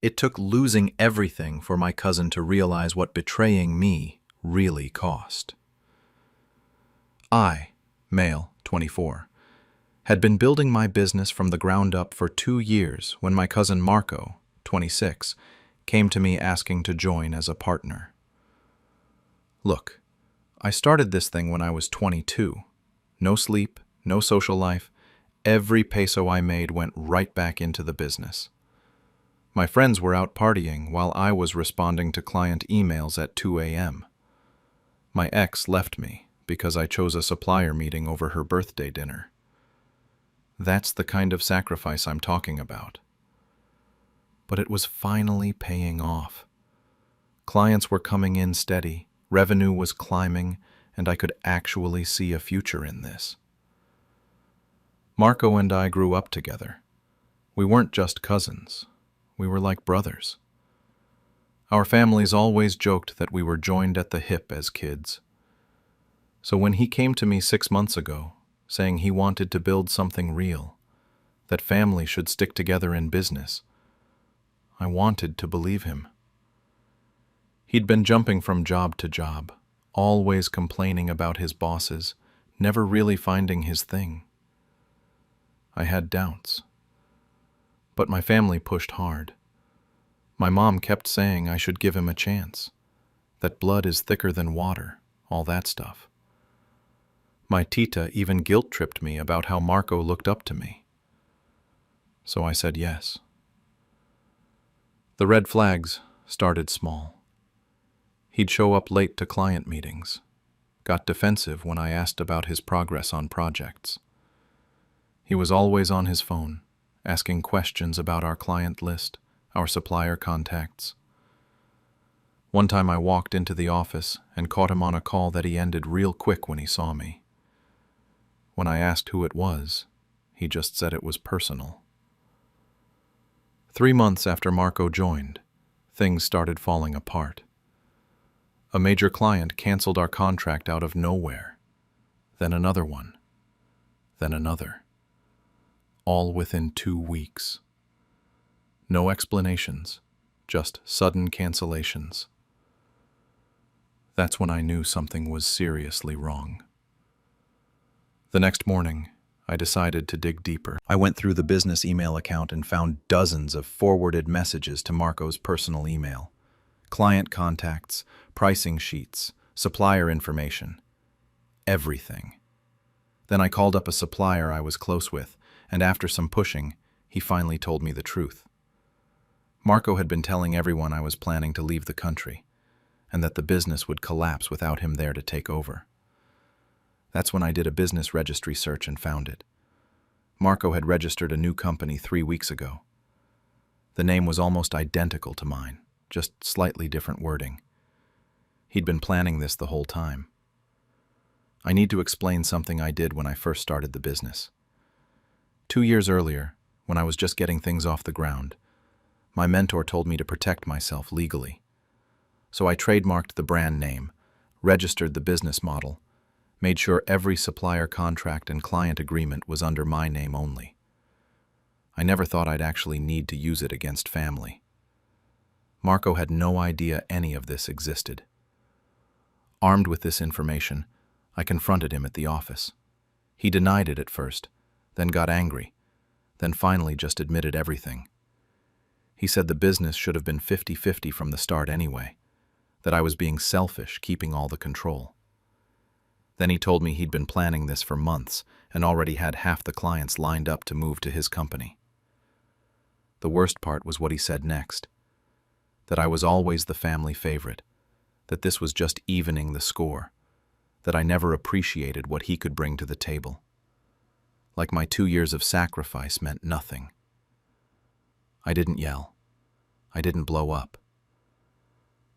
It took losing everything for my cousin to realize what betraying me really cost. I, male, 24, had been building my business from the ground up for 2 years when my cousin Marco, 26, came to me asking to join as a partner. Look, I started this thing when I was 22. No sleep, no social life. Every peso I made went right back into the business. My friends were out partying while I was responding to client emails at 2 a.m. My ex left me because I chose a supplier meeting over her birthday dinner. That's the kind of sacrifice I'm talking about. But it was finally paying off. Clients were coming in steady, revenue was climbing, and I could actually see a future in this. Marco and I grew up together. We weren't just cousins. We were like brothers. Our families always joked that we were joined at the hip as kids. So when he came to me 6 months ago, saying he wanted to build something real, that family should stick together in business, I wanted to believe him. He'd been jumping from job to job, always complaining about his bosses, never really finding his thing. I had doubts. But my family pushed hard. My mom kept saying I should give him a chance, that blood is thicker than water, all that stuff. My tita even guilt-tripped me about how Marco looked up to me. So I said yes. The red flags started small. He'd show up late to client meetings, got defensive when I asked about his progress on projects. He was always on his phone, asking questions about our client list, our supplier contacts. One time I walked into the office and caught him on a call that he ended real quick when he saw me. When I asked who it was, he just said it was personal. 3 months after Marco joined, things started falling apart. A major client canceled our contract out of nowhere. Then another one. Then another. All within 2 weeks. No explanations, just sudden cancellations. That's when I knew something was seriously wrong. The next morning, I decided to dig deeper. I went through the business email account and found dozens of forwarded messages to Marco's personal email. Client contacts, pricing sheets, supplier information. Everything. Then I called up a supplier I was close with, and after some pushing, he finally told me the truth. Marco had been telling everyone I was planning to leave the country, and that the business would collapse without him there to take over. That's when I did a business registry search and found it. Marco had registered a new company 3 weeks ago. The name was almost identical to mine, just slightly different wording. He'd been planning this the whole time. I need to explain something I did when I first started the business. 2 years earlier, when I was just getting things off the ground, my mentor told me to protect myself legally. So I trademarked the brand name, registered the business model, made sure every supplier contract and client agreement was under my name only. I never thought I'd actually need to use it against family. Marco had no idea any of this existed. Armed with this information, I confronted him at the office. He denied it at first, then got angry, then finally just admitted everything. He said the business should have been 50-50 from the start anyway, that I was being selfish, keeping all the control. Then he told me he'd been planning this for months and already had half the clients lined up to move to his company. The worst part was what he said next, that I was always the family favorite, that this was just evening the score, that I never appreciated what he could bring to the table. Like my 2 years of sacrifice meant nothing. I didn't yell. I didn't blow up.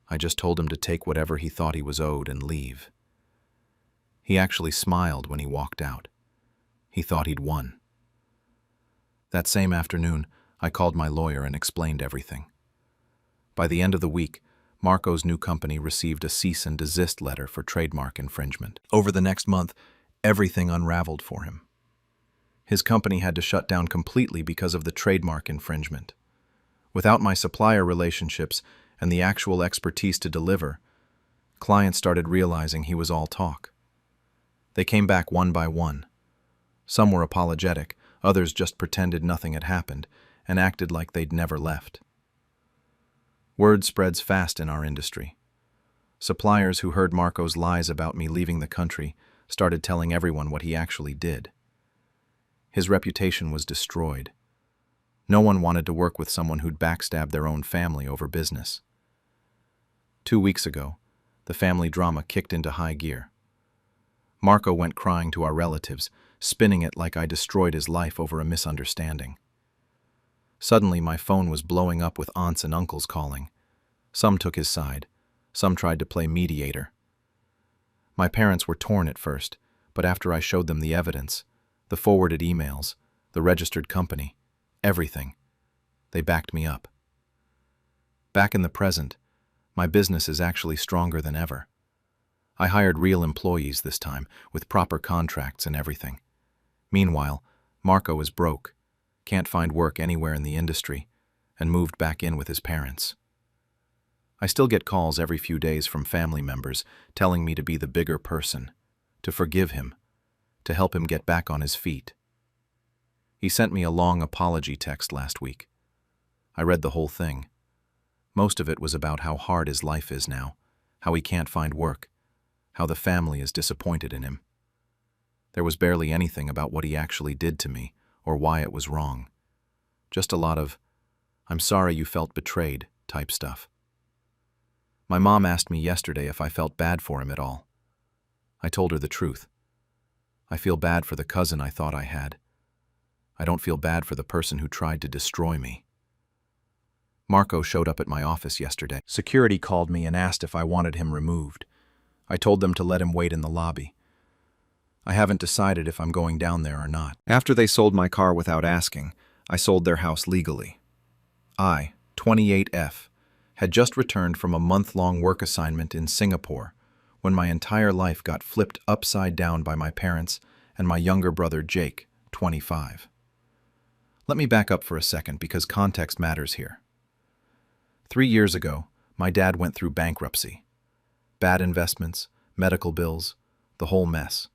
I just told him to take whatever he thought he was owed and leave. He actually smiled when he walked out. He thought he'd won. That same afternoon, I called my lawyer and explained everything. By the end of the week, Marco's new company received a cease and desist letter for trademark infringement. Over the next month, everything unraveled for him. His company had to shut down completely because of the trademark infringement. Without my supplier relationships and the actual expertise to deliver, clients started realizing he was all talk. They came back one by one. Some were apologetic, others just pretended nothing had happened and acted like they'd never left. Word spreads fast in our industry. Suppliers who heard Marco's lies about me leaving the country started telling everyone what he actually did. His reputation was destroyed. No one wanted to work with someone who'd backstabbed their own family over business. 2 weeks ago, the family drama kicked into high gear. Marco went crying to our relatives, spinning it like I destroyed his life over a misunderstanding. Suddenly, my phone was blowing up with aunts and uncles calling. Some took his side. Some tried to play mediator. My parents were torn at first, but after I showed them the evidence, the forwarded emails, the registered company, everything, they backed me up. Back in the present, my business is actually stronger than ever. I hired real employees this time, with proper contracts and everything. Meanwhile, Marco is broke, can't find work anywhere in the industry, and moved back in with his parents. I still get calls every few days from family members telling me to be the bigger person, to forgive him, to help him get back on his feet. He sent me a long apology text last week. I read the whole thing. Most of it was about how hard his life is now, how he can't find work, how the family is disappointed in him. There was barely anything about what he actually did to me or why it was wrong. Just a lot of, "I'm sorry you felt betrayed" type stuff. My mom asked me yesterday if I felt bad for him at all. I told her the truth. I feel bad for the cousin I thought I had. I don't feel bad for the person who tried to destroy me. Marco showed up at my office yesterday. Security called me and asked if I wanted him removed. I told them to let him wait in the lobby. I haven't decided if I'm going down there or not. After they sold my car without asking, I sold their house legally. I, 28F, had just returned from a month-long work assignment in Singapore when my entire life got flipped upside down by my parents and my younger brother Jake, 25. Let me back up for a second because context matters here. 3 years ago, my dad went through bankruptcy. Bad investments, medical bills, the whole mess.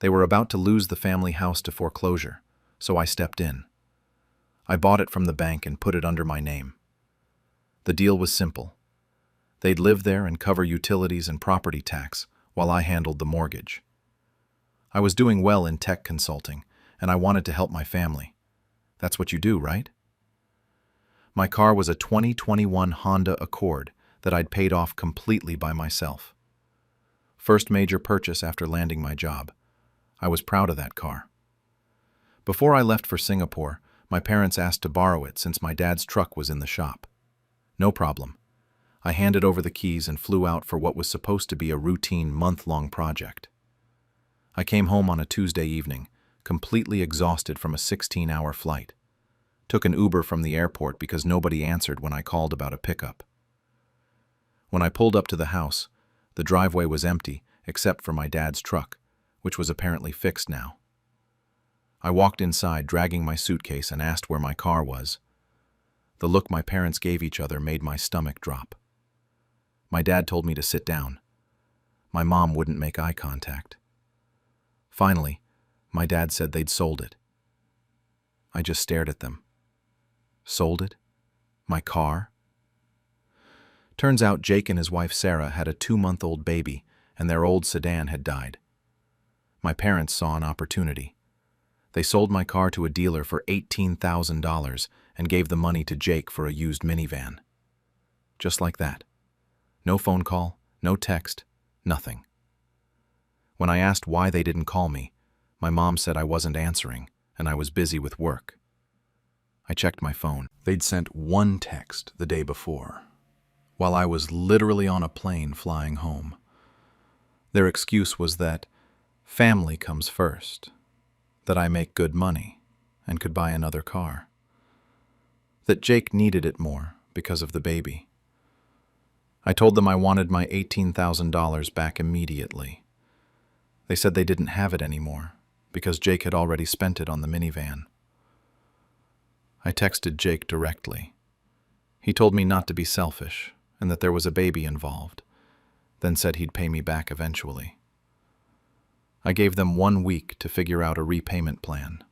They were about to lose the family house to foreclosure, so I stepped in. I bought it from the bank and put it under my name. The deal was simple. They'd live there and cover utilities and property tax while I handled the mortgage. I was doing well in tech consulting, and I wanted to help my family. That's what you do, right? My car was a 2021 Honda Accord that I'd paid off completely by myself. First major purchase after landing my job. I was proud of that car. Before I left for Singapore, my parents asked to borrow it since my dad's truck was in the shop. No problem. I handed over the keys and flew out for what was supposed to be a routine month-long project. I came home on a Tuesday evening, completely exhausted from a 16-hour flight. Took an Uber from the airport because nobody answered when I called about a pickup. When I pulled up to the house, the driveway was empty except for my dad's truck, which was apparently fixed now. I walked inside, dragging my suitcase, and asked where my car was. The look my parents gave each other made my stomach drop. My dad told me to sit down. My mom wouldn't make eye contact. Finally, my dad said they'd sold it. I just stared at them. Sold it? My car? Turns out Jake and his wife Sarah had a 2-month-old baby, and their old sedan had died. My parents saw an opportunity. They sold my car to a dealer for $18,000 and gave the money to Jake for a used minivan. Just like that. No phone call, no text, nothing. When I asked why they didn't call me, my mom said I wasn't answering and I was busy with work. I checked my phone. They'd sent one text the day before, while I was literally on a plane flying home. Their excuse was that family comes first, that I make good money and could buy another car, that Jake needed it more because of the baby. I told them I wanted my $18,000 back immediately. They said they didn't have it anymore because Jake had already spent it on the minivan. I texted Jake directly. He told me not to be selfish and that there was a baby involved, then said he'd pay me back eventually. I gave them 1 week to figure out a repayment plan.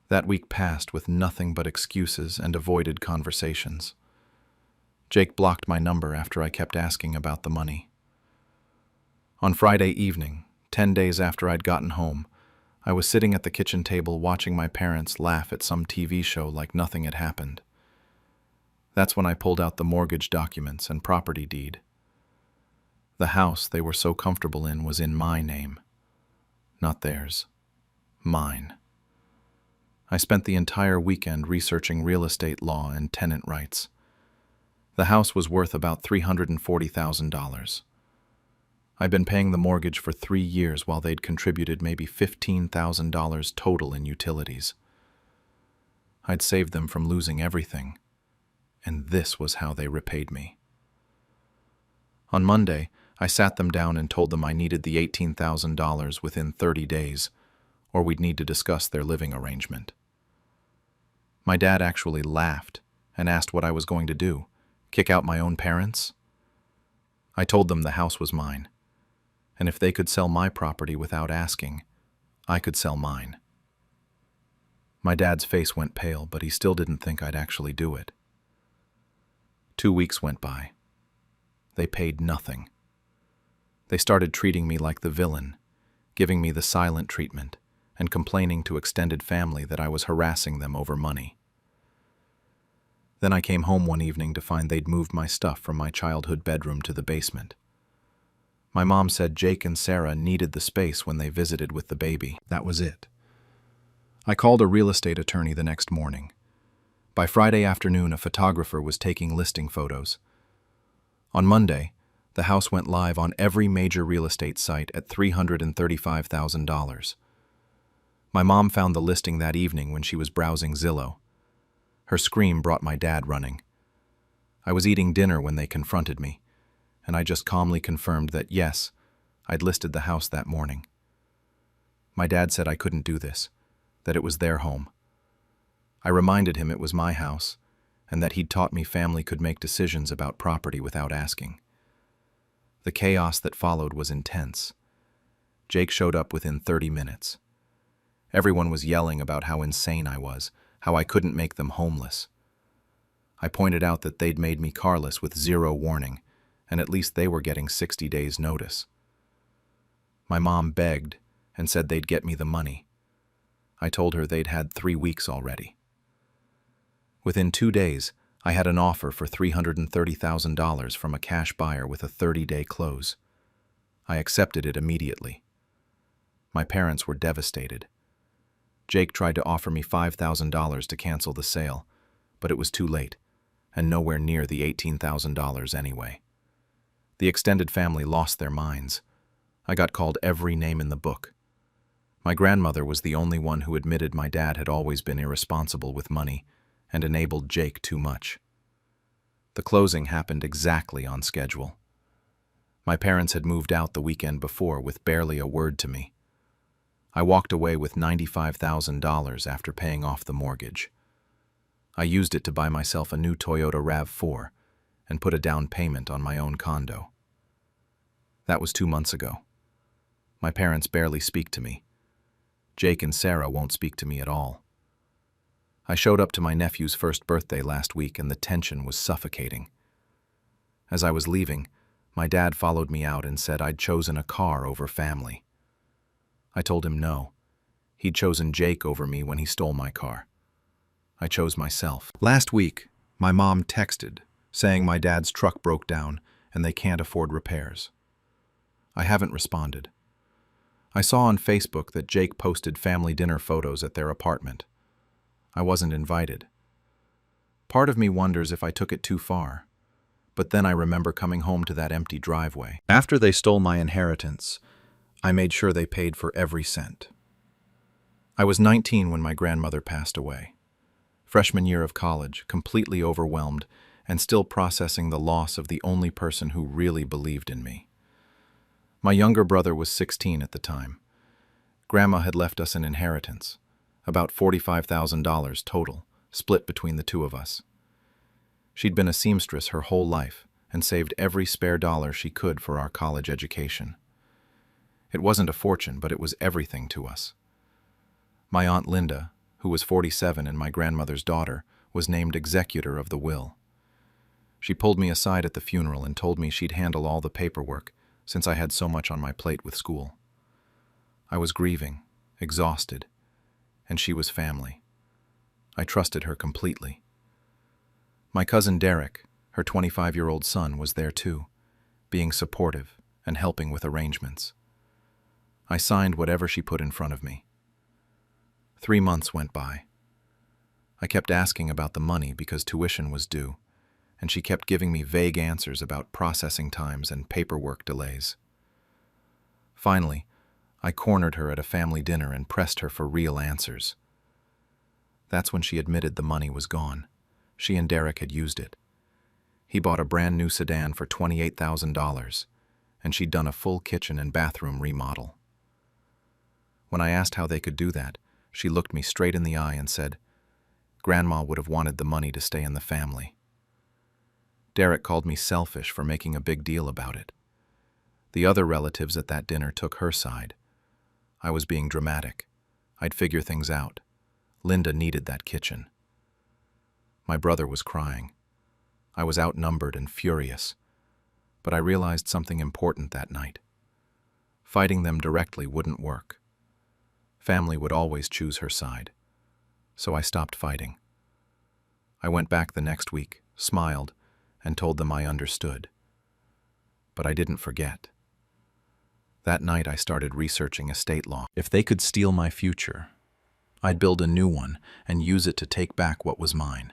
That week passed with nothing but excuses and avoided conversations. Jake blocked my number after I kept asking about the money. On Friday evening, 10 days after I'd gotten home, I was sitting at the kitchen table watching my parents laugh at some TV show like nothing had happened. That's when I pulled out the mortgage documents and property deed. The house they were so comfortable in was in my name. Not theirs. Mine. I spent the entire weekend researching real estate law and tenant rights. The house was worth about $340,000. I'd been paying the mortgage for 3 years while they'd contributed maybe $15,000 total in utilities. I'd saved them from losing everything, and this was how they repaid me. On Monday, I sat them down and told them I needed the $18,000 within 30 days, or we'd need to discuss their living arrangement. My dad actually laughed and asked what I was going to do, kick out my own parents? I told them the house was mine, and if they could sell my property without asking, I could sell mine. My dad's face went pale, but he still didn't think I'd actually do it. 2 weeks went by. They paid nothing. They started treating me like the villain, giving me the silent treatment, and complaining to extended family that I was harassing them over money. Then I came home one evening to find they'd moved my stuff from my childhood bedroom to the basement. My mom said Jake and Sarah needed the space when they visited with the baby. That was it. I called a real estate attorney the next morning. By Friday afternoon, a photographer was taking listing photos. On Monday, the house went live on every major real estate site at $335,000. My mom found the listing that evening when she was browsing Zillow. Her scream brought my dad running. I was eating dinner when they confronted me, and I just calmly confirmed that yes, I'd listed the house that morning. My dad said I couldn't do this, that it was their home. I reminded him it was my house, and that he'd taught me family could make decisions about property without asking. The chaos that followed was intense. Jake showed up within 30 minutes. Everyone was yelling about how insane I was, how I couldn't make them homeless. I pointed out that they'd made me carless with 0 warning, and at least they were getting 60 days' notice. My mom begged and said they'd get me the money. I told her they'd had 3 weeks already. Within 2 days, I had an offer for $330,000 from a cash buyer with a 30-day close. I accepted it immediately. My parents were devastated. Jake tried to offer me $5,000 to cancel the sale, but it was too late, and nowhere near the $18,000 anyway. The extended family lost their minds. I got called every name in the book. My grandmother was the only one who admitted my dad had always been irresponsible with money and enabled Jake too much. The closing happened exactly on schedule. My parents had moved out the weekend before with barely a word to me. I walked away with $95,000 after paying off the mortgage. I used it to buy myself a new Toyota RAV4 and put a down payment on my own condo. That was 2 months ago. My parents barely speak to me. Jake and Sarah won't speak to me at all. I showed up to my nephew's first birthday last week and the tension was suffocating. As I was leaving, my dad followed me out and said I'd chosen a car over family. I told him no. He'd chosen Jake over me when he stole my car. I chose myself. Last week, my mom texted, saying my dad's truck broke down and they can't afford repairs. I haven't responded. I saw on Facebook that Jake posted family dinner photos at their apartment. I wasn't invited. Part of me wonders if I took it too far, but then I remember coming home to that empty driveway. After they stole my inheritance, I made sure they paid for every cent. I was 19 when my grandmother passed away. Freshman year of college, completely overwhelmed and still processing the loss of the only person who really believed in me. My younger brother was 16 at the time. Grandma had left us an inheritance, about $45,000 total, split between the two of us. She'd been a seamstress her whole life and saved every spare dollar she could for our college education. It wasn't a fortune, but it was everything to us. My Aunt Linda, who was 47 and my grandmother's daughter, was named executor of the will. She pulled me aside at the funeral and told me she'd handle all the paperwork since I had so much on my plate with school. I was grieving, exhausted, and she was family. I trusted her completely. My cousin Derek, her 25-year-old son, was there too, being supportive and helping with arrangements. I signed whatever she put in front of me. 3 months went by. I kept asking about the money because tuition was due, and she kept giving me vague answers about processing times and paperwork delays. Finally, I cornered her at a family dinner and pressed her for real answers. That's when she admitted the money was gone. She and Derek had used it. He bought a brand new sedan for $28,000, and she'd done a full kitchen and bathroom remodel. When I asked how they could do that, she looked me straight in the eye and said, "Grandma would have wanted the money to stay in the family." Derek called me selfish for making a big deal about it. The other relatives at that dinner took her side. I was being dramatic. I'd figure things out. Linda needed that kitchen. My brother was crying. I was outnumbered and furious, but I realized something important that night. Fighting them directly wouldn't work. Family would always choose her side, so I stopped fighting. I went back the next week, smiled, and told them I understood. But I didn't forget. That night I started researching estate law. If they could steal my future, I'd build a new one and use it to take back what was mine.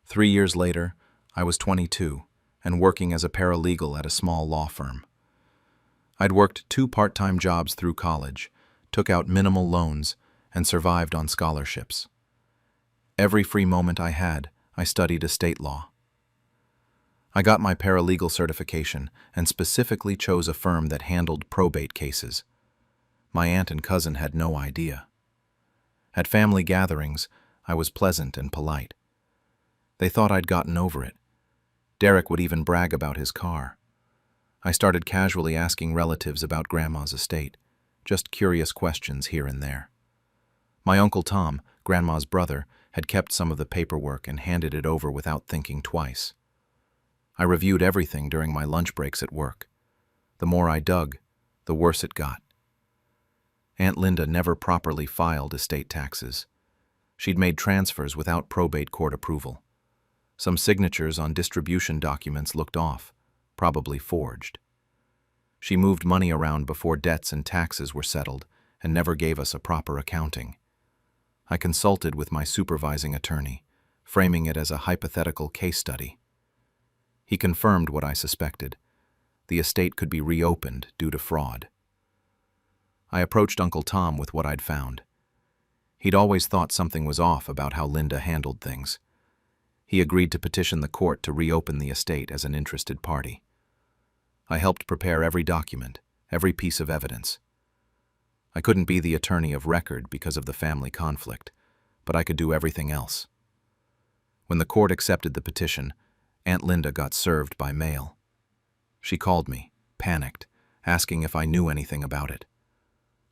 3 years later, I was 22 and working as a paralegal at a small law firm. I'd worked 2 part-time jobs through college, took out minimal loans, and survived on scholarships. Every free moment I had, I studied estate law. I got my paralegal certification and specifically chose a firm that handled probate cases. My aunt and cousin had no idea. At family gatherings, I was pleasant and polite. They thought I'd gotten over it. Derek would even brag about his car. I started casually asking relatives about Grandma's estate, just curious questions here and there. My Uncle Tom, Grandma's brother, had kept some of the paperwork and handed it over without thinking twice. I reviewed everything during my lunch breaks at work. The more I dug, the worse it got. Aunt Linda never properly filed estate taxes. She'd made transfers without probate court approval. Some signatures on distribution documents looked off, probably forged. She moved money around before debts and taxes were settled and never gave us a proper accounting. I consulted with my supervising attorney, framing it as a hypothetical case study. He confirmed what I suspected. The estate could be reopened due to fraud. I approached Uncle Tom with what I'd found. He'd always thought something was off about how Linda handled things. He agreed to petition the court to reopen the estate as an interested party. I helped prepare every document, every piece of evidence. I couldn't be the attorney of record because of the family conflict, but I could do everything else. When the court accepted the petition, Aunt Linda got served by mail. She called me, panicked, asking if I knew anything about it.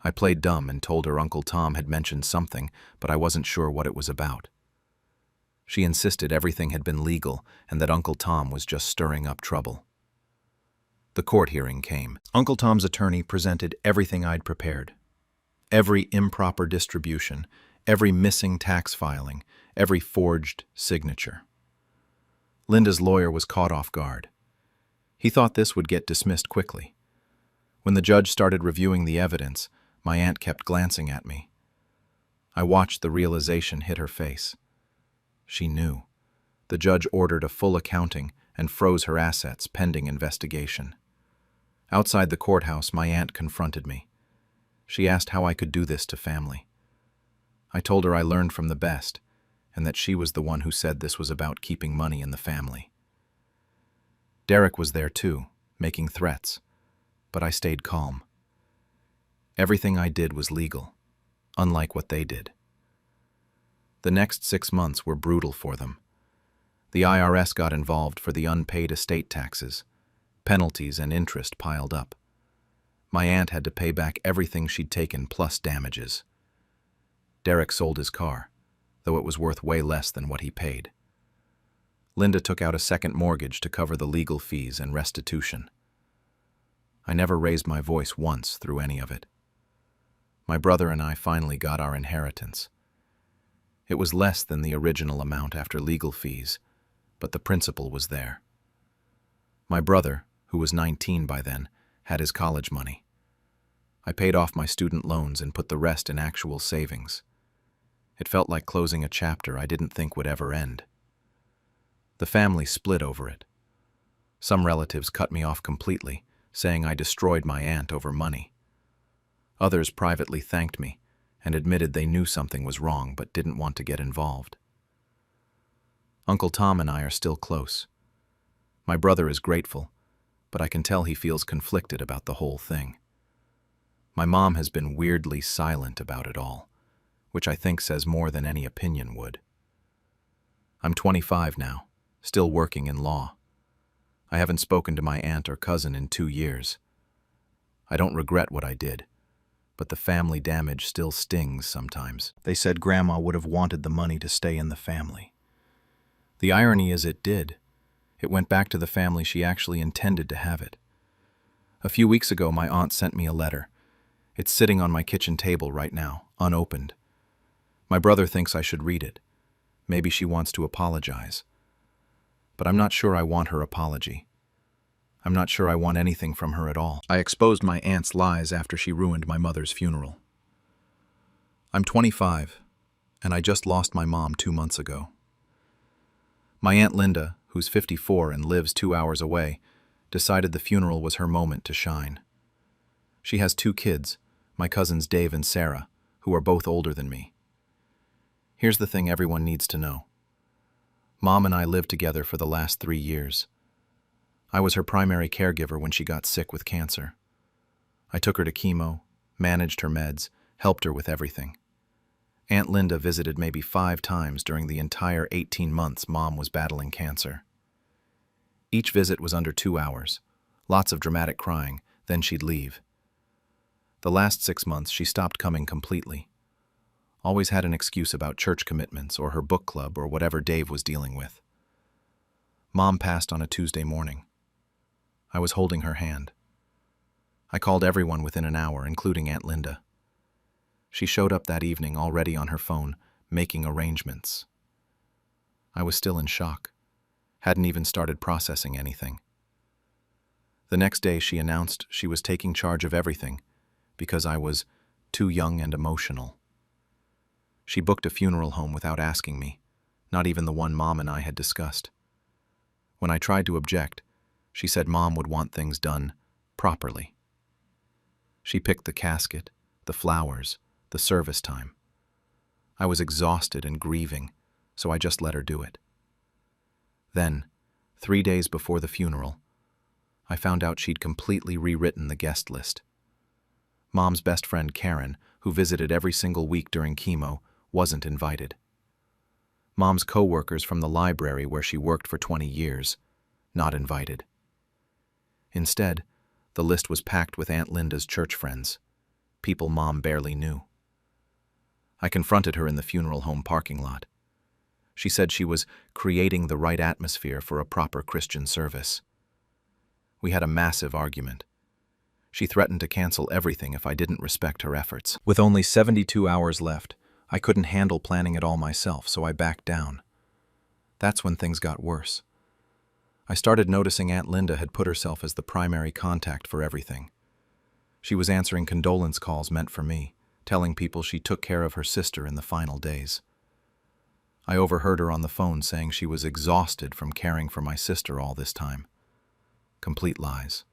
I played dumb and told her Uncle Tom had mentioned something, but I wasn't sure what it was about. She insisted everything had been legal and that Uncle Tom was just stirring up trouble. The court hearing came. Uncle Tom's attorney presented everything I'd prepared. Every improper distribution, every missing tax filing, every forged signature. Linda's lawyer was caught off guard. He thought this would get dismissed quickly. When the judge started reviewing the evidence, my aunt kept glancing at me. I watched the realization hit her face. She knew. The judge ordered a full accounting and froze her assets pending investigation. Outside the courthouse, my aunt confronted me. She asked how I could do this to family. I told her I learned from the best, and that she was the one who said this was about keeping money in the family. Derek was there too, making threats, but I stayed calm. Everything I did was legal, unlike what they did. The next 6 months were brutal for them. The IRS got involved for the unpaid estate taxes. Penalties and interest piled up. My aunt had to pay back everything she'd taken plus damages. Derek sold his car, though it was worth way less than what he paid. Linda took out a second mortgage to cover the legal fees and restitution. I never raised my voice once through any of it. My brother and I finally got our inheritance. It was less than the original amount after legal fees, but the principal was there. My brother, who was 19 by then, had his college money. I paid off my student loans and put the rest in actual savings. It felt like closing a chapter I didn't think would ever end. The family split over it. Some relatives cut me off completely, saying I destroyed my aunt over money. Others privately thanked me and admitted they knew something was wrong but didn't want to get involved. Uncle Tom and I are still close. My brother is grateful, but I can tell he feels conflicted about the whole thing. My mom has been weirdly silent about it all, which I think says more than any opinion would. I'm 25 now, still working in law. I haven't spoken to my aunt or cousin in 2 years. I don't regret what I did, but the family damage still stings sometimes. They said Grandma would have wanted the money to stay in the family. The irony is it did. It went back to the family she actually intended to have it. A few weeks ago, my aunt sent me a letter. It's sitting on my kitchen table right now, unopened. My brother thinks I should read it. Maybe she wants to apologize. But I'm not sure I want her apology. I'm not sure I want anything from her at all. I exposed my aunt's lies after she ruined my mother's funeral. I'm 25, and I just lost my mom 2 months ago. My Aunt Linda, who's 54 and lives 2 hours away, decided the funeral was her moment to shine. She has 2 kids, my cousins Dave and Sarah, who are both older than me. Here's the thing everyone needs to know. Mom and I lived together for the last 3 years. I was her primary caregiver when she got sick with cancer. I took her to chemo, managed her meds, helped her with everything. Aunt Linda visited maybe 5 times during the entire 18 months Mom was battling cancer. Each visit was under 2 hours, lots of dramatic crying, then she'd leave. The last 6 months she stopped coming completely. Always had an excuse about church commitments or her book club or whatever Dave was dealing with. Mom passed on a Tuesday morning. I was holding her hand. I called everyone within an hour, including Aunt Linda. She showed up that evening already on her phone, making arrangements. I was still in shock. Hadn't even started processing anything. The next day she announced she was taking charge of everything because I was too young and emotional. She booked a funeral home without asking me, not even the one Mom and I had discussed. When I tried to object, she said Mom would want things done properly. She picked the casket, the flowers, the service time. I was exhausted and grieving, so I just let her do it. Then, 3 days before the funeral, I found out she'd completely rewritten the guest list. Mom's best friend Karen, who visited every single week during chemo, wasn't invited. Mom's co-workers from the library where she worked for 20 years, not invited. Instead, the list was packed with Aunt Linda's church friends, people Mom barely knew. I confronted her in the funeral home parking lot. She said she was creating the right atmosphere for a proper Christian service. We had a massive argument. She threatened to cancel everything if I didn't respect her efforts. With only 72 hours left, I couldn't handle planning it all myself, so I backed down. That's when things got worse. I started noticing Aunt Linda had put herself as the primary contact for everything. She was answering condolence calls meant for me, telling people she took care of her sister in the final days. I overheard her on the phone saying she was exhausted from caring for my sister all this time. Complete lies.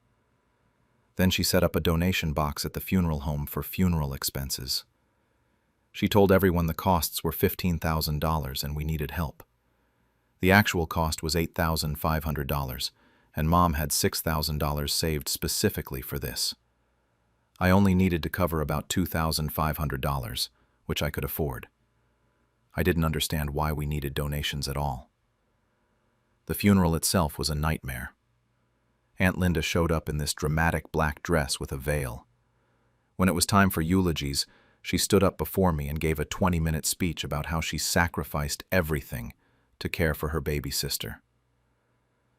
Then she set up a donation box at the funeral home for funeral expenses. She told everyone the costs were $15,000 and we needed help. The actual cost was $8,500, and Mom had $6,000 saved specifically for this. I only needed to cover about $2,500, which I could afford. I didn't understand why we needed donations at all. The funeral itself was a nightmare. Aunt Linda showed up in this dramatic black dress with a veil. When it was time for eulogies, she stood up before me and gave a 20-minute speech about how she sacrificed everything to care for her baby sister.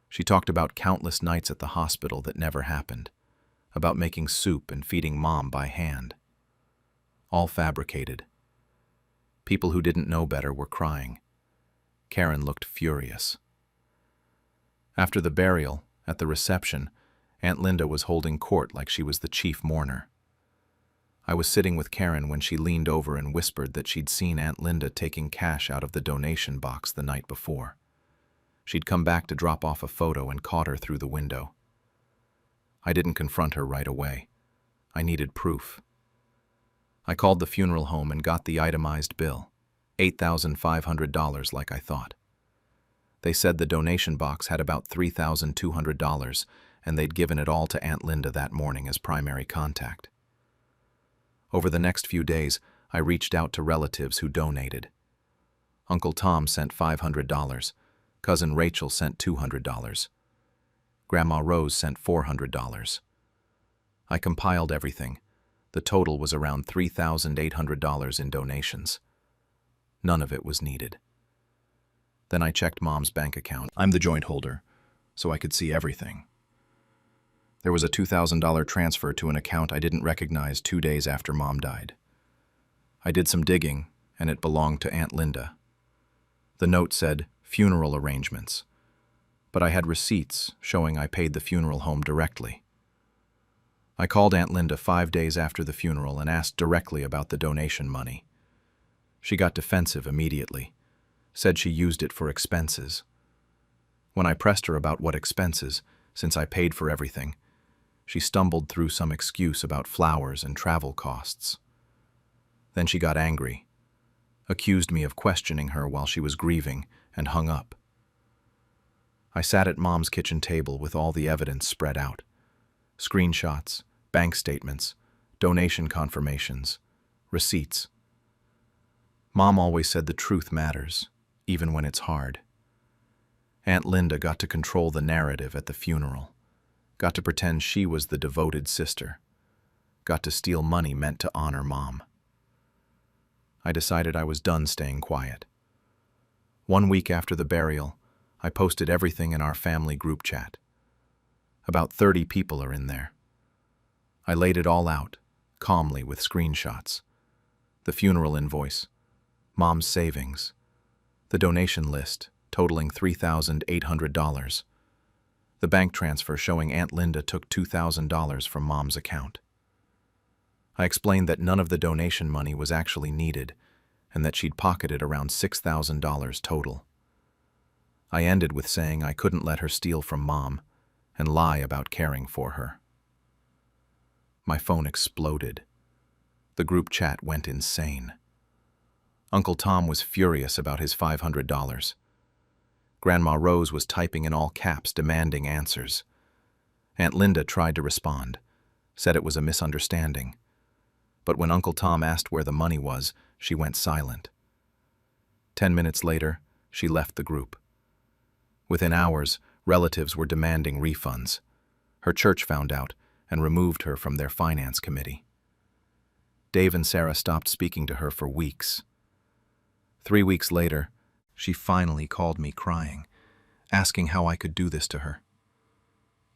She talked about countless nights at the hospital that never happened, about making soup and feeding Mom by hand. All fabricated. People who didn't know better were crying. Karen looked furious. After the burial, at the reception, Aunt Linda was holding court like she was the chief mourner. I was sitting with Karen when she leaned over and whispered that she'd seen Aunt Linda taking cash out of the donation box the night before. She'd come back to drop off a photo and caught her through the window. I didn't confront her right away. I needed proof. I called the funeral home and got the itemized bill, $8,500 like I thought. They said the donation box had about $3,200, and they'd given it all to Aunt Linda that morning as primary contact. Over the next few days, I reached out to relatives who donated. Uncle Tom sent $500. Cousin Rachel sent $200. Grandma Rose sent $400. I compiled everything. The total was around $3,800 in donations. None of it was needed. Then I checked Mom's bank account. I'm the joint holder, so I could see everything. There was a $2,000 transfer to an account I didn't recognize 2 days after Mom died. I did some digging, and it belonged to Aunt Linda. The note said, "Funeral arrangements," but I had receipts showing I paid the funeral home directly. I called Aunt Linda 5 days after the funeral and asked directly about the donation money. She got defensive immediately, said she used it for expenses. When I pressed her about what expenses, since I paid for everything, she stumbled through some excuse about flowers and travel costs. Then she got angry, accused me of questioning her while she was grieving, and hung up. I sat at Mom's kitchen table with all the evidence spread out. Screenshots, bank statements, donation confirmations, receipts. Mom always said the truth matters, even when it's hard. Aunt Linda got to control the narrative at the funeral, got to pretend she was the devoted sister, got to steal money meant to honor Mom. I decided I was done staying quiet. 1 week after the burial, I posted everything in our family group chat. About 30 people are in there. I laid it all out, calmly with screenshots. The funeral invoice, Mom's savings, the donation list totaling $3,800, the bank transfer showing Aunt Linda took $2,000 from Mom's account. I explained that none of the donation money was actually needed and that she'd pocketed around $6,000 total. I ended with saying I couldn't let her steal from Mom and lie about caring for her. My phone exploded. The group chat went insane. Uncle Tom was furious about his $500. Grandma Rose was typing in all caps, demanding answers. Aunt Linda tried to respond, said it was a misunderstanding. But when Uncle Tom asked where the money was, she went silent. 10 minutes later, she left the group. Within hours, relatives were demanding refunds. Her church found out and removed her from their finance committee. Dave and Sarah stopped speaking to her for weeks. 3 weeks later, she finally called me crying, asking how I could do this to her.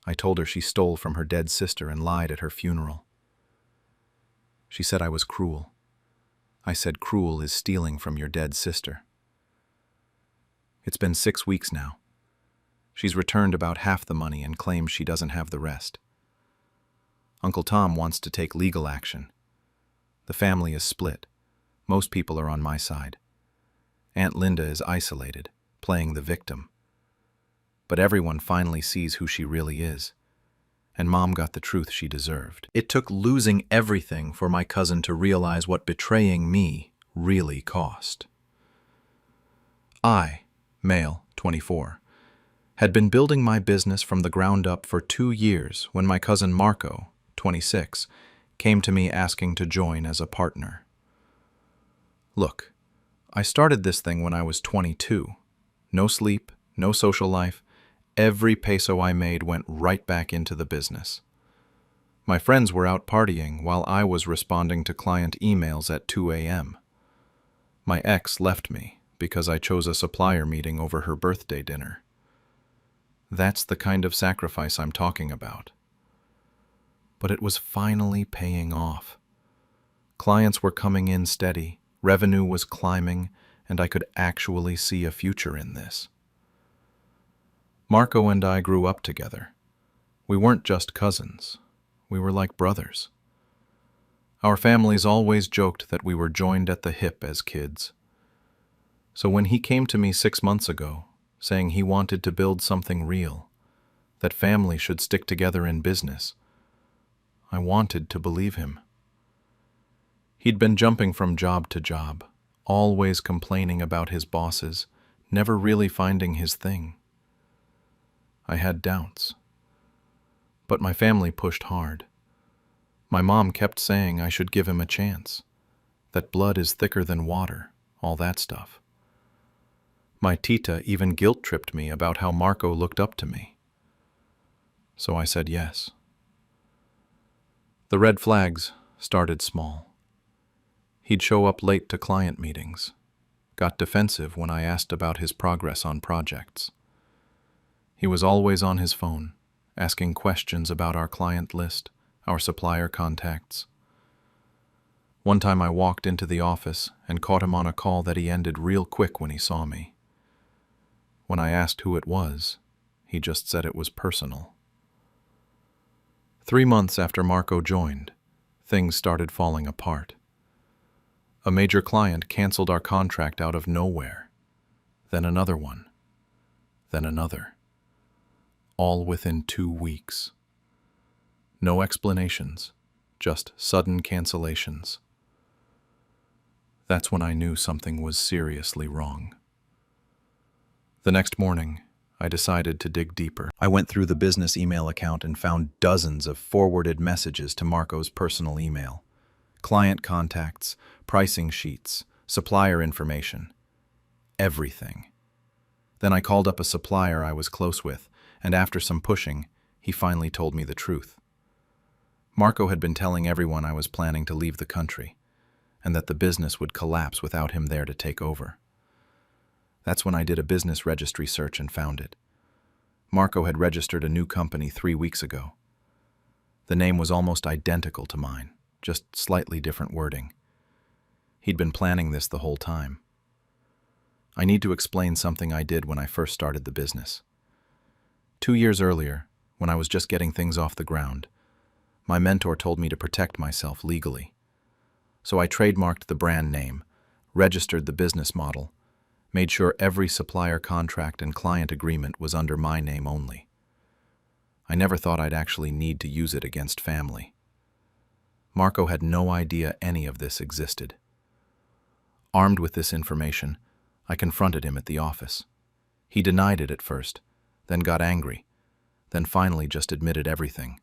I told her she stole from her dead sister and lied at her funeral. She said I was cruel. I said cruel is stealing from your dead sister. It's been 6 weeks now. She's returned about half the money and claims she doesn't have the rest. Uncle Tom wants to take legal action. The family is split. Most people are on my side. Aunt Linda is isolated, playing the victim. But everyone finally sees who she really is, and Mom got the truth she deserved. It took losing everything for my cousin to realize what betraying me really cost. I, male, 24, had been building my business from the ground up for 2 years when my cousin Marco, 26, came to me asking to join as a partner. Look, I started this thing when I was 22. No sleep, no social life, Every peso I made went right back into the business. My friends were out partying while I was responding to client emails at 2 a.m. My ex left me because I chose a supplier meeting over her birthday dinner. That's the kind of sacrifice I'm talking about. But it was finally paying off. Clients were coming in steady, revenue was climbing, and I could actually see a future in this. Marco and I grew up together. We weren't just cousins. We were like brothers. Our families always joked that we were joined at the hip as kids. So when he came to me 6 months ago, saying he wanted to build something real, that family should stick together in business, I wanted to believe him. He'd been jumping from job to job, always complaining about his bosses, never really finding his thing. I had doubts. But my family pushed hard. My mom kept saying I should give him a chance, that blood is thicker than water, all that stuff. My tita even guilt-tripped me about how Marco looked up to me. So I said yes. The red flags started small. He'd show up late to client meetings, got defensive when I asked about his progress on projects. He was always on his phone, asking questions about our client list, our supplier contacts. One time I walked into the office and caught him on a call that he ended real quick when he saw me. When I asked who it was, he just said it was personal. 3 months after Marco joined, things started falling apart. A major client canceled our contract out of nowhere. Then another one. Then another. All within 2 weeks. No explanations, just sudden cancellations. That's when I knew something was seriously wrong. The next morning, I decided to dig deeper. I went through the business email account and found dozens of forwarded messages to Marco's personal email. Client contacts, pricing sheets, supplier information. Everything. Then I called up a supplier I was close with, and after some pushing, he finally told me the truth. Marco had been telling everyone I was planning to leave the country, and that the business would collapse without him there to take over. That's when I did a business registry search and found it. Marco had registered a new company 3 weeks ago. The name was almost identical to mine, just slightly different wording. He'd been planning this the whole time. I need to explain something I did when I first started the business. 2 years earlier, when I was just getting things off the ground, my mentor told me to protect myself legally. So I trademarked the brand name, registered the business model, made sure every supplier contract and client agreement was under my name only. I never thought I'd actually need to use it against family. Marco had no idea any of this existed. Armed with this information, I confronted him at the office. He denied it at first, then got angry, then finally just admitted everything.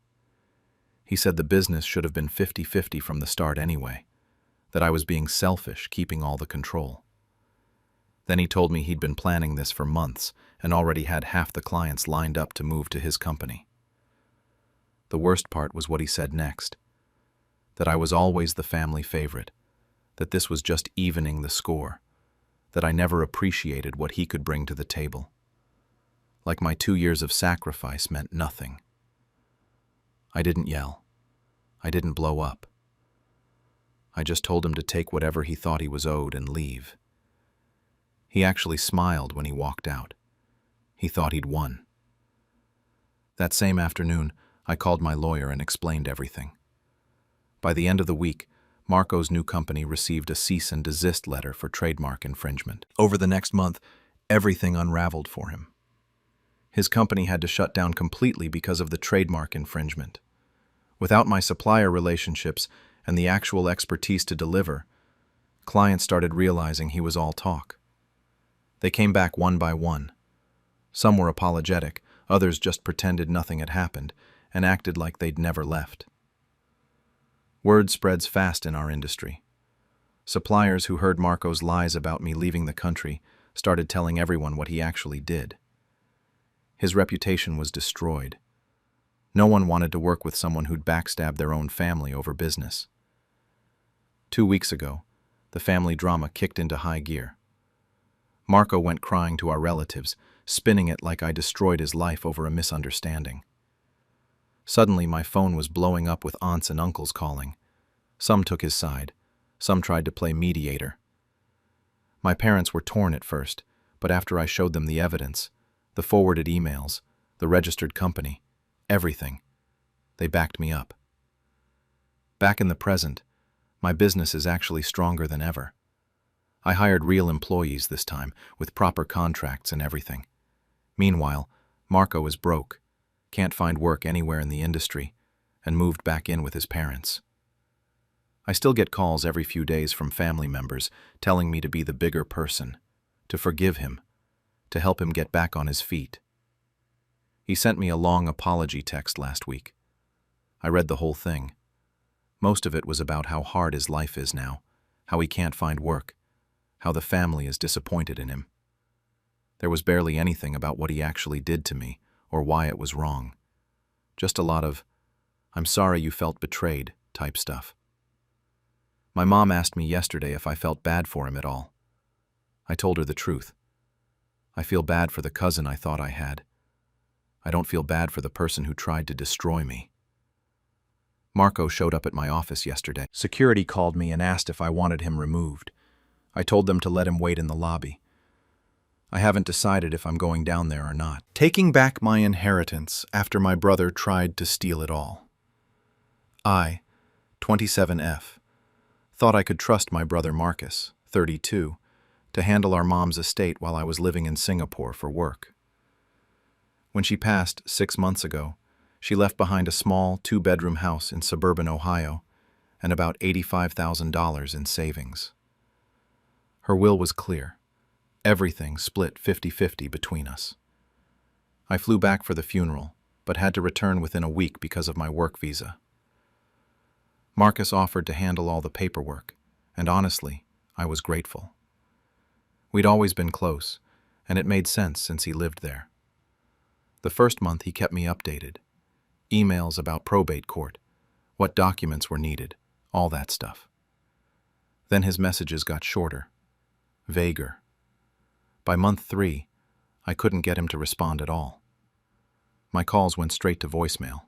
He said the business should have been 50-50 from the start anyway, that I was being selfish, keeping all the control. Then he told me he'd been planning this for months and already had half the clients lined up to move to his company. The worst part was what he said next, that I was always the family favorite, that this was just evening the score, that I never appreciated what he could bring to the table. Like my 2 years of sacrifice meant nothing. I didn't yell. I didn't blow up. I just told him to take whatever he thought he was owed and leave. He actually smiled when he walked out. He thought he'd won. That same afternoon, I called my lawyer and explained everything. By the end of the week, Marco's new company received a cease and desist letter for trademark infringement. Over the next month, everything unraveled for him. His company had to shut down completely because of the trademark infringement. Without my supplier relationships and the actual expertise to deliver, clients started realizing he was all talk. They came back one by one. Some were apologetic, others just pretended nothing had happened and acted like they'd never left. Word spreads fast in our industry. Suppliers who heard Marco's lies about me leaving the country started telling everyone what he actually did. His reputation was destroyed. No one wanted to work with someone who'd backstabbed their own family over business. 2 weeks ago, the family drama kicked into high gear. Marco went crying to our relatives, spinning it like I destroyed his life over a misunderstanding. Suddenly, my phone was blowing up with aunts and uncles calling. Some took his side. Some tried to play mediator. My parents were torn at first, but after I showed them the evidence, the forwarded emails, the registered company, everything, they backed me up. Back in the present, my business is actually stronger than ever. I hired real employees this time, with proper contracts and everything. Meanwhile, Marco is broke, can't find work anywhere in the industry, and moved back in with his parents. I still get calls every few days from family members telling me to be the bigger person, to forgive him, to help him get back on his feet. He sent me a long apology text last week. I read the whole thing. Most of it was about how hard his life is now, how he can't find work, how the family is disappointed in him. There was barely anything about what he actually did to me or why it was wrong. Just a lot of, "I'm sorry you felt betrayed" type stuff. My mom asked me yesterday if I felt bad for him at all. I told her the truth. I feel bad for the cousin I thought I had. I don't feel bad for the person who tried to destroy me. Marco showed up at my office yesterday. Security called me and asked if I wanted him removed. I told them to let him wait in the lobby. I haven't decided if I'm going down there or not. Taking back my inheritance after my brother tried to steal it all. I, 27F, thought I could trust my brother Marcus, 32, to handle our mom's estate while I was living in Singapore for work. When she passed 6 months ago, she left behind a small 2-bedroom house in suburban Ohio and about $85,000 in savings. Her will was clear. Everything split 50-50 between us. I flew back for the funeral, but had to return within a week because of my work visa. Marcus offered to handle all the paperwork, and honestly, I was grateful. We'd always been close, and it made sense since he lived there. The first month he kept me updated. Emails about probate court, what documents were needed, all that stuff. Then his messages got shorter, vaguer. By month 3, I couldn't get him to respond at all. My calls went straight to voicemail.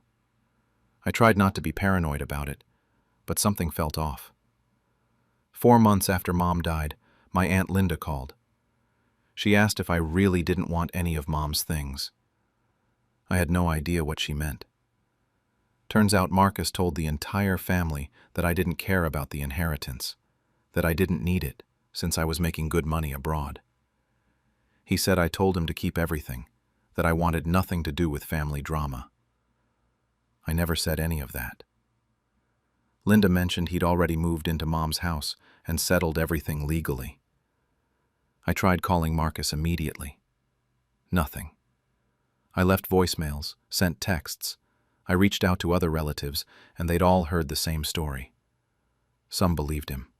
I tried not to be paranoid about it, but something felt off. 4 months after Mom died, my Aunt Linda called. She asked if I really didn't want any of Mom's things. I had no idea what she meant. Turns out Marcus told the entire family that I didn't care about the inheritance, that I didn't need it since I was making good money abroad. He said I told him to keep everything, that I wanted nothing to do with family drama. I never said any of that. Linda mentioned he'd already moved into Mom's house and settled everything legally. I tried calling Marcus immediately. Nothing. I left voicemails, sent texts. I reached out to other relatives, and they'd all heard the same story. Some believed him.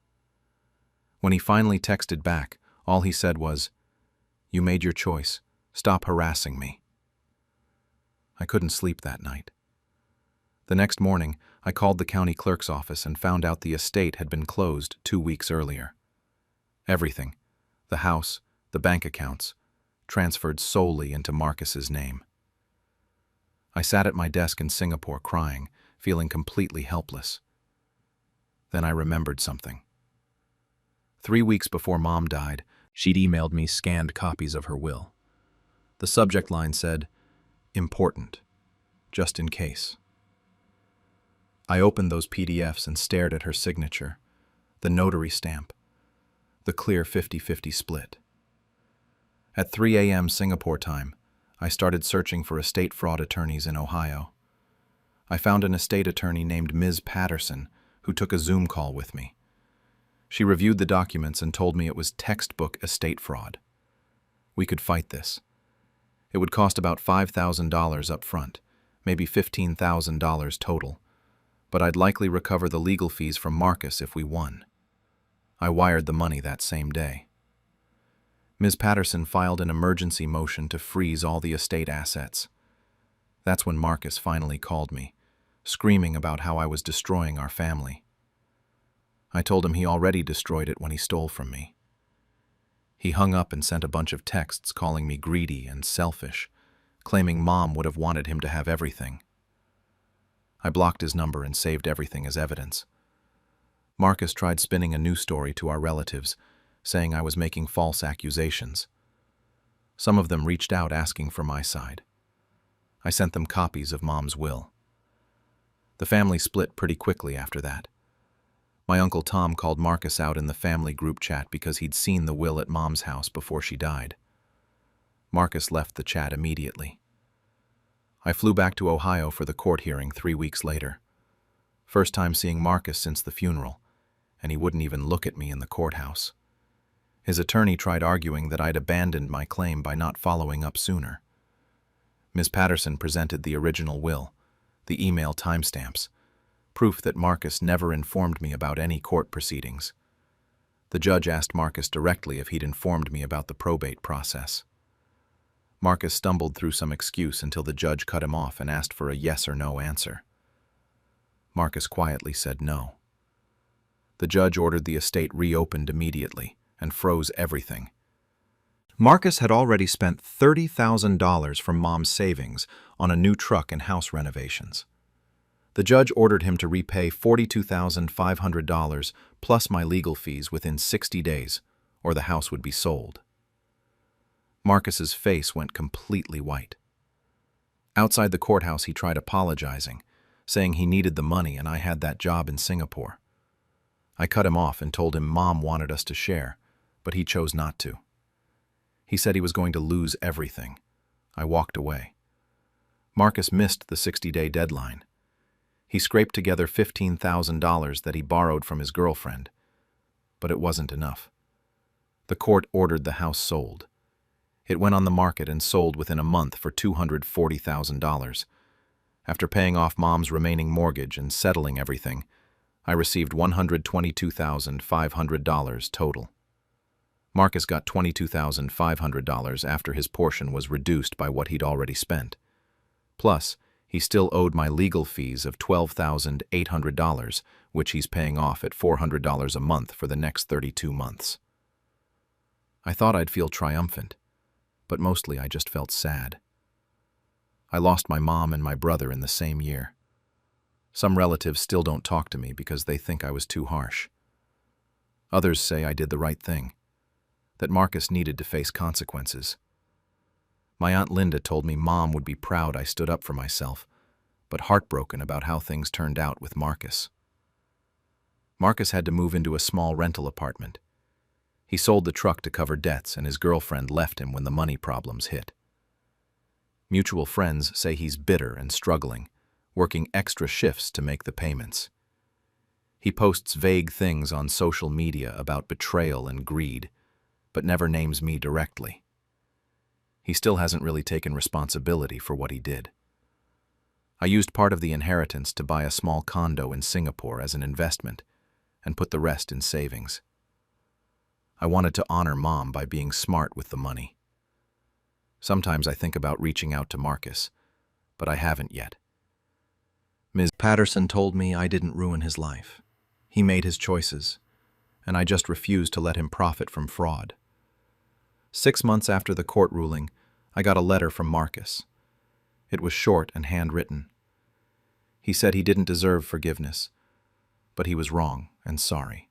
When he finally texted back, all he said was, "You made your choice. Stop harassing me." I couldn't sleep that night. The next morning, I called the county clerk's office and found out the estate had been closed 2 weeks earlier. Everything, the house, the bank accounts, transferred solely into Marcus's name. I sat at my desk in Singapore crying, feeling completely helpless. Then I remembered something. 3 weeks before Mom died, she'd emailed me scanned copies of her will. The subject line said, "Important, just in case." I opened those PDFs and stared at her signature, the notary stamp, the clear 50-50 split. At 3 a.m. Singapore time, I started searching for estate fraud attorneys in Ohio. I found an estate attorney named Ms. Patterson, who took a Zoom call with me. She reviewed the documents and told me it was textbook estate fraud. We could fight this. It would cost about $5,000 up front, maybe $15,000 total, but I'd likely recover the legal fees from Marcus if we won. I wired the money that same day. Ms. Patterson filed an emergency motion to freeze all the estate assets. That's when Marcus finally called me, screaming about how I was destroying our family. I told him he already destroyed it when he stole from me. He hung up and sent a bunch of texts calling me greedy and selfish, claiming Mom would have wanted him to have everything. I blocked his number and saved everything as evidence. Marcus tried spinning a new story to our relatives, saying I was making false accusations. Some of them reached out asking for my side. I sent them copies of Mom's will. The family split pretty quickly after that. My Uncle Tom called Marcus out in the family group chat because he'd seen the will at Mom's house before she died. Marcus left the chat immediately. I flew back to Ohio for the court hearing 3 weeks later. First time seeing Marcus since the funeral, and he wouldn't even look at me in the courthouse. His attorney tried arguing that I'd abandoned my claim by not following up sooner. Ms. Patterson presented the original will, the email timestamps, proof that Marcus never informed me about any court proceedings. The judge asked Marcus directly if he'd informed me about the probate process. Marcus stumbled through some excuse until the judge cut him off and asked for a yes or no answer. Marcus quietly said no. The judge ordered the estate reopened immediately and froze everything. Marcus had already spent $30,000 from Mom's savings on a new truck and house renovations. The judge ordered him to repay $42,500 plus my legal fees within 60 days, or the house would be sold. Marcus's face went completely white. Outside the courthouse, he tried apologizing, saying he needed the money and I had that job in Singapore. I cut him off and told him Mom wanted us to share, but he chose not to. He said he was going to lose everything. I walked away. Marcus missed the 60-day deadline. He scraped together $15,000 that he borrowed from his girlfriend, but it wasn't enough. The court ordered the house sold. It went on the market and sold within a month for $240,000. After paying off Mom's remaining mortgage and settling everything, I received $122,500 total. Marcus got $22,500 after his portion was reduced by what he'd already spent. Plus, he still owed my legal fees of $12,800, which he's paying off at $400 a month for the next 32 months. I thought I'd feel triumphant, but mostly I just felt sad. I lost my mom and my brother in the same year. Some relatives still don't talk to me because they think I was too harsh. Others say I did the right thing, that Marcus needed to face consequences. My Aunt Linda told me Mom would be proud I stood up for myself, but heartbroken about how things turned out with Marcus. Marcus had to move into a small rental apartment. He sold the truck to cover debts and his girlfriend left him when the money problems hit. Mutual friends say he's bitter and struggling, working extra shifts to make the payments. He posts vague things on social media about betrayal and greed, but never names me directly. He still hasn't really taken responsibility for what he did. I used part of the inheritance to buy a small condo in Singapore as an investment and put the rest in savings. I wanted to honor Mom by being smart with the money. Sometimes I think about reaching out to Marcus, but I haven't yet. Ms. Patterson told me I didn't ruin his life. He made his choices, and I just refused to let him profit from fraud. 6 months after the court ruling, I got a letter from Marcus. It was short and handwritten. He said he didn't deserve forgiveness, but he was wrong and sorry.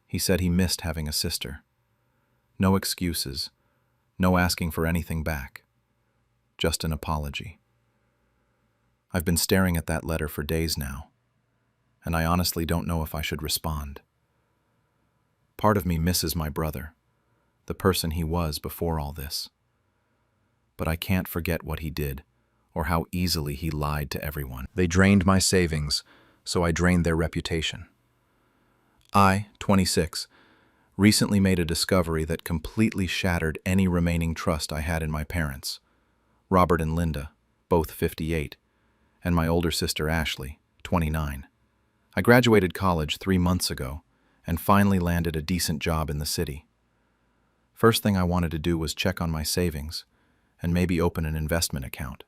He said he missed having a sister. No excuses, no asking for anything back, just an apology. I've been staring at that letter for days now, and I honestly don't know if I should respond. Part of me misses my brother, the person he was before all this. But I can't forget what he did, or how easily he lied to everyone. They drained my savings, so I drained their reputation. I, 26, recently made a discovery that completely shattered any remaining trust I had in my parents, Robert and Linda, both 58, and my older sister Ashley, 29. I graduated college 3 months ago and finally landed a decent job in the city. First thing I wanted to do was check on my savings and maybe open an investment account.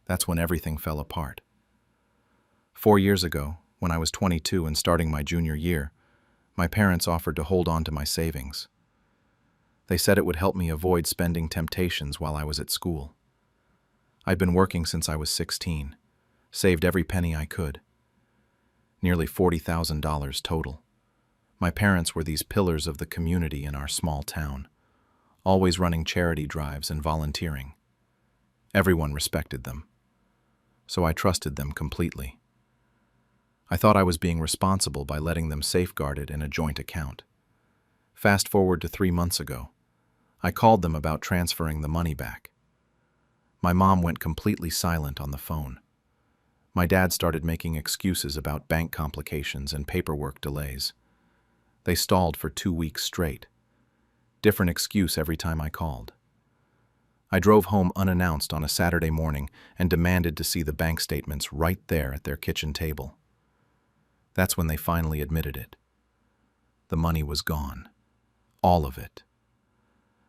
That's when everything fell apart. 4 years ago, when I was 22 and starting my junior year, my parents offered to hold on to my savings. They said it would help me avoid spending temptations while I was at school. I'd been working since I was 16, saved every penny I could. Nearly $40,000 total. My parents were these pillars of the community in our small town, always running charity drives and volunteering. Everyone respected them, so I trusted them completely. I thought I was being responsible by letting them safeguard it in a joint account. Fast forward to 3 months ago. I called them about transferring the money back. My mom went completely silent on the phone. My dad started making excuses about bank complications and paperwork delays. They stalled for 2 weeks straight. Different excuse every time I called. I drove home unannounced on a Saturday morning and demanded to see the bank statements right there at their kitchen table. That's when they finally admitted it. The money was gone. All of it.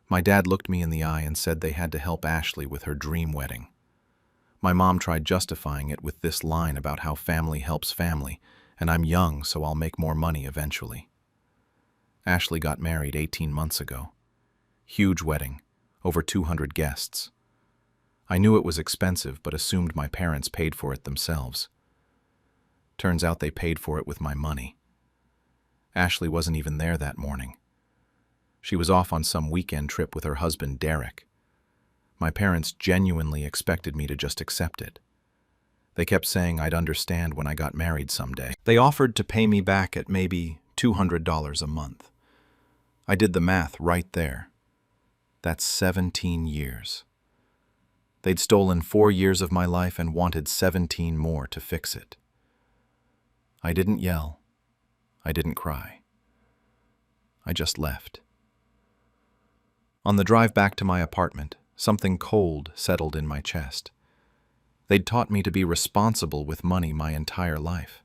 My dad looked me in the eye and said they had to help Ashley with her dream wedding. My mom tried justifying it with this line about how family helps family, and I'm young, so I'll make more money eventually. Ashley got married 18 months ago. Huge wedding, over 200 guests. I knew it was expensive, but assumed my parents paid for it themselves. Turns out they paid for it with my money. Ashley wasn't even there that morning. She was off on some weekend trip with her husband, Derek. My parents genuinely expected me to just accept it. They kept saying I'd understand when I got married someday. They offered to pay me back at maybe $200 a month. I did the math right there. That's 17 years. They'd stolen 4 years of my life and wanted 17 more to fix it. I didn't yell. I didn't cry. I just left. On the drive back to my apartment, something cold settled in my chest. They'd taught me to be responsible with money my entire life.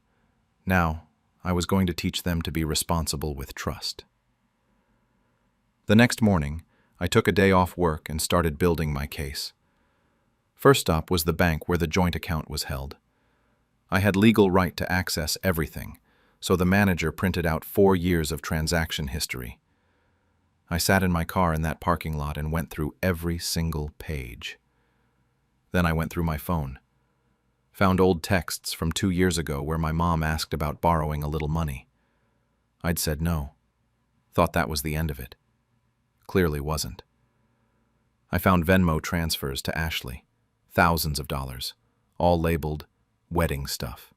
Now, I was going to teach them to be responsible with trust. The next morning, I took a day off work and started building my case. First stop was the bank where the joint account was held. I had legal right to access everything, so the manager printed out 4 years of transaction history. I sat in my car in that parking lot and went through every single page. Then I went through my phone. Found old texts from 2 years ago where my mom asked about borrowing a little money. I'd said no. Thought that was the end of it. Clearly wasn't. I found Venmo transfers to Ashley. Thousands of dollars. All labeled wedding stuff.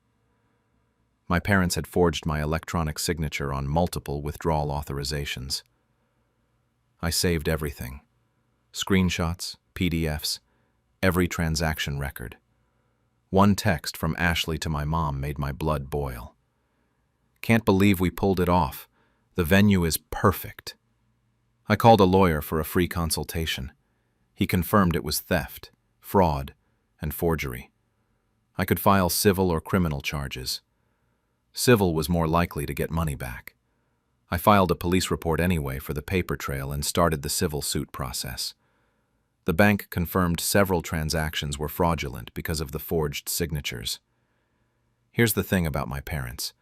My parents had forged my electronic signature on multiple withdrawal authorizations. I saved everything. Screenshots, PDFs, every transaction record. One text from Ashley to my mom made my blood boil. Can't believe we pulled it off. The venue is perfect. I called a lawyer for a free consultation. He confirmed it was theft, fraud, and forgery. I could file civil or criminal charges. Civil was more likely to get money back. I filed a police report anyway for the paper trail and started the civil suit process. The bank confirmed several transactions were fraudulent because of the forged signatures. Here's the thing about my parents.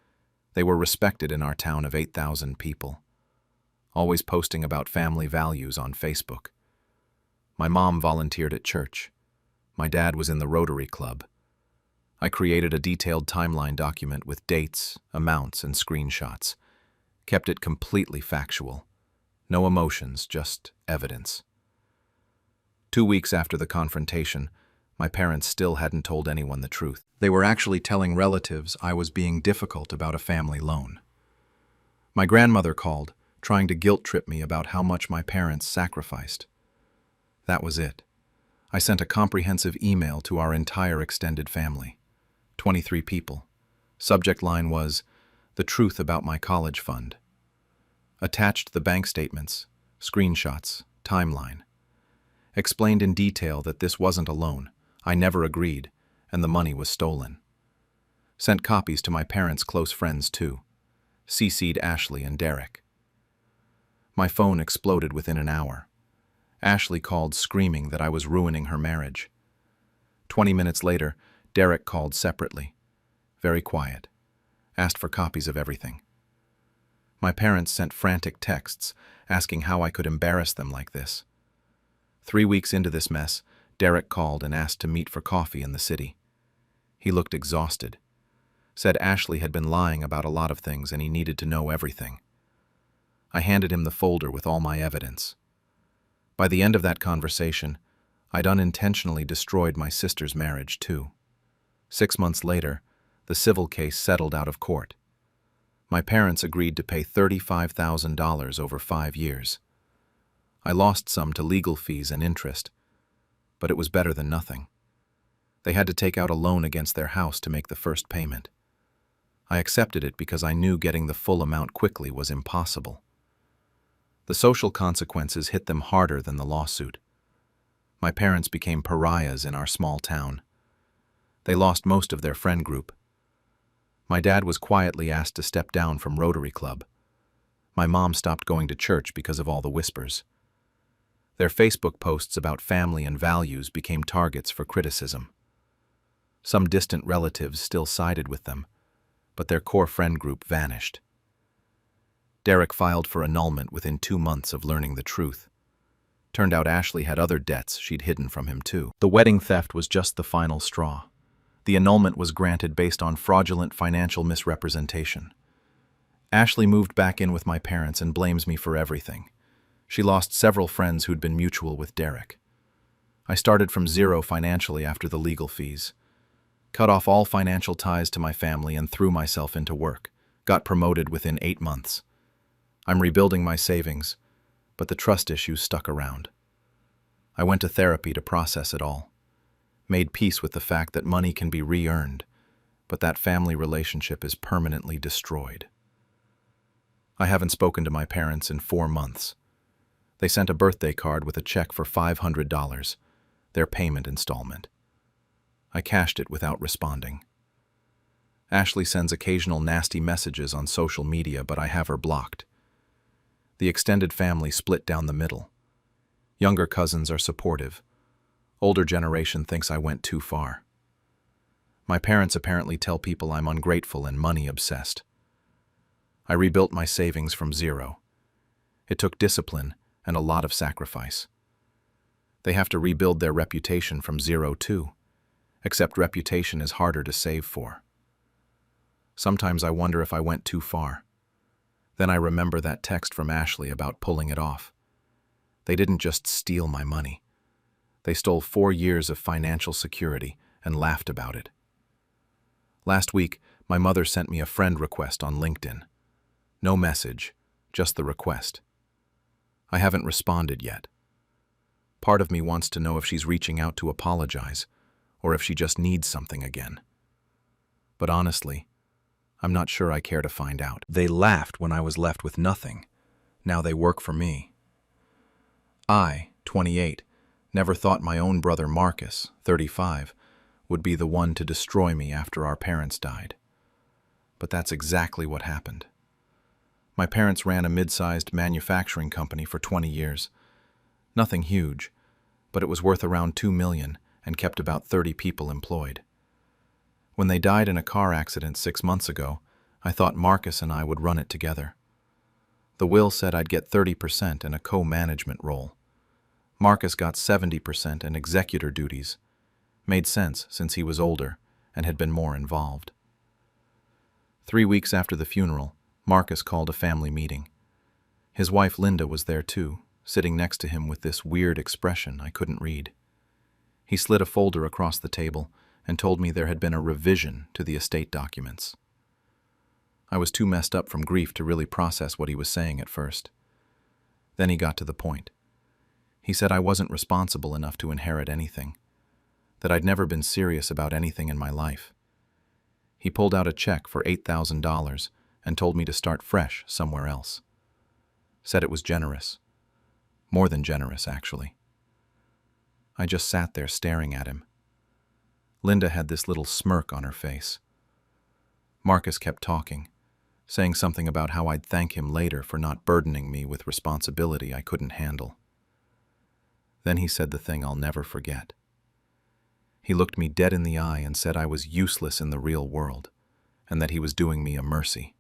They were respected in our town of 8,000 people. Always posting about family values on Facebook. My mom volunteered at church. My dad was in the Rotary Club. I created a detailed timeline document with dates, amounts, and screenshots. Kept it completely factual. No emotions, just evidence. 2 weeks after the confrontation, my parents still hadn't told anyone the truth. They were actually telling relatives I was being difficult about a family loan. My grandmother called, trying to guilt-trip me about how much my parents sacrificed. That was it. I sent a comprehensive email to our entire extended family. 23 people. Subject line was, "The truth about my college fund." Attached the bank statements, screenshots, timeline. Explained in detail that this wasn't a loan, I never agreed, and the money was stolen. Sent copies to my parents' close friends too. CC'd Ashley and Derek. My phone exploded within an hour. Ashley called screaming that I was ruining her marriage. 20 minutes later, Derek called separately. Very quiet. Asked for copies of everything. My parents sent frantic texts asking how I could embarrass them like this. 3 weeks into this mess, Derek called and asked to meet for coffee in the city. He looked exhausted. Said Ashley had been lying about a lot of things and he needed to know everything. I handed him the folder with all my evidence. By the end of that conversation, I'd unintentionally destroyed my sister's marriage too. 6 months later, the civil case settled out of court. My parents agreed to pay $35,000 over 5 years. I lost some to legal fees and interest, but it was better than nothing. They had to take out a loan against their house to make the first payment. I accepted it because I knew getting the full amount quickly was impossible. The social consequences hit them harder than the lawsuit. My parents became pariahs in our small town. They lost most of their friend group. My dad was quietly asked to step down from Rotary Club. My mom stopped going to church because of all the whispers. Their Facebook posts about family and values became targets for criticism. Some distant relatives still sided with them, but their core friend group vanished. Derek filed for annulment within 2 months of learning the truth. Turned out Ashley had other debts she'd hidden from him too. The wedding theft was just the final straw. The annulment was granted based on fraudulent financial misrepresentation. Ashley moved back in with my parents and blames me for everything. She lost several friends who'd been mutual with Derek. I started from zero financially after the legal fees. Cut off all financial ties to my family and threw myself into work. Got promoted within 8 months. I'm rebuilding my savings, but the trust issues stuck around. I went to therapy to process it all. Made peace with the fact that money can be re-earned, but that family relationship is permanently destroyed. I haven't spoken to my parents in 4 months. They sent a birthday card with a check for $500, their payment installment. I cashed it without responding. Ashley sends occasional nasty messages on social media, but I have her blocked. The extended family split down the middle. Younger cousins are supportive. Older generation thinks I went too far. My parents apparently tell people I'm ungrateful and money-obsessed. I rebuilt my savings from zero. It took discipline and a lot of sacrifice. They have to rebuild their reputation from zero too, except reputation is harder to save for. Sometimes I wonder if I went too far. Then I remember that text from Ashley about pulling it off. They didn't just steal my money. They stole 4 years of financial security and laughed about it. Last week, my mother sent me a friend request on LinkedIn. No message, just the request. I haven't responded yet. Part of me wants to know if she's reaching out to apologize, or if she just needs something again. But honestly, I'm not sure I care to find out. They laughed when I was left with nothing. Now they work for me. I, 28, never thought my own brother Marcus, 35, would be the one to destroy me after our parents died. But that's exactly what happened. My parents ran a mid-sized manufacturing company for 20 years. Nothing huge, but it was worth around $2 million and kept about 30 people employed. When they died in a car accident 6 months ago, I thought Marcus and I would run it together. The will said I'd get 30% and a co-management role. Marcus got 70% and executor duties. Made sense since he was older and had been more involved. 3 weeks after the funeral, Marcus called a family meeting. His wife Linda was there too, sitting next to him with this weird expression I couldn't read. He slid a folder across the table and told me there had been a revision to the estate documents. I was too messed up from grief to really process what he was saying at first. Then he got to the point. He said I wasn't responsible enough to inherit anything, that I'd never been serious about anything in my life. He pulled out a check for $8,000 and told me to start fresh somewhere else. Said it was generous. More than generous, actually. I just sat there staring at him. Linda had this little smirk on her face. Marcus kept talking, saying something about how I'd thank him later for not burdening me with responsibility I couldn't handle. Then he said the thing I'll never forget. He looked me dead in the eye and said I was useless in the real world, and that he was doing me a mercy.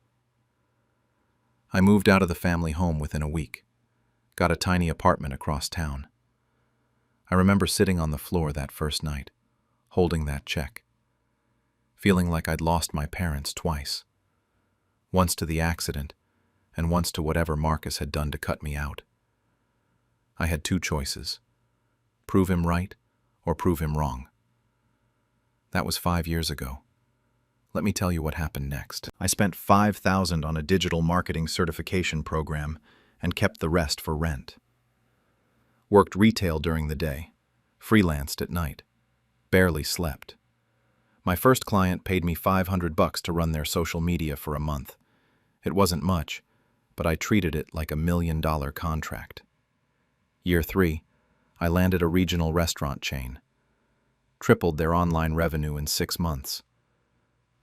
I moved out of the family home within a week, got a tiny apartment across town. I remember sitting on the floor that first night, holding that check, feeling like I'd lost my parents twice. Once to the accident, and once to whatever Marcus had done to cut me out. I had two choices: prove him right or prove him wrong. That was 5 years ago. Let me tell you what happened next. I spent $5,000 on a digital marketing certification program and kept the rest for rent. Worked retail during the day, freelanced at night, barely slept. My first client paid me $500 to run their social media for a month. It wasn't much, but I treated it like $1 million contract. Year 3, I landed a regional restaurant chain. Tripled their online revenue in 6 months.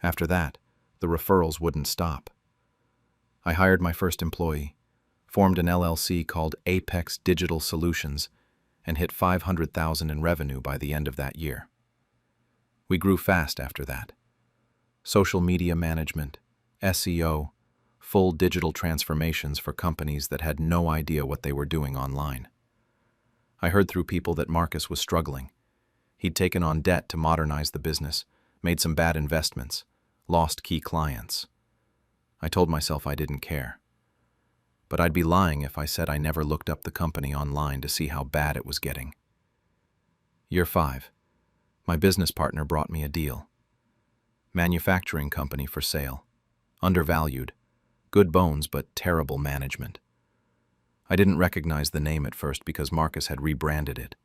After that, the referrals wouldn't stop. I hired my first employee, formed an LLC called Apex Digital Solutions, and hit $500,000 in revenue by the end of that year. We grew fast after that. Social media management, SEO, full digital transformations for companies that had no idea what they were doing online. I heard through people that Marcus was struggling. He'd taken on debt to modernize the business, made some bad investments, lost key clients. I told myself I didn't care. But I'd be lying if I said I never looked up the company online to see how bad it was getting. Year 5, my business partner brought me a deal. Manufacturing company for sale. Undervalued. Good bones, but terrible management. I didn't recognize the name at first because Marcus had rebranded it.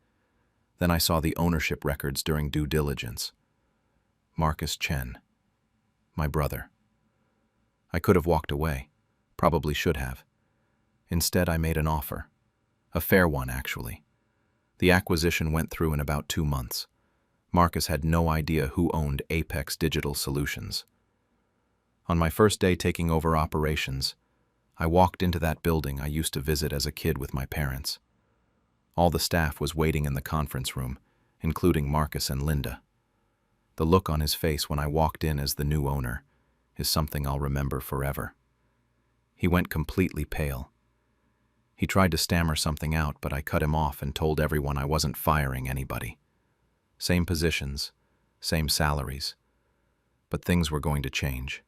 Then I saw the ownership records during due diligence. Marcus Chen. My brother. I could have walked away. Probably should have. Instead, I made an offer. A fair one, actually. The acquisition went through in about 2 months. Marcus had no idea who owned Apex Digital Solutions. On my first day taking over operations, I walked into that building I used to visit as a kid with my parents. All the staff was waiting in the conference room, including Marcus and Linda. The look on his face when I walked in as the new owner is something I'll remember forever. He went completely pale. He tried to stammer something out, but I cut him off and told everyone I wasn't firing anybody. Same positions, same salaries. But things were going to change.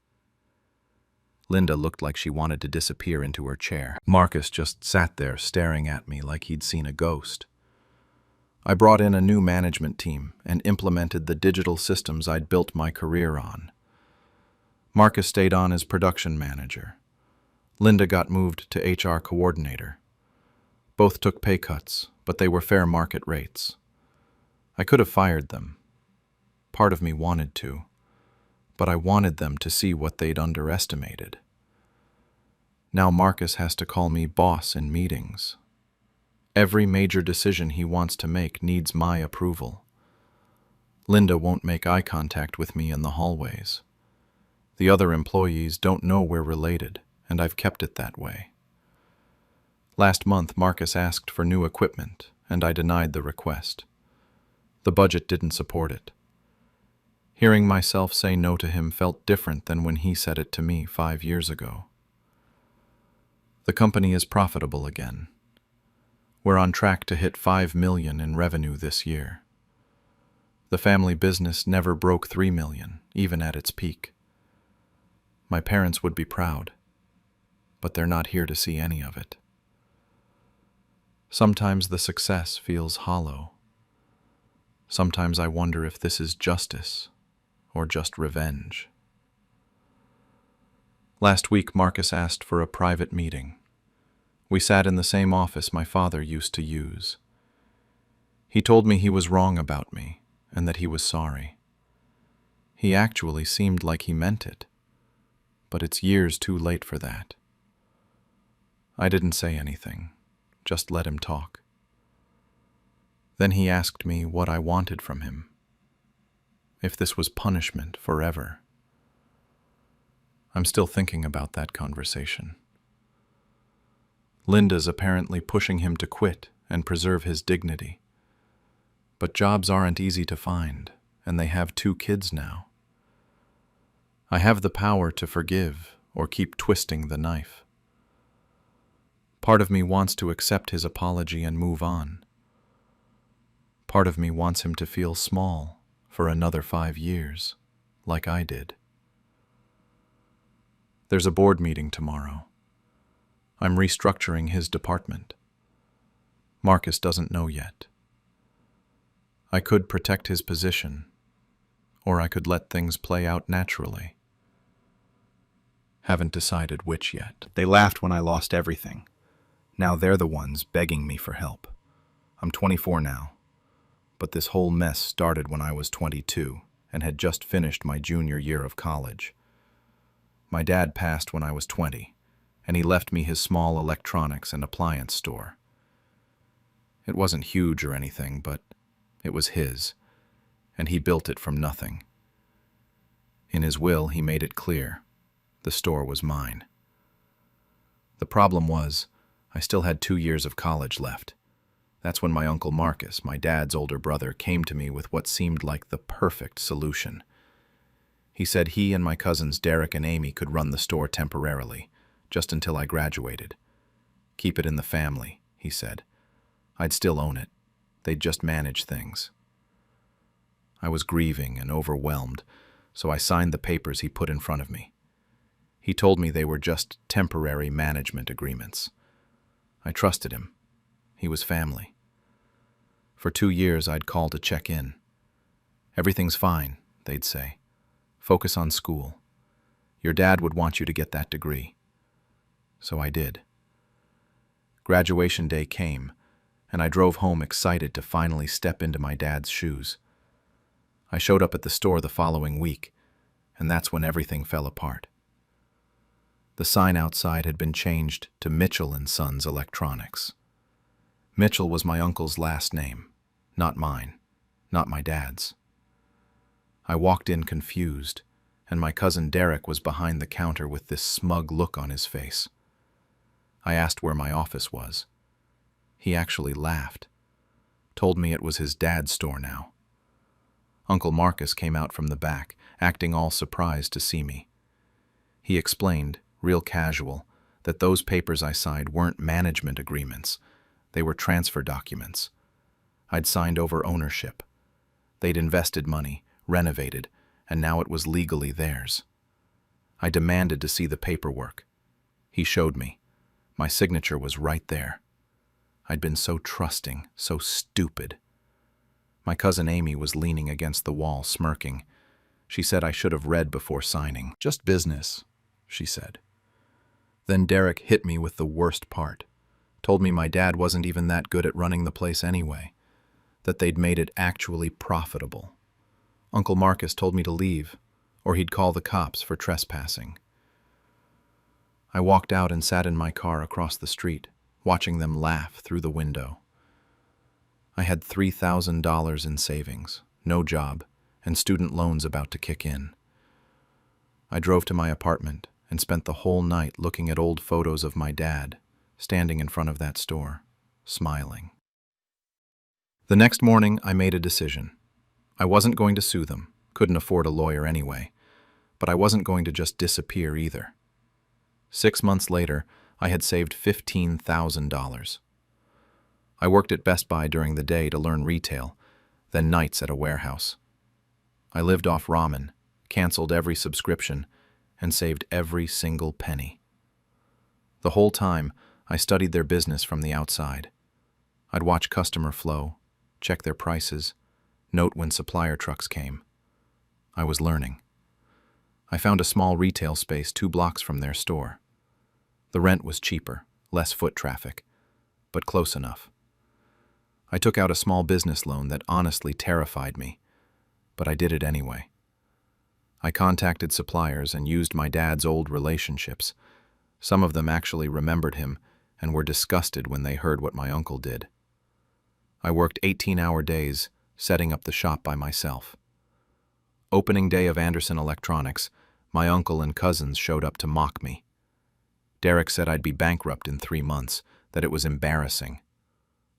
Linda looked like she wanted to disappear into her chair. Marcus just sat there staring at me like he'd seen a ghost. I brought in a new management team and implemented the digital systems I'd built my career on. Marcus stayed on as production manager. Linda got moved to HR coordinator. Both took pay cuts, but they were fair market rates. I could have fired them. Part of me wanted to, but I wanted them to see what they'd underestimated. Now Marcus has to call me boss in meetings. Every major decision he wants to make needs my approval. Linda won't make eye contact with me in the hallways. The other employees don't know we're related, and I've kept it that way. Last month, Marcus asked for new equipment, and I denied the request. The budget didn't support it. Hearing myself say no to him felt different than when he said it to me 5 years ago. The company is profitable again. We're on track to hit $5 million in revenue this year. The family business never broke $3 million, even at its peak. My parents would be proud, but they're not here to see any of it. Sometimes the success feels hollow. Sometimes I wonder if this is justice or just revenge. Last week, Marcus asked for a private meeting. We sat in the same office my father used to use. He told me he was wrong about me and that he was sorry. He actually seemed like he meant it, but it's years too late for that. I didn't say anything, just let him talk. Then he asked me what I wanted from him, if this was punishment forever. I'm still thinking about that conversation. Linda's apparently pushing him to quit and preserve his dignity. But jobs aren't easy to find, and they have 2 kids now. I have the power to forgive or keep twisting the knife. Part of me wants to accept his apology and move on. Part of me wants him to feel small for another 5 years, like I did. There's a board meeting tomorrow. I'm restructuring his department. Marcus doesn't know yet. I could protect his position, or I could let things play out naturally. Haven't decided which yet. They laughed when I lost everything. Now they're the ones begging me for help. I'm 24 now, but this whole mess started when I was 22 and had just finished my junior year of college. My dad passed when I was 20, and he left me his small electronics and appliance store. It wasn't huge or anything, but it was his, and he built it from nothing. In his will, he made it clear the store was mine. The problem was, I still had 2 years of college left. That's when my Uncle Marcus, my dad's older brother, came to me with what seemed like the perfect solution. He said he and my cousins Derek and Amy could run the store temporarily, just until I graduated. Keep it in the family, he said. I'd still own it. They'd just manage things. I was grieving and overwhelmed, so I signed the papers he put in front of me. He told me they were just temporary management agreements. I trusted him. He was family. For 2 years, I'd call to check in. Everything's fine, they'd say. Focus on school. Your dad would want you to get that degree. So I did. Graduation day came, and I drove home excited to finally step into my dad's shoes. I showed up at the store the following week, and that's when everything fell apart. The sign outside had been changed to Mitchell & Sons Electronics. Mitchell was my uncle's last name, not mine, not my dad's. I walked in confused, and my cousin Derek was behind the counter with this smug look on his face. I asked where my office was. He actually laughed, told me it was his dad's store now. Uncle Marcus came out from the back, acting all surprised to see me. He explained, real casual, that those papers I signed weren't management agreements. They were transfer documents. I'd signed over ownership. They'd invested money, renovated, and now it was legally theirs. I demanded to see the paperwork. He showed me. My signature was right there. I'd been so trusting, so stupid. My cousin Amy was leaning against the wall, smirking. She said I should have read before signing. Just business, she said. Then Derek hit me with the worst part. Told me my dad wasn't even that good at running the place anyway, that they'd made it actually profitable. Uncle Marcus told me to leave, or he'd call the cops for trespassing. I walked out and sat in my car across the street, watching them laugh through the window. I had $3,000 in savings, no job, and student loans about to kick in. I drove to my apartment and spent the whole night looking at old photos of my dad, standing in front of that store, smiling. The next morning, I made a decision. I wasn't going to sue them, couldn't afford a lawyer anyway, but I wasn't going to just disappear either. 6 months later, I had saved $15,000. I worked at Best Buy during the day to learn retail, then nights at a warehouse. I lived off ramen, canceled every subscription, and saved every single penny. The whole time, I studied their business from the outside. I'd watch customer flow, check their prices, note when supplier trucks came. I was learning. I found a small retail space 2 blocks from their store. The rent was cheaper, less foot traffic, but close enough. I took out a small business loan that honestly terrified me, but I did it anyway. I contacted suppliers and used my dad's old relationships. Some of them actually remembered him and were disgusted when they heard what my uncle did. I worked 18-hour days, setting up the shop by myself. Opening day of Anderson Electronics, My uncle and cousins showed up to mock me. Derek said I'd be bankrupt in 3 months, that it was embarrassing.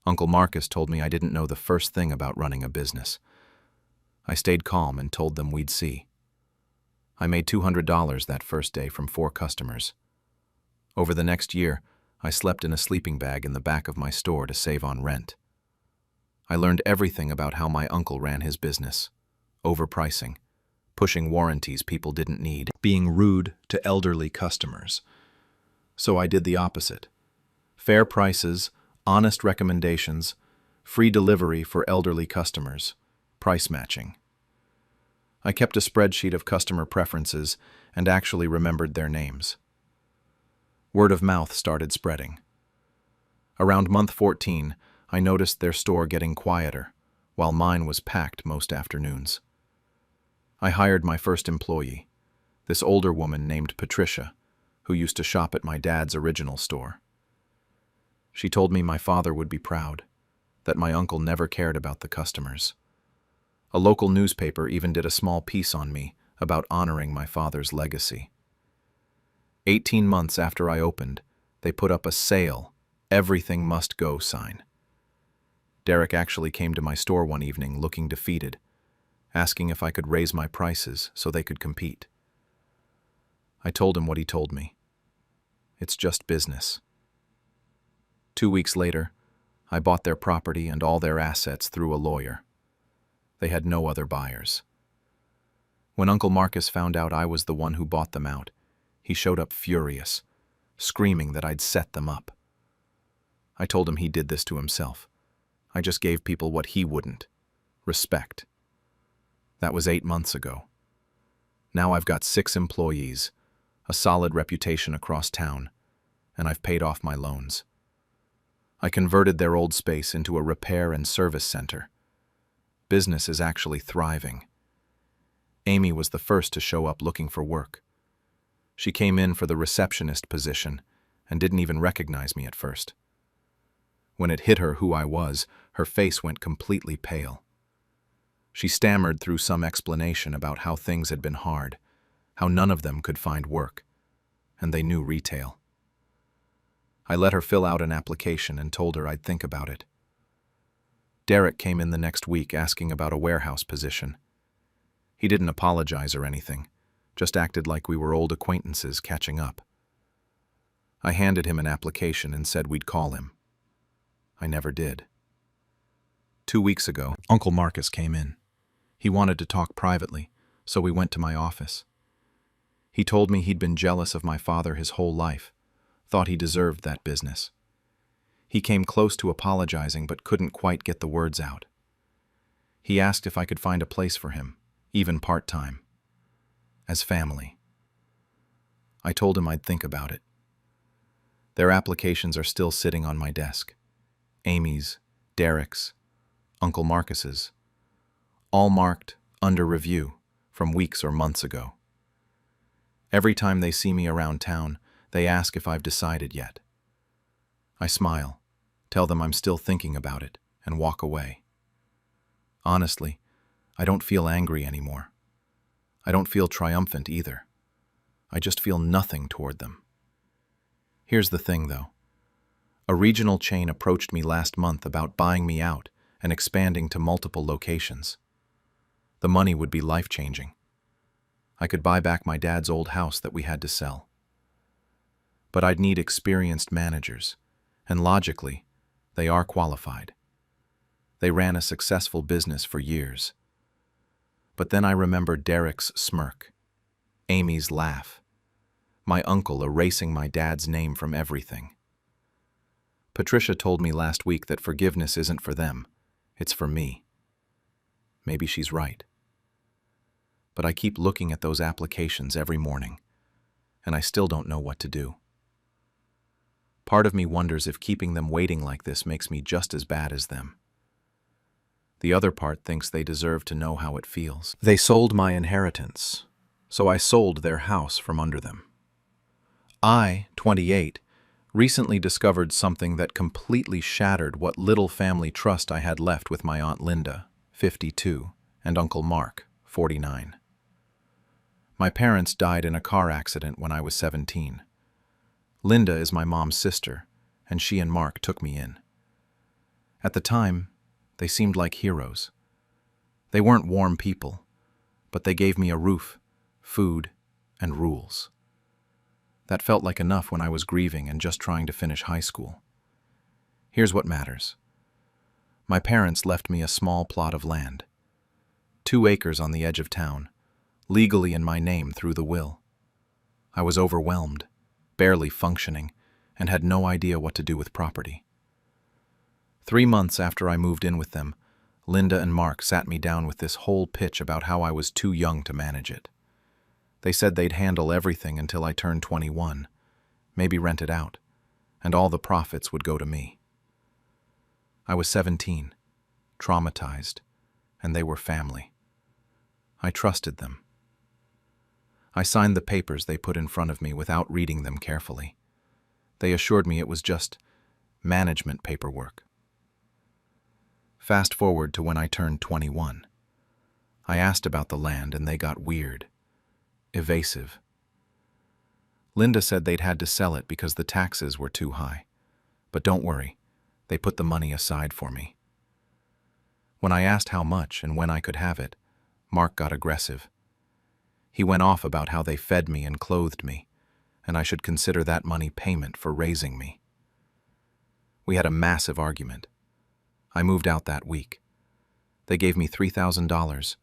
Uncle Marcus told me I didn't know the first thing about running a business. I stayed calm and told them we'd see. I made $200 that first day from 4 customers. Over the next year, I slept in a sleeping bag in the back of my store to save on rent. I learned everything about how my uncle ran his business: overpricing, pushing warranties people didn't need, being rude to elderly customers. So I did the opposite. Fair prices, honest recommendations, free delivery for elderly customers, price matching. I kept a spreadsheet of customer preferences and actually remembered their names. Word of mouth started spreading. Around month 14, I noticed their store getting quieter, while mine was packed most afternoons. I hired my first employee, this older woman named Patricia, who used to shop at my dad's original store. She told me my father would be proud, that my uncle never cared about the customers. A local newspaper even did a small piece on me about honoring my father's legacy. 18 months after I opened, they put up a sale, everything must go sign. Derek actually came to my store one evening looking defeated, asking if I could raise my prices so they could compete. I told him what he told me. It's just business. 2 weeks later, I bought their property and all their assets through a lawyer. They had no other buyers. When Uncle Marcus found out I was the one who bought them out, he showed up furious, screaming that I'd set them up. I told him he did this to himself. I just gave people what he wouldn't: respect. That was 8 months ago. Now I've got 6 employees, a solid reputation across town, and I've paid off my loans. I converted their old space into a repair and service center. Business is actually thriving. Amy was the first to show up looking for work. She came in for the receptionist position and didn't even recognize me at first. When it hit her who I was, her face went completely pale. She stammered through some explanation about how things had been hard, how none of them could find work, and they knew retail. I let her fill out an application and told her I'd think about it. Derek came in the next week asking about a warehouse position. He didn't apologize or anything, just acted like we were old acquaintances catching up. I handed him an application and said we'd call him. I never did. 2 weeks ago, Uncle Marcus came in. He wanted to talk privately, so we went to my office. He told me he'd been jealous of my father his whole life, thought he deserved that business. He came close to apologizing but couldn't quite get the words out. He asked if I could find a place for him, even part-time, as family. I told him I'd think about it. Their applications are still sitting on my desk. Amy's, Derek's, Uncle Marcus's, all marked under review from weeks or months ago. Every time they see me around town, they ask if I've decided yet. I smile, tell them I'm still thinking about it, and walk away. Honestly, I don't feel angry anymore. I don't feel triumphant either. I just feel nothing toward them. Here's the thing, though. A regional chain approached me last month about buying me out and expanding to multiple locations. The money would be life-changing. I could buy back my dad's old house that we had to sell. But I'd need experienced managers, and logically, they are qualified. They ran a successful business for years. But then I remember Derek's smirk, Amy's laugh, my uncle erasing my dad's name from everything. Patricia told me last week that forgiveness isn't for them, it's for me. Maybe she's right. But I keep looking at those applications every morning, and I still don't know what to do. Part of me wonders if keeping them waiting like this makes me just as bad as them. The other part thinks they deserve to know how it feels. They sold my inheritance, so I sold their house from under them. I, 28, recently discovered something that completely shattered what little family trust I had left with my Aunt Linda, 52, and Uncle Mark, 49. My parents died in a car accident when I was 17. Linda is my mom's sister, and she and Mark took me in. At the time, they seemed like heroes. They weren't warm people, but they gave me a roof, food, and rules. That felt like enough when I was grieving and just trying to finish high school. Here's what matters. My parents left me a small plot of land, 2 acres on the edge of town, legally in my name through the will. I was overwhelmed, barely functioning, and had no idea what to do with property. 3 months after I moved in with them, Linda and Mark sat me down with this whole pitch about how I was too young to manage it. They said they'd handle everything until I turned 21, maybe rent it out, and all the profits would go to me. I was 17, traumatized, and they were family. I trusted them. I signed the papers they put in front of me without reading them carefully. They assured me it was just management paperwork. Fast forward to when I turned 21. I asked about the land and they got weird, evasive. Linda said they'd had to sell it because the taxes were too high. But don't worry, they put the money aside for me. When I asked how much and when I could have it, Mark got aggressive. He went off about how they fed me and clothed me, and I should consider that money payment for raising me. We had a massive argument. I moved out that week. They gave me $3,000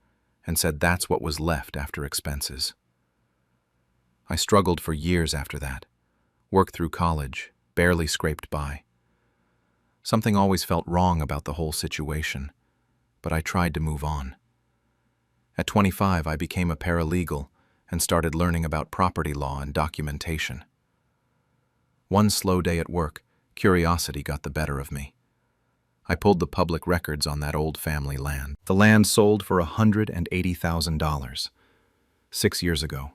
and said that's what was left after expenses. I struggled for years after that, worked through college, barely scraped by. Something always felt wrong about the whole situation, but I tried to move on. At 25, I became a paralegal and started learning about property law and documentation. One slow day at work, curiosity got the better of me. I pulled the public records on that old family land. The land sold for $180,000, 6 years ago,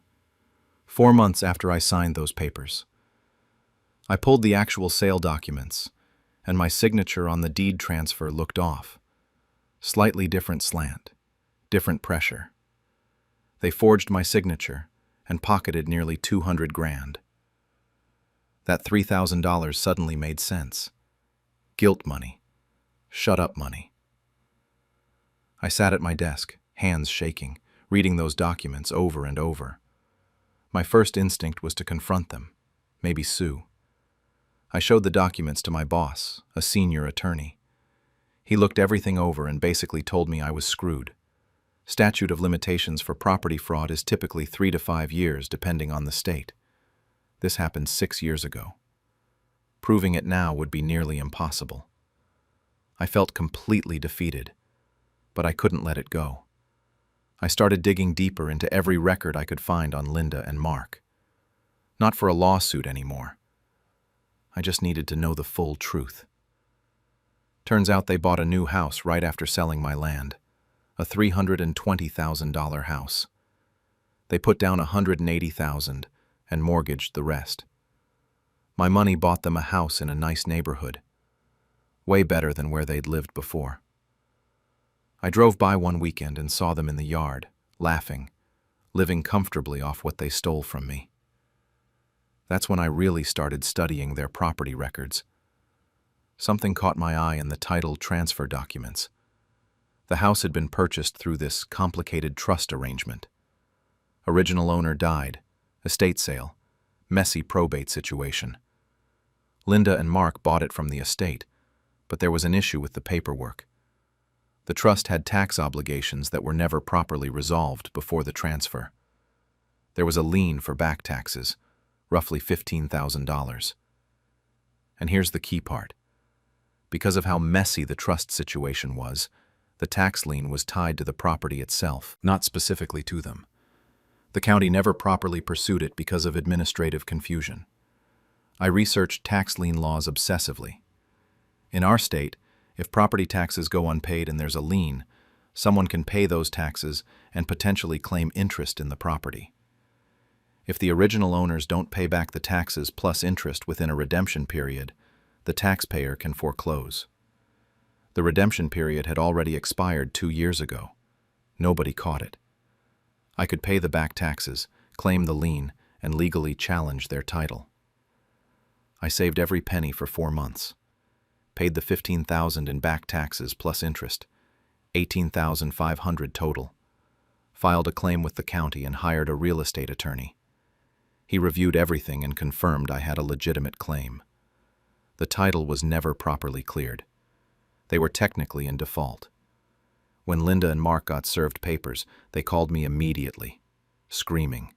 4 months after I signed those papers. I pulled the actual sale documents, and my signature on the deed transfer looked off. Slightly different slant, different pressure. They forged my signature and pocketed nearly $200,000. That $3,000 suddenly made sense. Guilt money. Shut up money. I sat at my desk, hands shaking, reading those documents over and over. My first instinct was to confront them, maybe sue. I showed the documents to my boss, a senior attorney. He looked everything over and basically told me I was screwed. Statute of limitations for property fraud is typically 3 to 5 years, depending on the state. This happened 6 years ago. Proving it now would be nearly impossible. I felt completely defeated, but I couldn't let it go. I started digging deeper into every record I could find on Linda and Mark. Not for a lawsuit anymore. I just needed to know the full truth. Turns out they bought a new house right after selling my land, a $320,000 house. They put down $180,000 and mortgaged the rest. My money bought them a house in a nice neighborhood, way better than where they'd lived before. I drove by one weekend and saw them in the yard, laughing, living comfortably off what they stole from me. That's when I really started studying their property records. Something caught my eye in the title transfer documents. The house had been purchased through this complicated trust arrangement. Original owner died, estate sale, messy probate situation. Linda and Mark bought it from the estate, but there was an issue with the paperwork. The trust had tax obligations that were never properly resolved before the transfer. There was a lien for back taxes, roughly $15,000. And here's the key part. Because of how messy the trust situation was, the tax lien was tied to the property itself, not specifically to them. The county never properly pursued it because of administrative confusion. I researched tax lien laws obsessively. In our state, if property taxes go unpaid and there's a lien, someone can pay those taxes and potentially claim interest in the property. If the original owners don't pay back the taxes plus interest within a redemption period, the taxpayer can foreclose. The redemption period had already expired 2 years ago. Nobody caught it. I could pay the back taxes, claim the lien, and legally challenge their title. I saved every penny for 4 months, paid the $15,000 in back taxes plus interest, $18,500 total, filed a claim with the county and hired a real estate attorney. He reviewed everything and confirmed I had a legitimate claim. The title was never properly cleared. They were technically in default. When Linda and Mark got served papers, they called me immediately, screaming.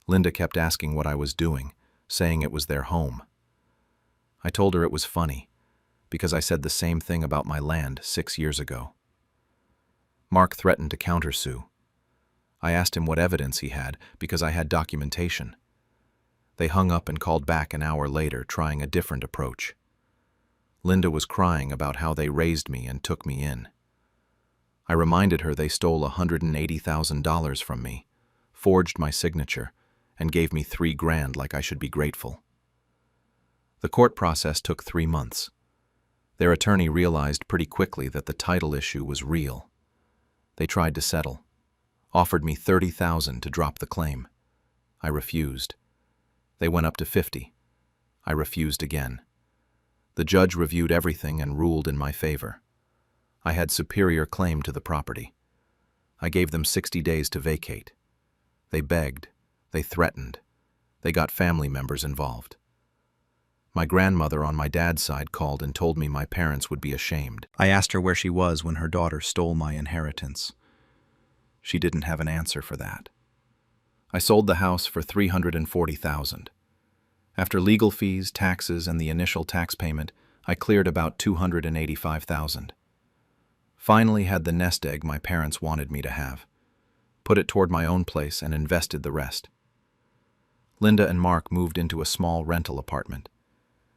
Linda kept asking what I was doing, saying it was their home. I told her it was funny, because I said the same thing about my land 6 years ago. Mark threatened to countersue. I asked him what evidence he had, because I had documentation. They hung up and called back an hour later, trying a different approach. Linda was crying about how they raised me and took me in. I reminded her they stole $180,000 from me, forged my signature, and gave me $3,000 like I should be grateful. The court process took 3 months. Their attorney realized pretty quickly that the title issue was real. They tried to settle, offered me $30,000 to drop the claim. I refused. They went up to $50,000. I refused again. The judge reviewed everything and ruled in my favor. I had superior claim to the property. I gave them 60 days to vacate. They begged. They threatened. They got family members involved. My grandmother on my dad's side called and told me my parents would be ashamed. I asked her where she was when her daughter stole my inheritance. She didn't have an answer for that. I sold the house for $340,000. After legal fees, taxes, and the initial tax payment, I cleared about $285,000. Finally had the nest egg my parents wanted me to have. Put it toward my own place and invested the rest. Linda and Mark moved into a small rental apartment.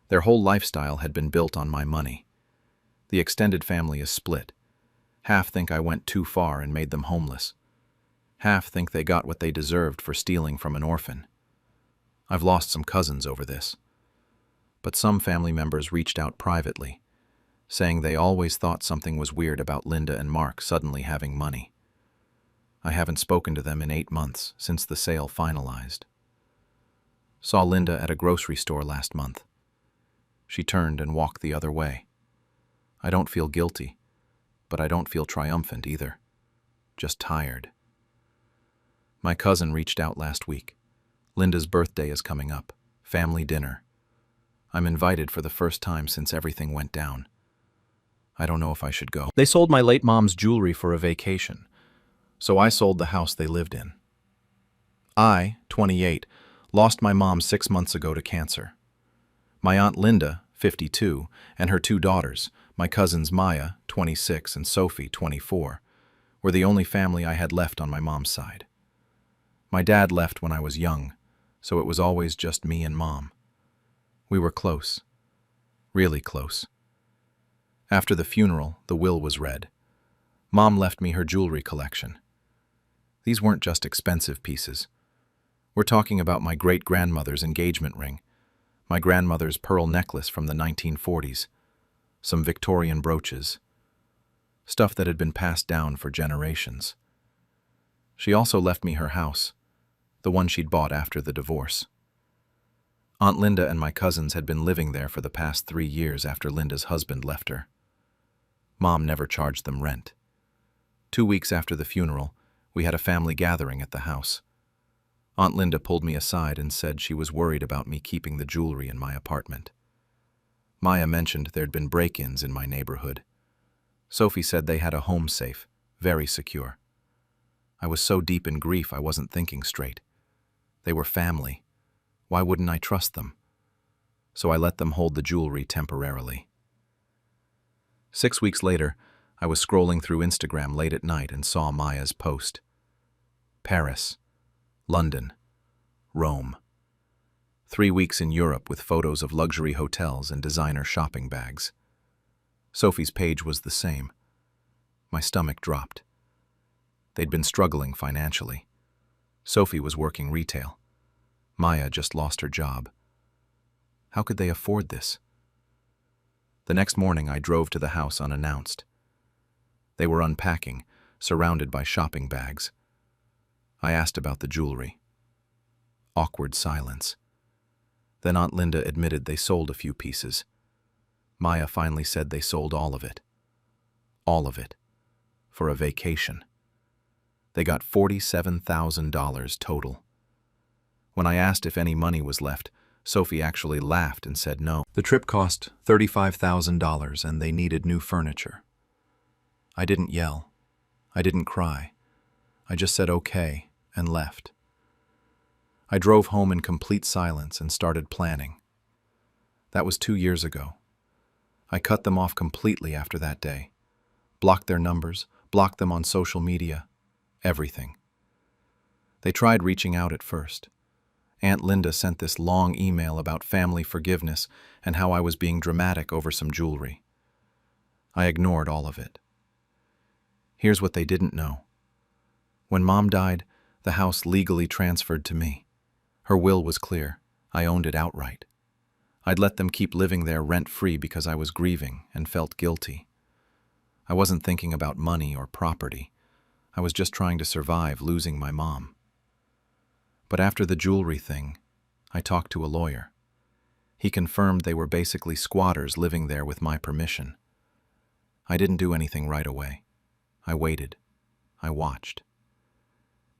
Their whole lifestyle had been built on my money. The extended family is split. Half think I went too far and made them homeless. Half think they got what they deserved for stealing from an orphan. I've lost some cousins over this. But some family members reached out privately, saying they always thought something was weird about Linda and Mark suddenly having money. I haven't spoken to them in 8 months since the sale finalized. Saw Linda at a grocery store last month. She turned and walked the other way. I don't feel guilty, but I don't feel triumphant either. Just tired. My cousin reached out last week. Linda's birthday is coming up. Family dinner. I'm invited for the first time since everything went down. I don't know if I should go. They sold my late mom's jewelry for a vacation, so I sold the house they lived in. I, 28, lost my mom 6 months ago to cancer. My aunt Linda, 52, and her 2 daughters, my cousins Maya, 26, and Sophie, 24, were the only family I had left on my mom's side. My dad left when I was young, so it was always just me and Mom. We were close. Really close. After the funeral, the will was read. Mom left me her jewelry collection. These weren't just expensive pieces. We're talking about my great-grandmother's engagement ring, my grandmother's pearl necklace from the 1940s, some Victorian brooches, stuff that had been passed down for generations. She also left me her house, the one she'd bought after the divorce. Aunt Linda and my cousins had been living there for the past 3 years after Linda's husband left her. Mom never charged them rent. 2 weeks after the funeral, we had a family gathering at the house. Aunt Linda pulled me aside and said she was worried about me keeping the jewelry in my apartment. Maya mentioned there'd been break-ins in my neighborhood. Sophie said they had a home safe, very secure. I was so deep in grief I wasn't thinking straight. They were family. Why wouldn't I trust them? So I let them hold the jewelry temporarily. 6 weeks later, I was scrolling through Instagram late at night and saw Maya's post. Paris, London, Rome. 3 weeks in Europe with photos of luxury hotels and designer shopping bags. Sophie's page was the same. My stomach dropped. They'd been struggling financially. Sophie was working retail. Maya just lost her job. How could they afford this? The next morning I drove to the house unannounced. They were unpacking, surrounded by shopping bags. I asked about the jewelry. Awkward silence. Then Aunt Linda admitted they sold a few pieces. Maya finally said they sold all of it. All of it. For a vacation. They got $47,000 total. When I asked if any money was left, Sophie actually laughed and said no. The trip cost $35,000 and they needed new furniture. I didn't yell. I didn't cry. I just said okay and left. I drove home in complete silence and started planning. That was 2 years ago. I cut them off completely after that day. Blocked their numbers, blocked them on social media, everything. They tried reaching out at first. Aunt Linda sent this long email about family forgiveness and how I was being dramatic over some jewelry. I ignored all of it. Here's what they didn't know. When Mom died, the house legally transferred to me. Her will was clear. I owned it outright. I'd let them keep living there rent-free because I was grieving and felt guilty. I wasn't thinking about money or property. I was just trying to survive losing my mom. But after the jewelry thing, I talked to a lawyer. He confirmed they were basically squatters living there with my permission. I didn't do anything right away. I waited. I watched.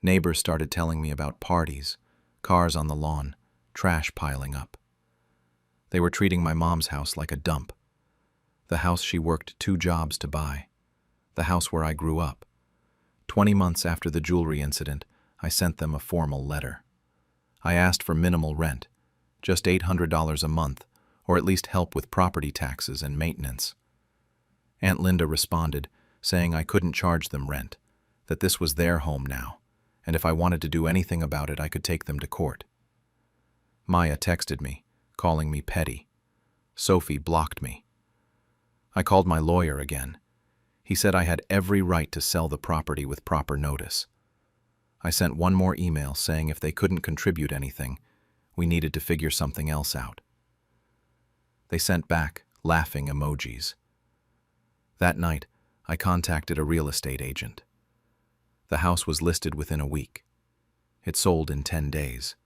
Neighbors started telling me about parties, cars on the lawn, trash piling up. They were treating my mom's house like a dump. The house she worked 2 jobs to buy. The house where I grew up. 20 months after the jewelry incident, I sent them a formal letter. I asked for minimal rent, just $800 a month, or at least help with property taxes and maintenance. Aunt Linda responded, saying I couldn't charge them rent, that this was their home now, and if I wanted to do anything about it, I could take them to court. Maya texted me, calling me petty. Sophie blocked me. I called my lawyer again. He said I had every right to sell the property with proper notice. I sent one more email saying if they couldn't contribute anything, we needed to figure something else out. They sent back laughing emojis. That night, I contacted a real estate agent. The house was listed within a week. It sold in 10 days.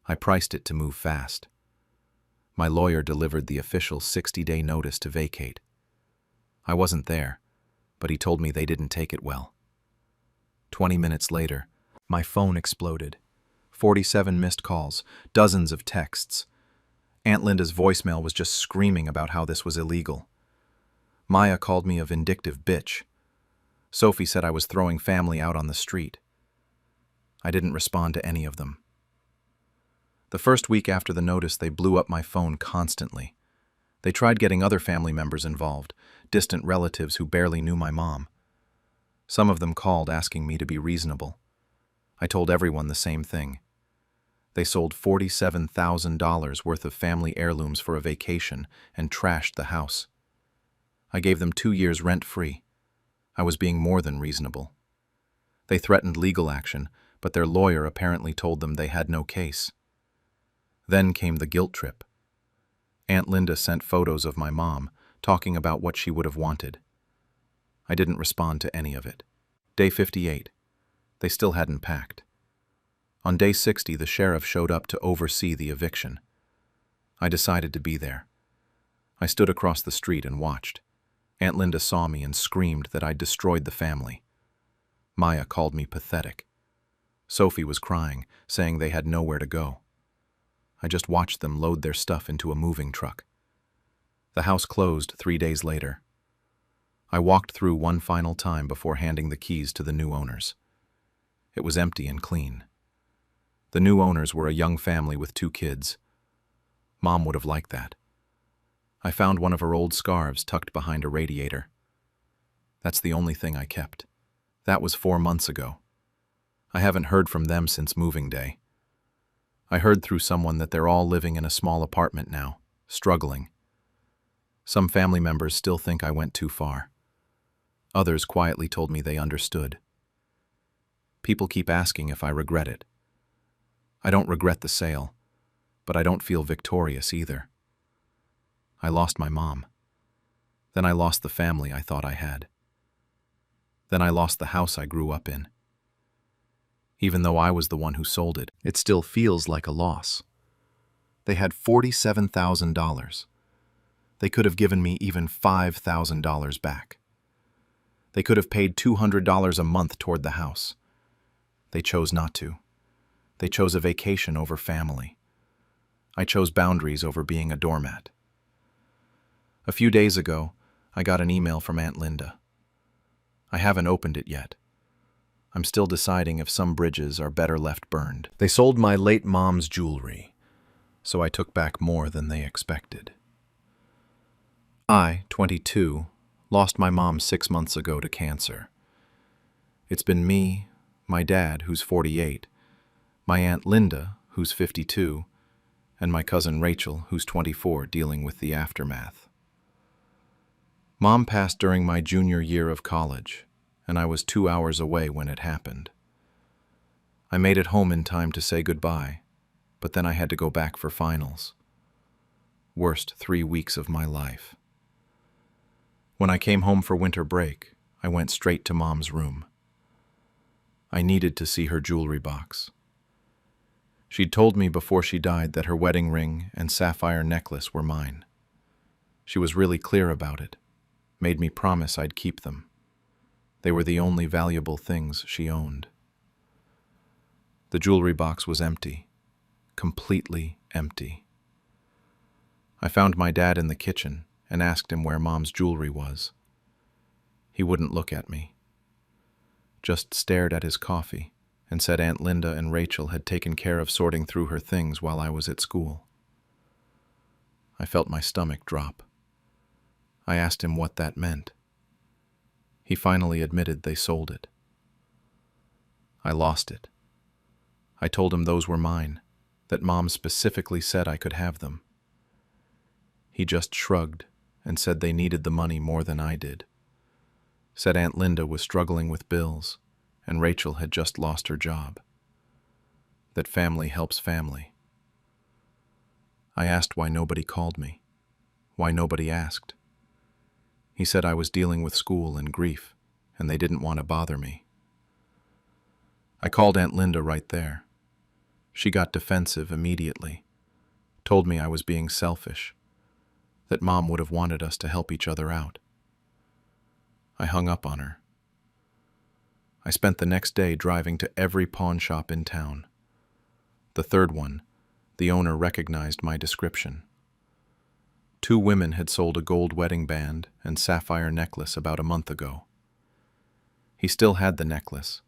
I priced it to move fast. My lawyer delivered the official 60-day notice to vacate. I wasn't there, but he told me they didn't take it well. 20 minutes later, my phone exploded. 47 missed calls, dozens of texts. Aunt Linda's voicemail was just screaming about how this was illegal. Maya called me a vindictive bitch. Sophie said I was throwing family out on the street. I didn't respond to any of them. The first week after the notice, they blew up my phone constantly. They tried getting other family members involved, distant relatives who barely knew my mom. Some of them called asking me to be reasonable. I told everyone the same thing. They sold $47,000 worth of family heirlooms for a vacation and trashed the house. I gave them 2 years rent-free. I was being more than reasonable. They threatened legal action, but their lawyer apparently told them they had no case. Then came the guilt trip. Aunt Linda sent photos of my mom, talking about what she would have wanted. I didn't respond to any of it. Day 58. They still hadn't packed. On day 60, the sheriff showed up to oversee the eviction. I decided to be there. I stood across the street and watched. Aunt Linda saw me and screamed that I'd destroyed the family. Maya called me pathetic. Sophie was crying, saying they had nowhere to go. I just watched them load their stuff into a moving truck. The house closed 3 days later. I walked through one final time before handing the keys to the new owners. It was empty and clean. The new owners were a young family with 2 kids. Mom would have liked that. I found one of her old scarves tucked behind a radiator. That's the only thing I kept. That was 4 months ago. I haven't heard from them since moving day. I heard through someone that they're all living in a small apartment now, struggling. Some family members still think I went too far. Others quietly told me they understood. People keep asking if I regret it. I don't regret the sale, but I don't feel victorious either. I lost my mom. Then I lost the family I thought I had. Then I lost the house I grew up in. Even though I was the one who sold it, it still feels like a loss. They had $47,000. They could have given me even $5,000 back. They could have paid $200 a month toward the house. They chose not to. They chose a vacation over family. I chose boundaries over being a doormat. A few days ago, I got an email from Aunt Linda. I haven't opened it yet. I'm still deciding if some bridges are better left burned. They sold my late mom's jewelry, so I took back more than they expected. I, 22, lost my mom 6 months ago to cancer. It's been me, my dad, who's 48, my Aunt Linda, who's 52, and my cousin Rachel, who's 24, dealing with the aftermath. Mom passed during my junior year of college, and I was 2 hours away when it happened. I made it home in time to say goodbye, but then I had to go back for finals. Worst 3 weeks of my life. When I came home for winter break, I went straight to Mom's room. I needed to see her jewelry box. She'd told me before she died that her wedding ring and sapphire necklace were mine. She was really clear about it, made me promise I'd keep them. They were the only valuable things she owned. The jewelry box was empty, completely empty. I found my dad in the kitchen and asked him where Mom's jewelry was. He wouldn't look at me, just stared at his coffee and said Aunt Linda and Rachel had taken care of sorting through her things while I was at school. I felt my stomach drop. I asked him what that meant. He finally admitted they sold it. I lost it. I told him those were mine, that Mom specifically said I could have them. He just shrugged and said they needed the money more than I did. Said Aunt Linda was struggling with bills, and Rachel had just lost her job. That family helps family. I asked why nobody called me, why nobody asked. He said I was dealing with school and grief, and they didn't want to bother me. I called Aunt Linda right there. She got defensive immediately, told me I was being selfish, that Mom would have wanted us to help each other out. I hung up on her. I spent the next day driving to every pawn shop in town. The third one, the owner recognized my description. 2 women had sold a gold wedding band and sapphire necklace about a month ago. He still had the necklace,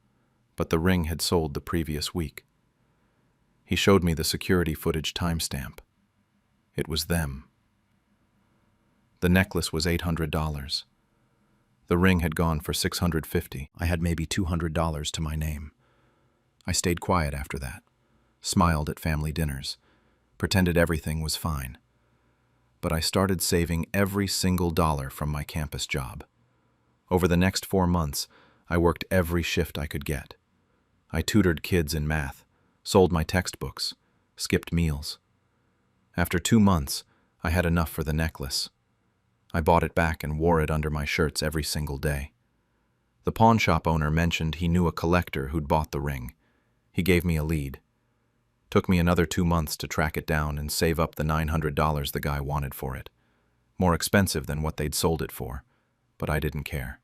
but the ring had sold the previous week. He showed me the security footage timestamp. It was them. The necklace was $800. The ring had gone for $650. I had maybe $200 to my name. I stayed quiet after that, smiled at family dinners, pretended everything was fine. But I started saving every single dollar from my campus job. Over the next 4 months, I worked every shift I could get. I tutored kids in math, sold my textbooks, skipped meals. After 2 months, I had enough for the necklace. I bought it back and wore it under my shirts every single day. The pawn shop owner mentioned he knew a collector who'd bought the ring. He gave me a lead. Took me another 2 months to track it down and save up the $900 the guy wanted for it. More expensive than what they'd sold it for, but I didn't care.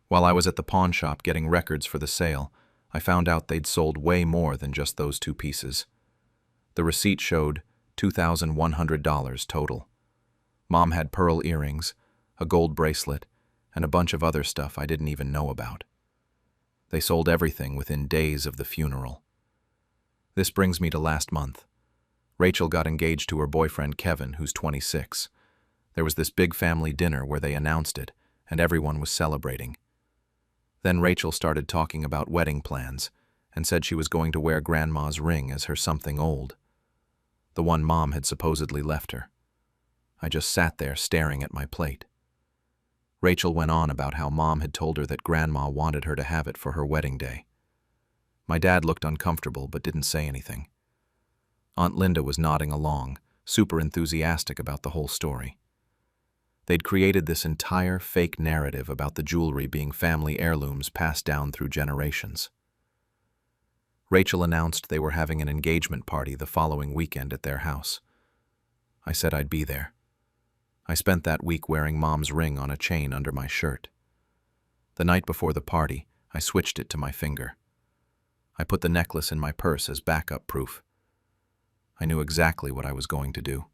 While I was at the pawn shop getting records for the sale, I found out they'd sold way more than just those 2 pieces. The receipt showed $2,100 total. Mom had pearl earrings, a gold bracelet, and a bunch of other stuff I didn't even know about. They sold everything within days of the funeral. This brings me to last month. Rachel got engaged to her boyfriend Kevin, who's 26. There was this big family dinner where they announced it, and everyone was celebrating. Then Rachel started talking about wedding plans and said she was going to wear Grandma's ring as her something old, the one Mom had supposedly left her. I just sat there staring at my plate. Rachel went on about how Mom had told her that Grandma wanted her to have it for her wedding day. My dad looked uncomfortable but didn't say anything. Aunt Linda was nodding along, super enthusiastic about the whole story. They'd created this entire fake narrative about the jewelry being family heirlooms passed down through generations. Rachel announced they were having an engagement party the following weekend at their house. I said I'd be there. I spent that week wearing Mom's ring on a chain under my shirt. The night before the party, I switched it to my finger. I put the necklace in my purse as backup proof. I knew exactly what I was going to do.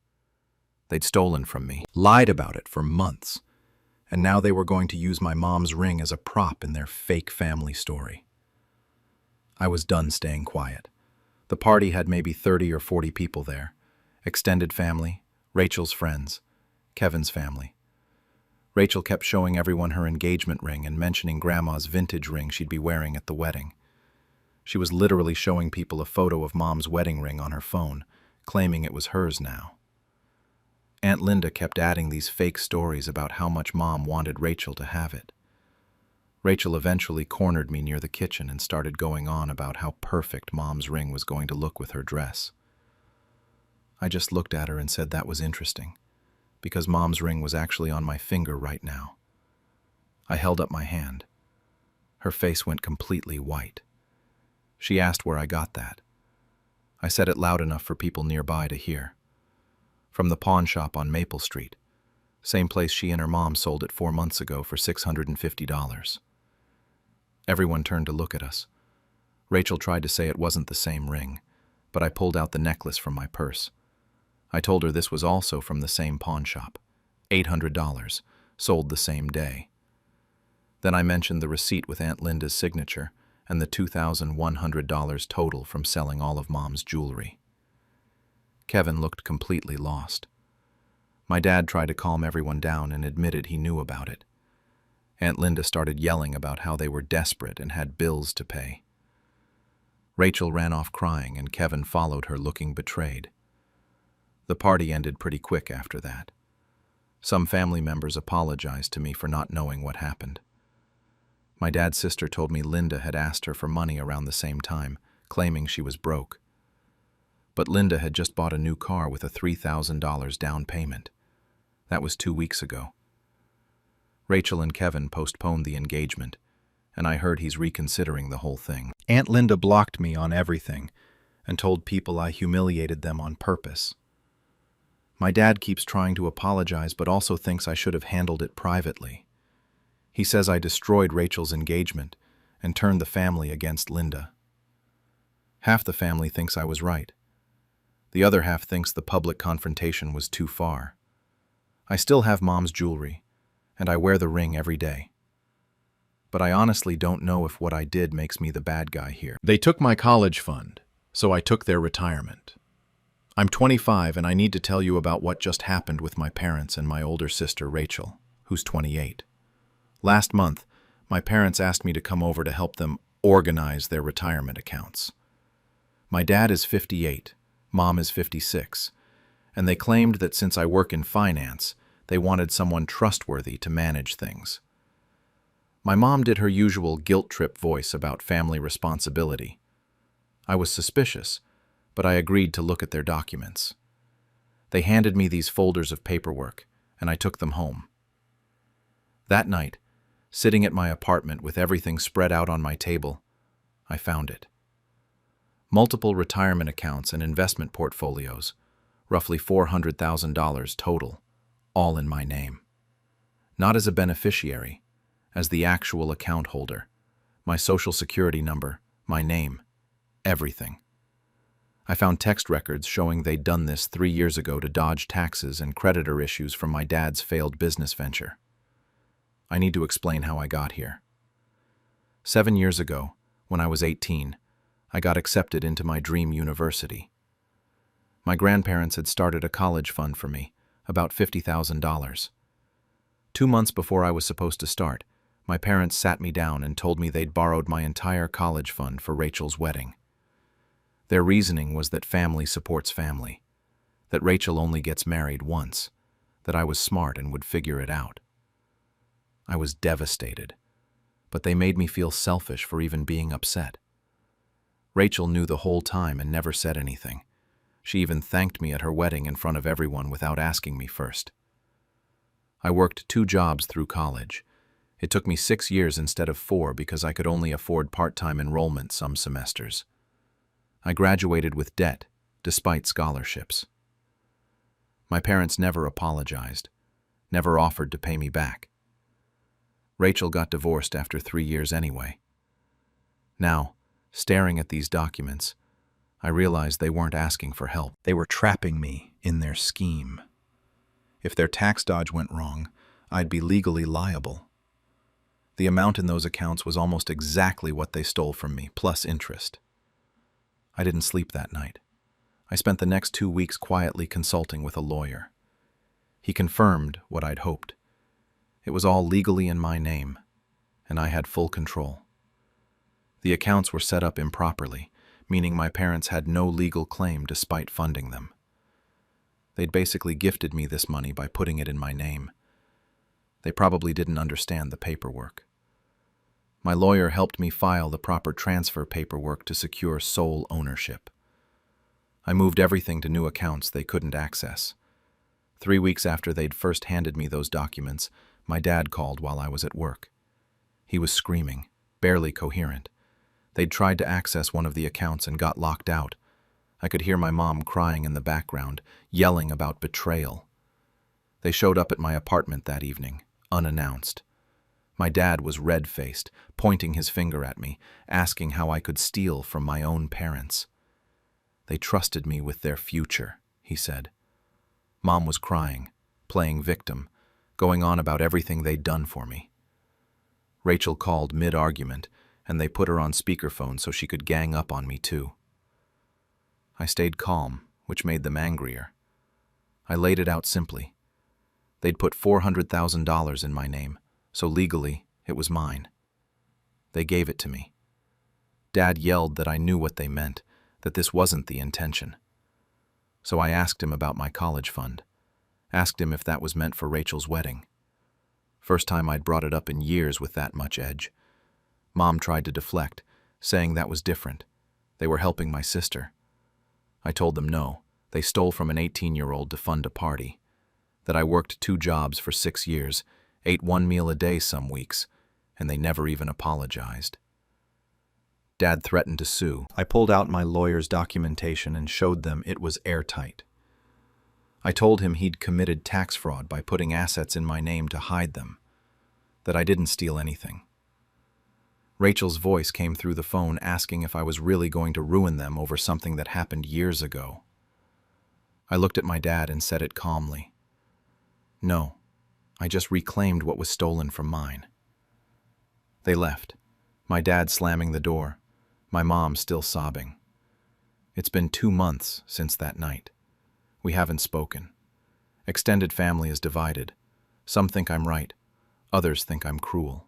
They'd stolen from me, lied about it for months, and now they were going to use my mom's ring as a prop in their fake family story. I was done staying quiet. The party had maybe 30 or 40 people there. Extended family, Rachel's friends, Kevin's family. Rachel kept showing everyone her engagement ring and mentioning Grandma's vintage ring she'd be wearing at the wedding. She was literally showing people a photo of Mom's wedding ring on her phone, claiming it was hers now. Aunt Linda kept adding these fake stories about how much Mom wanted Rachel to have it. Rachel eventually cornered me near the kitchen and started going on about how perfect Mom's ring was going to look with her dress. I just looked at her and said that was interesting, because Mom's ring was actually on my finger right now. I held up my hand. Her face went completely white. She asked where I got that. I said it loud enough for people nearby to hear. From the pawn shop on Maple Street, same place she and her mom sold it 4 months ago for $650. Everyone turned to look at us. Rachel tried to say it wasn't the same ring, but I pulled out the necklace from my purse. I told her this was also from the same pawn shop, $800, sold the same day. Then I mentioned the receipt with Aunt Linda's signature and the $2,100 total from selling all of Mom's jewelry. Kevin looked completely lost. My dad tried to calm everyone down and admitted he knew about it. Aunt Linda started yelling about how they were desperate and had bills to pay. Rachel ran off crying and Kevin followed her looking betrayed. The party ended pretty quick after that. Some family members apologized to me for not knowing what happened. My dad's sister told me Linda had asked her for money around the same time, claiming she was broke. But Linda had just bought a new car with a $3,000 down payment. That was 2 weeks ago. Rachel and Kevin postponed the engagement, and I heard he's reconsidering the whole thing. Aunt Linda blocked me on everything and told people I humiliated them on purpose. My dad keeps trying to apologize but also thinks I should have handled it privately. He says I destroyed Rachel's engagement and turned the family against Linda. Half the family thinks I was right. The other half thinks the public confrontation was too far. I still have Mom's jewelry, and I wear the ring every day. But I honestly don't know if what I did makes me the bad guy here. They took my college fund, so I took their retirement. I'm 25 and I need to tell you about what just happened with my parents and my older sister Rachel, who's 28. Last month, my parents asked me to come over to help them organize their retirement accounts. My dad is 58, Mom is 56, and they claimed that since I work in finance, they wanted someone trustworthy to manage things. My mom did her usual guilt trip voice about family responsibility. I was suspicious, but I agreed to look at their documents. They handed me these folders of paperwork, and I took them home. That night, sitting at my apartment with everything spread out on my table, I found it. Multiple retirement accounts and investment portfolios, roughly $400,000 total, all in my name. Not as a beneficiary, as the actual account holder, my social security number, my name, everything. I found text records showing they'd done this 3 years ago to dodge taxes and creditor issues from my dad's failed business venture. I need to explain how I got here. 7 years ago, when I was 18, I got accepted into my dream university. My grandparents had started a college fund for me, about $50,000. 2 months before I was supposed to start, my parents sat me down and told me they'd borrowed my entire college fund for Rachel's wedding. Their reasoning was that family supports family, that Rachel only gets married once, that I was smart and would figure it out. I was devastated, but they made me feel selfish for even being upset. Rachel knew the whole time and never said anything. She even thanked me at her wedding in front of everyone without asking me first. I worked 2 jobs through college. It took me 6 years instead of 4 because I could only afford part-time enrollment some semesters. I graduated with debt, despite scholarships. My parents never apologized, never offered to pay me back. Rachel got divorced after 3 years anyway. Now, staring at these documents, I realized they weren't asking for help. They were trapping me in their scheme. If their tax dodge went wrong, I'd be legally liable. The amount in those accounts was almost exactly what they stole from me, plus interest. I didn't sleep that night. I spent the next 2 weeks quietly consulting with a lawyer. He confirmed what I'd hoped. It was all legally in my name, and I had full control. The accounts were set up improperly, meaning my parents had no legal claim despite funding them. They'd basically gifted me this money by putting it in my name. They probably didn't understand the paperwork. My lawyer helped me file the proper transfer paperwork to secure sole ownership. I moved everything to new accounts they couldn't access. 3 weeks after they'd first handed me those documents, my dad called while I was at work. He was screaming, barely coherent. They'd tried to access one of the accounts and got locked out. I could hear my mom crying in the background, yelling about betrayal. They showed up at my apartment that evening, unannounced. My dad was red-faced, pointing his finger at me, asking how I could steal from my own parents. They trusted me with their future, he said. Mom was crying, playing victim, going on about everything they'd done for me. Rachel called mid-argument, and they put her on speakerphone so she could gang up on me too. I stayed calm, which made them angrier. I laid it out simply. They'd put $400,000 in my name, so legally it was mine. They gave it to me. Dad yelled that I knew what they meant, that this wasn't the intention. So I asked him about my college fund, asked him if that was meant for Rachel's wedding. First time I'd brought it up in years with that much edge. Mom tried to deflect, saying that was different. They were helping my sister. I told them no, they stole from an 18-year-old to fund a party, that I worked 2 jobs for 6 years, ate 1 meal a day some weeks, and they never even apologized. Dad threatened to sue. I pulled out my lawyer's documentation and showed them it was airtight. I told him he'd committed tax fraud by putting assets in my name to hide them, that I didn't steal anything. Rachel's voice came through the phone asking if I was really going to ruin them over something that happened years ago. I looked at my dad and said it calmly. No, I just reclaimed what was stolen from mine. They left, my dad slamming the door, my mom still sobbing. It's been 2 months since that night. We haven't spoken. Extended family is divided. Some think I'm right, others think I'm cruel.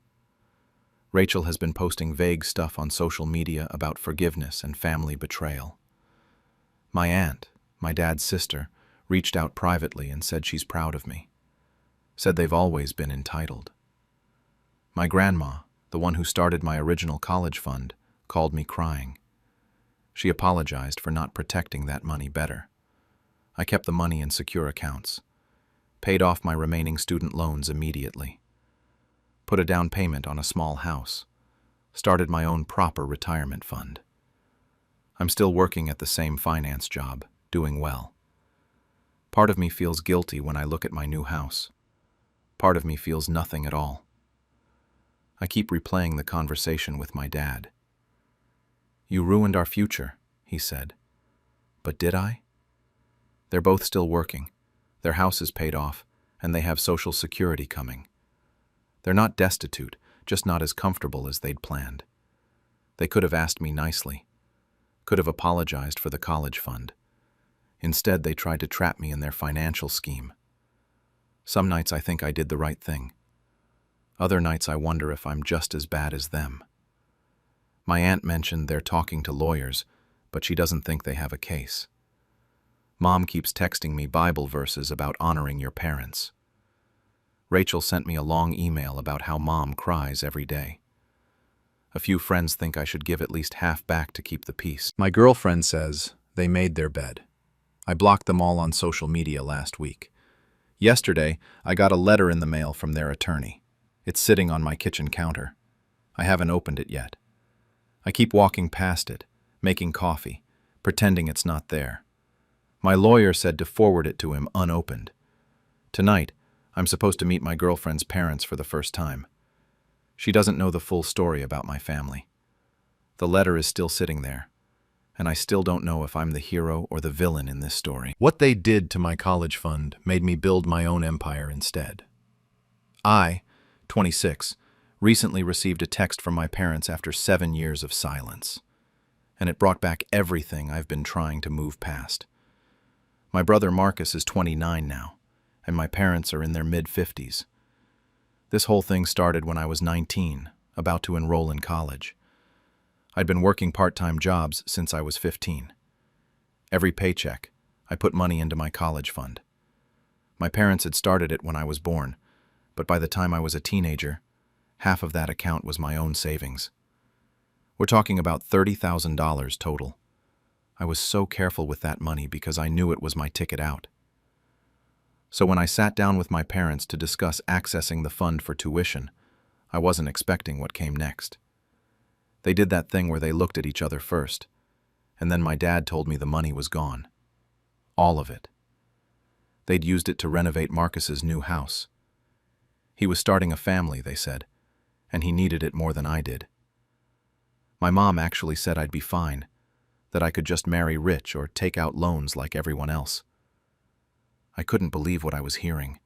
Rachel has been posting vague stuff on social media about forgiveness and family betrayal. My aunt, my dad's sister, reached out privately and said she's proud of me. Said they've always been entitled. My grandma, the one who started my original college fund, called me crying. She apologized for not protecting that money better. I kept the money in secure accounts, paid off my remaining student loans immediately, put a down payment on a small house, started my own proper retirement fund. I'm still working at the same finance job, doing well. Part of me feels guilty when I look at my new house. Part of me feels nothing at all. I keep replaying the conversation with my dad. You ruined our future, he said. But did I? They're both still working. Their house is paid off, and they have Social Security coming. They're not destitute, just not as comfortable as they'd planned. They could have asked me nicely, could have apologized for the college fund. Instead, they tried to trap me in their financial scheme. Some nights I think I did the right thing. Other nights I wonder if I'm just as bad as them. My aunt mentioned they're talking to lawyers, but she doesn't think they have a case. Mom keeps texting me Bible verses about honoring your parents. Rachel sent me a long email about how Mom cries every day. A few friends think I should give at least half back to keep the peace. My girlfriend says they made their bed. I blocked them all on social media last week. Yesterday, I got a letter in the mail from their attorney. It's sitting on my kitchen counter. I haven't opened it yet. I keep walking past it, making coffee, pretending it's not there. My lawyer said to forward it to him unopened. Tonight, I'm supposed to meet my girlfriend's parents for the first time. She doesn't know the full story about my family. The letter is still sitting there, and I still don't know if I'm the hero or the villain in this story. What they did to my college fund made me build my own empire instead. I, 26, recently received a text from my parents after 7 years of silence, and it brought back everything I've been trying to move past. My brother Marcus is 29 now, and my parents are in their mid-50s. This whole thing started when I was 19, about to enroll in college. I'd been working part-time jobs since I was 15. Every paycheck, I put money into my college fund. My parents had started it when I was born, but by the time I was a teenager, half of that account was my own savings. We're talking about $30,000 total. I was so careful with that money because I knew it was my ticket out. So when I sat down with my parents to discuss accessing the fund for tuition, I wasn't expecting what came next. They did that thing where they looked at each other first, and then my dad told me the money was gone. All of it. They'd used it to renovate Marcus's new house. He was starting a family, they said, and he needed it more than I did. My mom actually said I'd be fine, that I could just marry rich or take out loans like everyone else. I couldn't believe what I was hearing.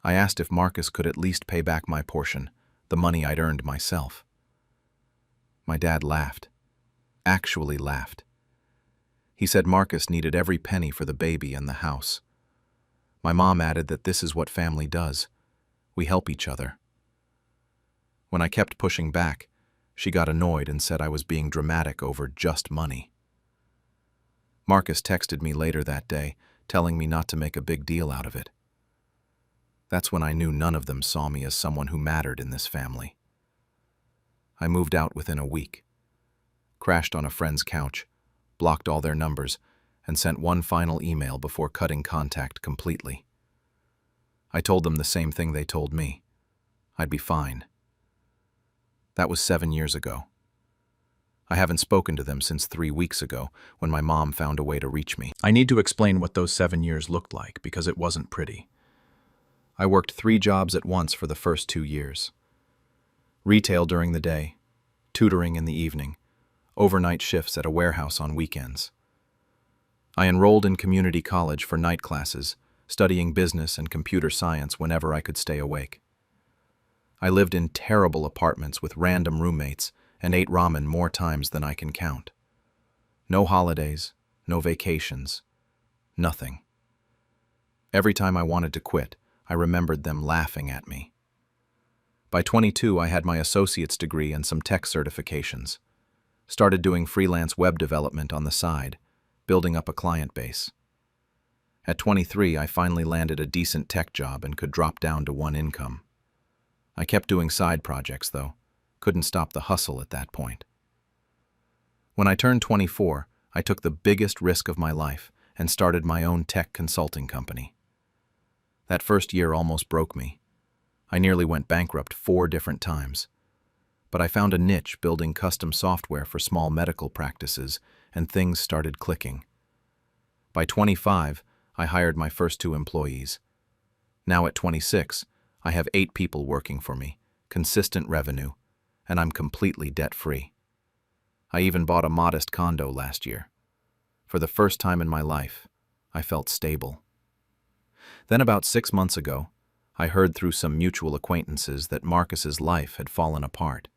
I asked if Marcus could at least pay back my portion, the money I'd earned myself. My dad laughed. Actually laughed. He said Marcus needed every penny for the baby and the house. My mom added that this is what family does. We help each other. When I kept pushing back, she got annoyed and said I was being dramatic over just money. Marcus texted me later that day, telling me not to make a big deal out of it. That's when I knew none of them saw me as someone who mattered in this family. I moved out within a week, crashed on a friend's couch, blocked all their numbers, and sent one final email before cutting contact completely. I told them the same thing they told me. I'd be fine. That was 7 years ago. I haven't spoken to them since 3 weeks ago, when my mom found a way to reach me. I need to explain what those 7 years looked like because it wasn't pretty. I worked 3 jobs at once for the first 2 years. Retail during the day, tutoring in the evening, overnight shifts at a warehouse on weekends. I enrolled in community college for night classes, studying business and computer science whenever I could stay awake. I lived in terrible apartments with random roommates and ate ramen more times than I can count. No holidays, no vacations, nothing. Every time I wanted to quit, I remembered them laughing at me. By 22, I had my associate's degree and some tech certifications. Started doing freelance web development on the side, building up a client base. At 23, I finally landed a decent tech job and could drop down to one income. I kept doing side projects, though. Couldn't stop the hustle at that point. When I turned 24, I took the biggest risk of my life and started my own tech consulting company. That first year almost broke me. I nearly went bankrupt 4 different times. But I found a niche building custom software for small medical practices, and things started clicking. By 25, I hired my first 2 employees. Now at 26, I have 8 people working for me, consistent revenue, and I'm completely debt-free. I even bought a modest condo last year. For the first time in my life, I felt stable. Then about 6 months ago, I heard through some mutual acquaintances that Marcus's life had fallen apart.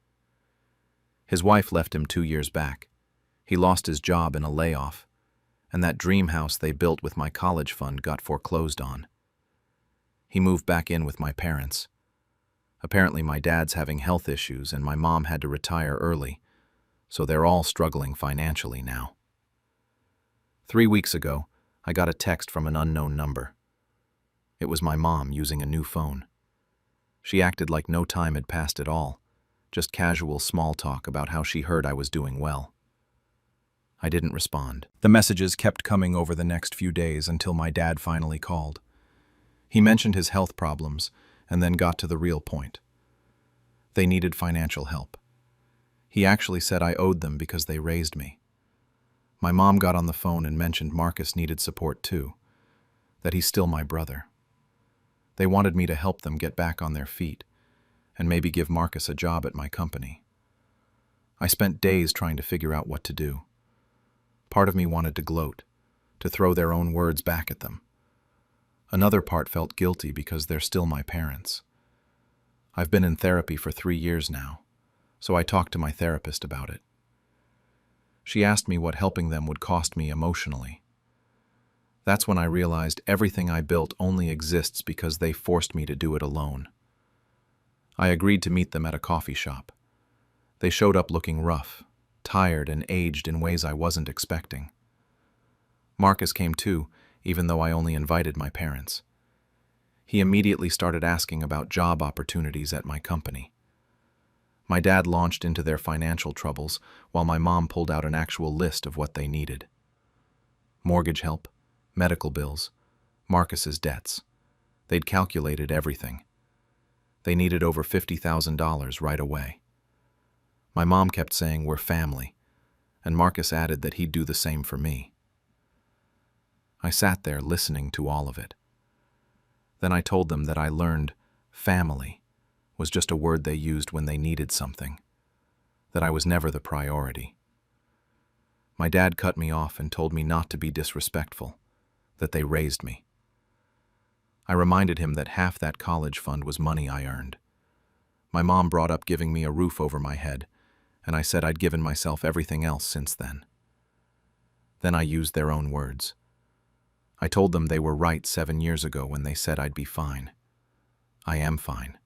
His wife left him 2 years back. He lost his job in a layoff, and that dream house they built with my college fund got foreclosed on. He moved back in with my parents. Apparently my dad's having health issues and my mom had to retire early, so they're all struggling financially now. 3 weeks ago, I got a text from an unknown number. It was my mom using a new phone. She acted like no time had passed at all, just casual small talk about how she heard I was doing well. I didn't respond. The messages kept coming over the next few days until my dad finally called. He mentioned his health problems and then got to the real point. They needed financial help. He actually said I owed them because they raised me. My mom got on the phone and mentioned Marcus needed support too, that he's still my brother. They wanted me to help them get back on their feet and maybe give Marcus a job at my company. I spent days trying to figure out what to do. Part of me wanted to gloat, to throw their own words back at them. Another part felt guilty because they're still my parents. I've been in therapy for 3 years now, so I talked to my therapist about it. She asked me what helping them would cost me emotionally. That's when I realized everything I built only exists because they forced me to do it alone. I agreed to meet them at a coffee shop. They showed up looking rough, tired, and aged in ways I wasn't expecting. Marcus came too, even though I only invited my parents. He immediately started asking about job opportunities at my company. My dad launched into their financial troubles while my mom pulled out an actual list of what they needed. Mortgage help, medical bills, Marcus's debts. They'd calculated everything. They needed over $50,000 right away. My mom kept saying we're family, and Marcus added that he'd do the same for me. I sat there listening to all of it. Then I told them that I learned family was just a word they used when they needed something, that I was never the priority. My dad cut me off and told me not to be disrespectful, that they raised me. I reminded him that half that college fund was money I earned. My mom brought up giving me a roof over my head, and I said I'd given myself everything else since then. Then I used their own words. I told them they were right 7 years ago when they said I'd be fine. I am fine,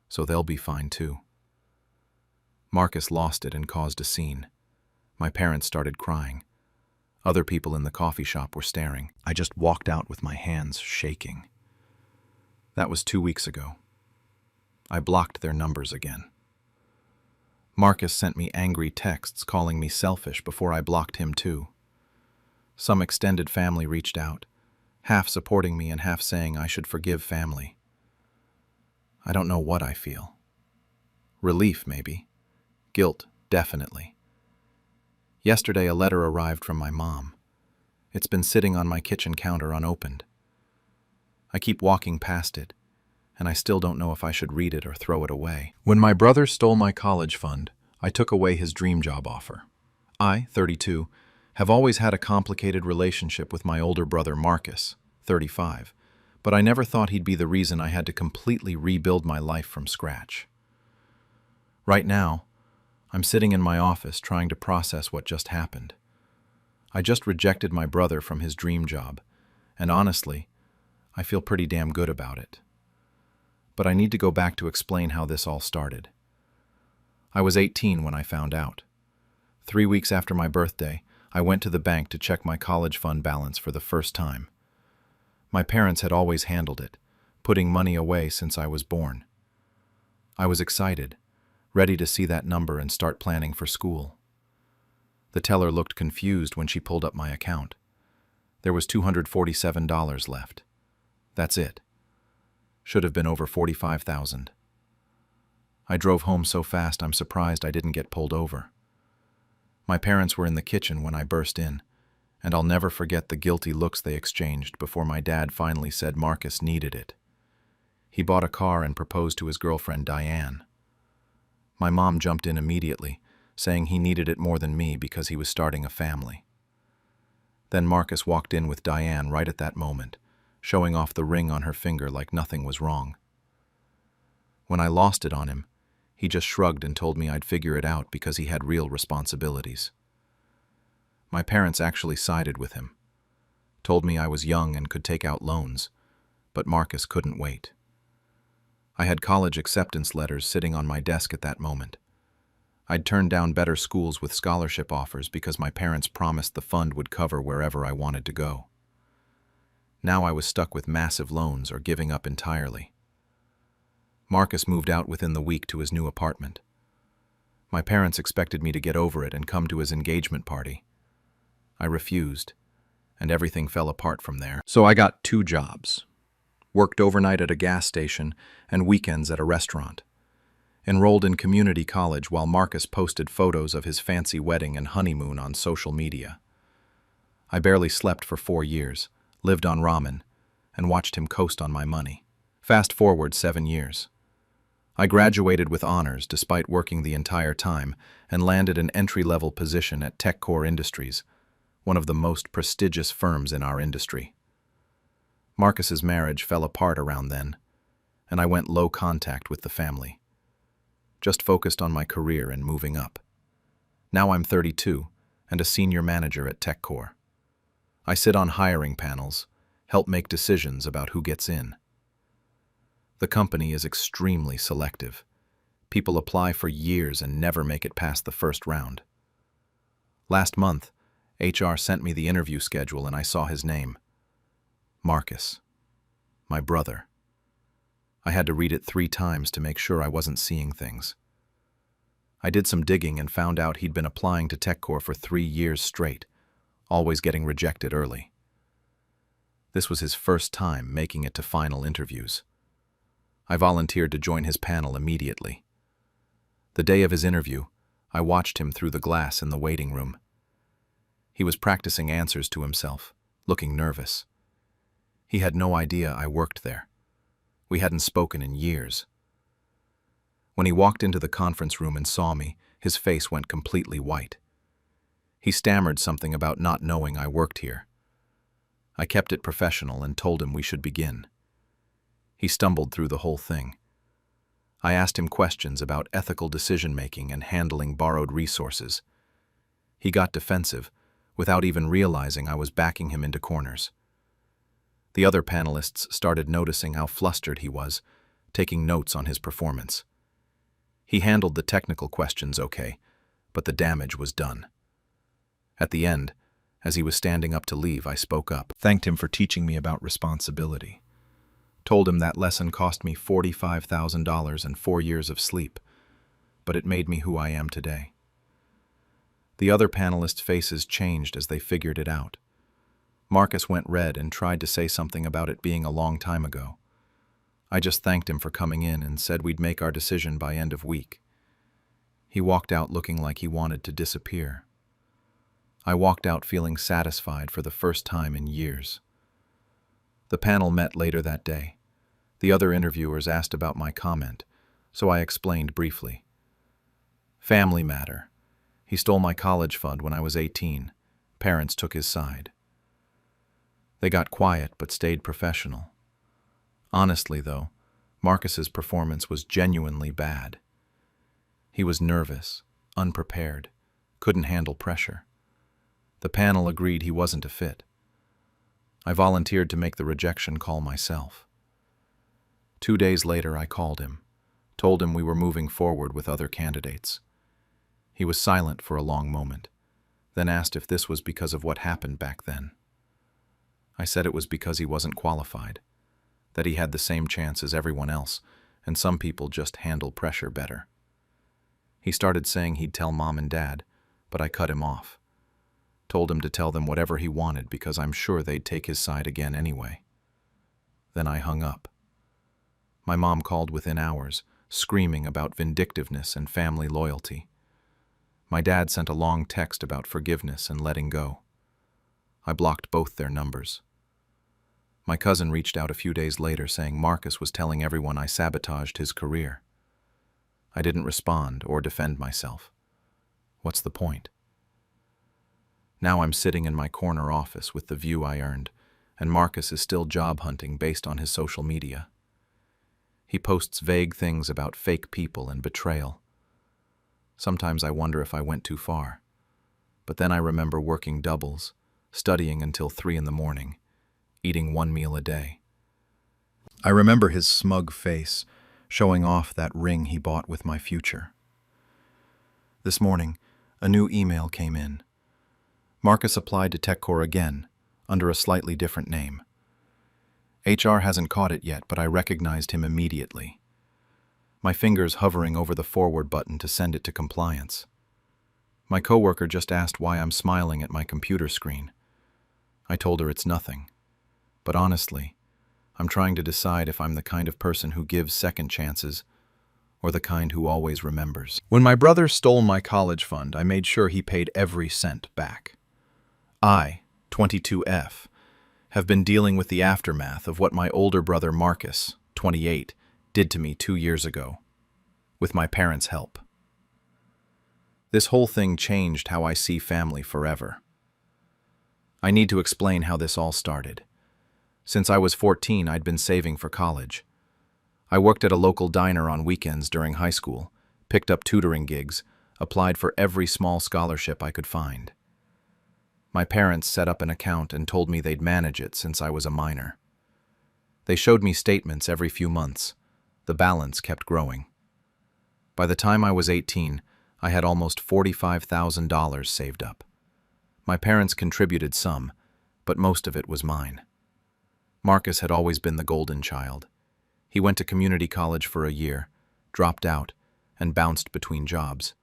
so they'll be fine too. Marcus lost it and caused a scene. My parents started crying. Other people in the coffee shop were staring. I just walked out with my hands shaking. That was 2 weeks ago. I blocked their numbers again. Marcus sent me angry texts calling me selfish before I blocked him too. Some extended family reached out, half supporting me and half saying I should forgive family. I don't know what I feel. Relief, maybe. Guilt, definitely. Yesterday, a letter arrived from my mom. It's been sitting on my kitchen counter unopened. I keep walking past it, and I still don't know if I should read it or throw it away. When my brother stole my college fund, I took away his dream job offer. I, 32, have always had a complicated relationship with my older brother Marcus, 35, but I never thought he'd be the reason I had to completely rebuild my life from scratch. Right now, I'm sitting in my office trying to process what just happened. I just rejected my brother from his dream job, and honestly, I feel pretty damn good about it. But I need to go back to explain how this all started. I was 18 when I found out. 3 weeks after my birthday, I went to the bank to check my college fund balance for the first time. My parents had always handled it, putting money away since I was born. I was excited, ready to see that number and start planning for school. The teller looked confused when she pulled up my account. There was $247 left. That's it. Should have been over $45,000. I drove home so fast I'm surprised I didn't get pulled over. My parents were in the kitchen when I burst in, and I'll never forget the guilty looks they exchanged before my dad finally said Marcus needed it. He bought a car and proposed to his girlfriend Diane. My mom jumped in immediately, saying he needed it more than me because he was starting a family. Then Marcus walked in with Diane right at that moment, showing off the ring on her finger like nothing was wrong. When I lost it on him, he just shrugged and told me I'd figure it out because he had real responsibilities. My parents actually sided with him, told me I was young and could take out loans, but Marcus couldn't wait. I had college acceptance letters sitting on my desk at that moment. I'd turned down better schools with scholarship offers because my parents promised the fund would cover wherever I wanted to go. Now I was stuck with massive loans or giving up entirely. Marcus moved out within the week to his new apartment. My parents expected me to get over it and come to his engagement party. I refused, and everything fell apart from there. So I got 2 jobs. Worked overnight at a gas station and weekends at a restaurant. Enrolled in community college while Marcus posted photos of his fancy wedding and honeymoon on social media. I barely slept for 4 years, lived on ramen, and watched him coast on my money. Fast forward 7 years. I graduated with honors despite working the entire time and landed an entry-level position at TechCore Industries, one of the most prestigious firms in our industry. Marcus's marriage fell apart around then, and I went low contact with the family. Just focused on my career and moving up. Now I'm 32 and a senior manager at TechCore. I sit on hiring panels, help make decisions about who gets in. The company is extremely selective. People apply for years and never make it past the first round. Last month, HR sent me the interview schedule and I saw his name. Marcus. My brother. I had to read it 3 times to make sure I wasn't seeing things. I did some digging and found out he'd been applying to TechCore for 3 years straight, always getting rejected early. This was his first time making it to final interviews. I volunteered to join his panel immediately. The day of his interview, I watched him through the glass in the waiting room. He was practicing answers to himself, looking nervous. He had no idea I worked there. We hadn't spoken in years. When he walked into the conference room and saw me, his face went completely white. He stammered something about not knowing I worked here. I kept it professional and told him we should begin. He stumbled through the whole thing. I asked him questions about ethical decision-making and handling borrowed resources. He got defensive, without even realizing I was backing him into corners. The other panelists started noticing how flustered he was, taking notes on his performance. He handled the technical questions okay, but the damage was done. At the end, as he was standing up to leave, I spoke up, thanked him for teaching me about responsibility. Told him that lesson cost me $45,000 and 4 years of sleep, but it made me who I am today. The other panelists' faces changed as they figured it out. Marcus went red and tried to say something about it being a long time ago. I just thanked him for coming in and said we'd make our decision by end of week. He walked out looking like he wanted to disappear. I walked out feeling satisfied for the first time in years. The panel met later that day. The other interviewers asked about my comment, so I explained briefly. Family matter. He stole my college fund when I was 18. Parents took his side. They got quiet but stayed professional. Honestly, though, Marcus's performance was genuinely bad. He was nervous, unprepared, couldn't handle pressure. The panel agreed he wasn't a fit. I volunteered to make the rejection call myself. 2 days later, I called him, told him we were moving forward with other candidates. He was silent for a long moment, then asked if this was because of what happened back then. I said it was because he wasn't qualified, that he had the same chance as everyone else, and some people just handle pressure better. He started saying he'd tell Mom and Dad, but I cut him off. Told him to tell them whatever he wanted because I'm sure they'd take his side again anyway. Then I hung up. My mom called within hours, screaming about vindictiveness and family loyalty. My dad sent a long text about forgiveness and letting go. I blocked both their numbers. My cousin reached out a few days later saying Marcus was telling everyone I sabotaged his career. I didn't respond or defend myself. What's the point? Now I'm sitting in my corner office with the view I earned, and Marcus is still job hunting based on his social media. He posts vague things about fake people and betrayal. Sometimes I wonder if I went too far. But then I remember working doubles, studying until 3 in the morning, eating 1 meal a day. I remember his smug face, showing off that ring he bought with my future. This morning, a new email came in. Marcus applied to TechCore again, under a slightly different name. HR hasn't caught it yet, but I recognized him immediately. My fingers hovering over the forward button to send it to compliance. My coworker just asked why I'm smiling at my computer screen. I told her it's nothing. But honestly, I'm trying to decide if I'm the kind of person who gives second chances or the kind who always remembers. When my brother stole my college fund, I made sure he paid every cent back. I, 22F, have been dealing with the aftermath of what my older brother Marcus, 28, did to me 2 years ago, with my parents' help. This whole thing changed how I see family forever. I need to explain how this all started. Since I was 14, I'd been saving for college. I worked at a local diner on weekends during high school, picked up tutoring gigs, applied for every small scholarship I could find. My parents set up an account and told me they'd manage it since I was a minor. They showed me statements every few months. The balance kept growing. By the time I was 18, I had almost $45,000 saved up. My parents contributed some, but most of it was mine. Marcus had always been the golden child. He went to community college for a year, dropped out, and bounced between jobs.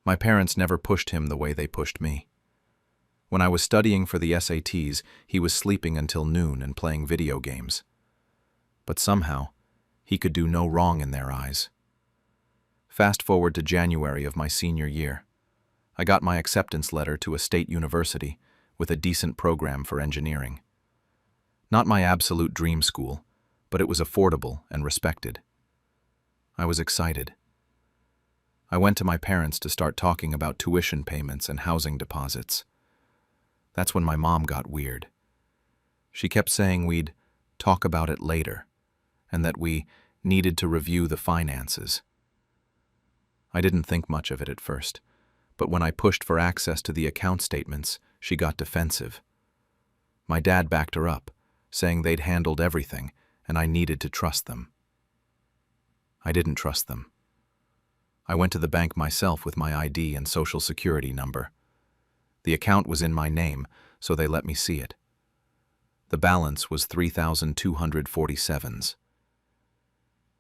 My parents never pushed him the way they pushed me. When I was studying for the SATs, he was sleeping until noon and playing video games. But somehow, he could do no wrong in their eyes. Fast forward to January of my senior year. I got my acceptance letter to a state university with a decent program for engineering. Not my absolute dream school, but it was affordable and respected. I was excited. I went to my parents to start talking about tuition payments and housing deposits. That's when my mom got weird. She kept saying we'd talk about it later, and that we needed to review the finances. I didn't think much of it at first, but when I pushed for access to the account statements, she got defensive. My dad backed her up, saying they'd handled everything and I needed to trust them. I didn't trust them. I went to the bank myself with my ID and social security number. The account was in my name, so they let me see it. The balance was $3,247.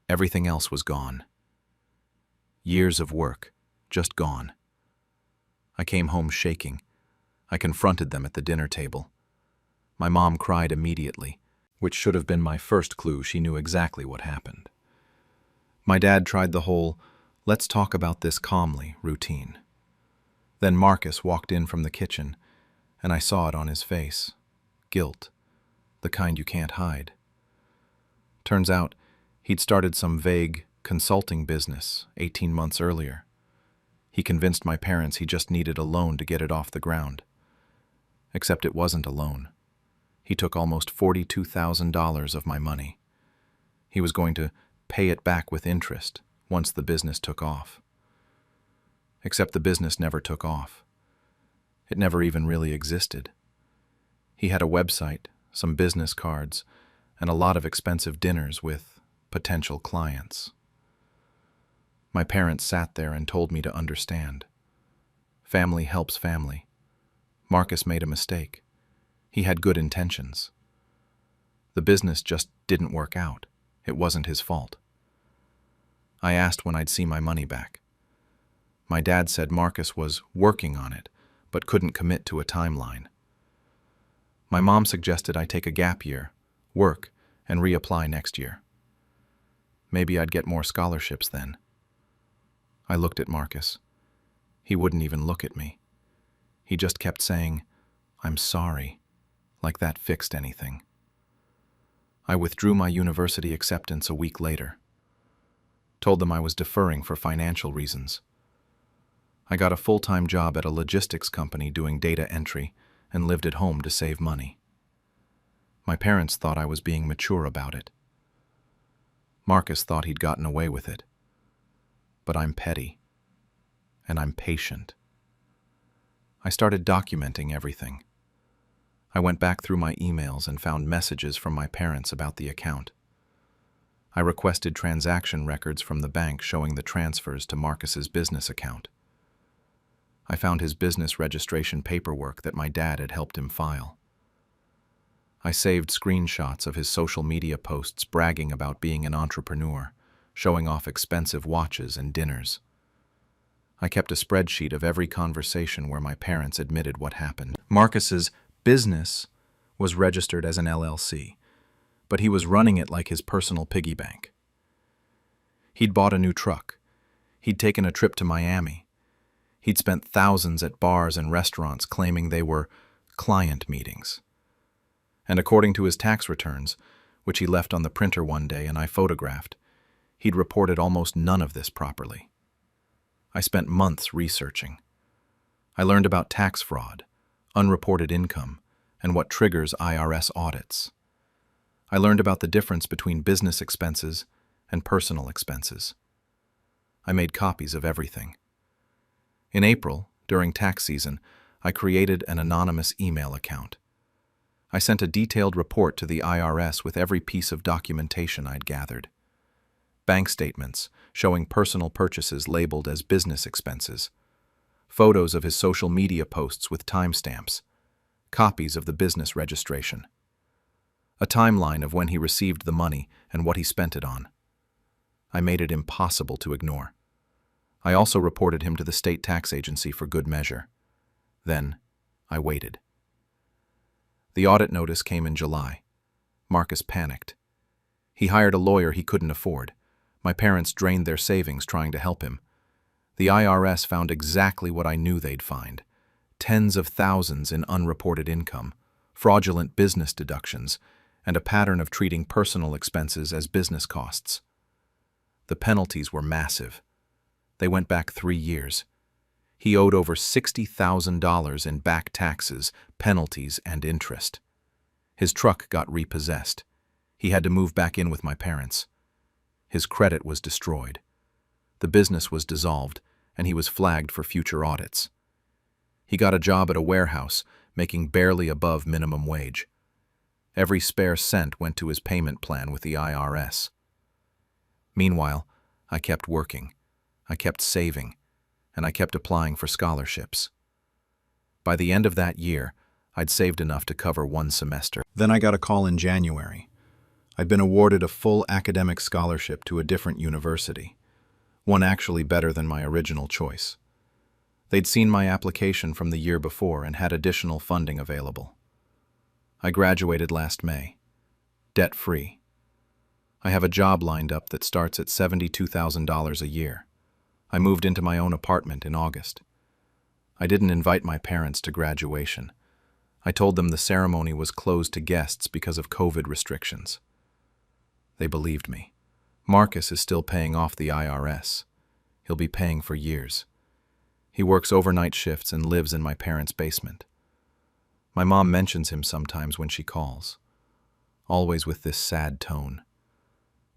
Everything else was gone. Years of work, just gone. I came home shaking. I confronted them at the dinner table. My mom cried immediately, which should have been my first clue she knew exactly what happened. My dad tried the whole, "let's talk about this calmly" routine. Then Marcus walked in from the kitchen, and I saw it on his face. Guilt, the kind you can't hide. Turns out, he'd started some vague consulting business 18 months earlier. He convinced my parents he just needed a loan to get it off the ground. Except it wasn't a loan. He took almost $42,000 of my money. He was going to pay it back with interest once the business took off. Except the business never took off. It never even really existed. He had a website, some business cards, and a lot of expensive dinners with potential clients. My parents sat there and told me to understand. Family helps family. Marcus made a mistake. He had good intentions. The business just didn't work out. It wasn't his fault. I asked when I'd see my money back. My dad said Marcus was working on it, but couldn't commit to a timeline. My mom suggested I take a gap year, work, and reapply next year. Maybe I'd get more scholarships then. I looked at Marcus. He wouldn't even look at me. He just kept saying, "I'm sorry," like that fixed anything. I withdrew my university acceptance a week later. Told them I was deferring for financial reasons. I got a full-time job at a logistics company doing data entry and lived at home to save money. My parents thought I was being mature about it. Marcus thought he'd gotten away with it. But I'm petty, and I'm patient. I started documenting everything. I went back through my emails and found messages from my parents about the account. I requested transaction records from the bank showing the transfers to Marcus's business account. I found his business registration paperwork that my dad had helped him file. I saved screenshots of his social media posts bragging about being an entrepreneur, showing off expensive watches and dinners. I kept a spreadsheet of every conversation where my parents admitted what happened. Marcus's business was registered as an LLC, but he was running it like his personal piggy bank. He'd bought a new truck. He'd taken a trip to Miami. He'd spent thousands at bars and restaurants claiming they were client meetings. And according to his tax returns, which he left on the printer one day and I photographed, he'd reported almost none of this properly. I spent months researching. I learned about tax fraud, unreported income, and what triggers IRS audits. I learned about the difference between business expenses and personal expenses. I made copies of everything. In April, during tax season, I created an anonymous email account. I sent a detailed report to the IRS with every piece of documentation I'd gathered. Bank statements showing personal purchases labeled as business expenses, photos of his social media posts with timestamps, copies of the business registration, a timeline of when he received the money and what he spent it on. I made it impossible to ignore. I also reported him to the state tax agency for good measure. Then, I waited. The audit notice came in July. Marcus panicked. He hired a lawyer he couldn't afford. My parents drained their savings trying to help him. The IRS found exactly what I knew they'd find: tens of thousands in unreported income, fraudulent business deductions, and a pattern of treating personal expenses as business costs. The penalties were massive. They went back 3 years. He owed over $60,000 in back taxes, penalties, and interest. His truck got repossessed. He had to move back in with my parents. His credit was destroyed. The business was dissolved, and he was flagged for future audits. He got a job at a warehouse, making barely above minimum wage. Every spare cent went to his payment plan with the IRS. Meanwhile, I kept working. I kept saving, and I kept applying for scholarships. By the end of that year, I'd saved enough to cover 1 semester. Then I got a call in January. I'd been awarded a full academic scholarship to a different university, one actually better than my original choice. They'd seen my application from the year before and had additional funding available. I graduated last May, debt-free. I have a job lined up that starts at $72,000 a year. I moved into my own apartment in August. I didn't invite my parents to graduation. I told them the ceremony was closed to guests because of COVID restrictions. They believed me. Marcus is still paying off the IRS. He'll be paying for years. He works overnight shifts and lives in my parents' basement. My mom mentions him sometimes when she calls, always with this sad tone,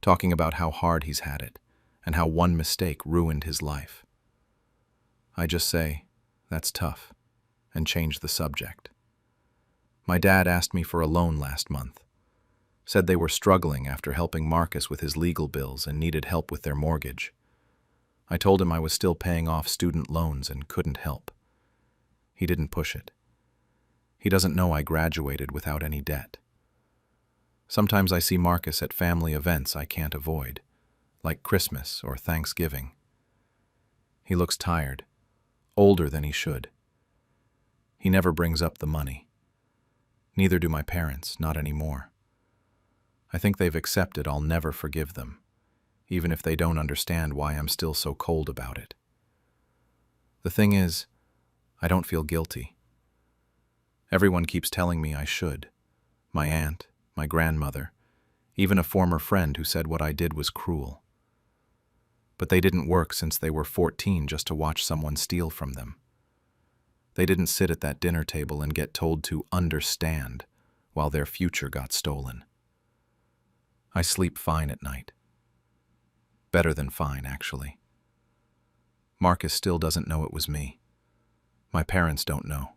talking about how hard he's had it and how one mistake ruined his life. I just say, that's tough, and change the subject. My dad asked me for a loan last month, said they were struggling after helping Marcus with his legal bills and needed help with their mortgage. I told him I was still paying off student loans and couldn't help. He didn't push it. He doesn't know I graduated without any debt. Sometimes I see Marcus at family events I can't avoid, like Christmas or Thanksgiving. He looks tired, older than he should. He never brings up the money. Neither do my parents, not anymore. I think they've accepted I'll never forgive them, even if they don't understand why I'm still so cold about it. The thing is, I don't feel guilty. Everyone keeps telling me I should. My aunt, my grandmother, even a former friend who said what I did was cruel. But they didn't work since they were 14 just to watch someone steal from them. They didn't sit at that dinner table and get told to understand while their future got stolen. I sleep fine at night. Better than fine, actually. Marcus still doesn't know it was me. My parents don't know.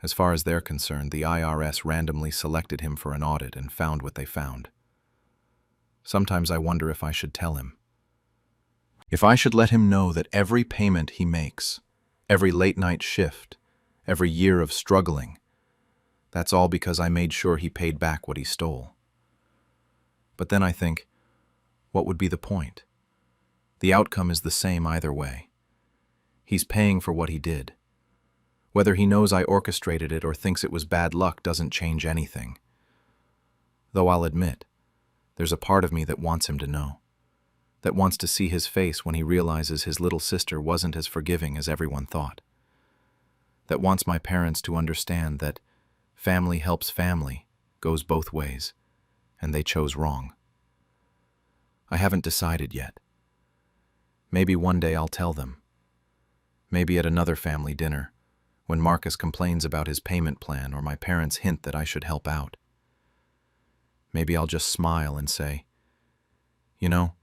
As far as they're concerned, the IRS randomly selected him for an audit and found what they found. Sometimes I wonder if I should tell him. If I should let him know that every payment he makes, every late-night shift, every year of struggling, that's all because I made sure he paid back what he stole. But then I think, what would be the point? The outcome is the same either way. He's paying for what he did. Whether he knows I orchestrated it or thinks it was bad luck doesn't change anything. Though I'll admit, there's a part of me that wants him to know, that wants to see his face when he realizes his little sister wasn't as forgiving as everyone thought. that wants my parents to understand that family helps family goes both ways, and they chose wrong. I haven't decided yet. Maybe one day I'll tell them. Maybe at another family dinner, when Marcus complains about his payment plan or my parents hint that I should help out. Maybe I'll just smile and say, "You know,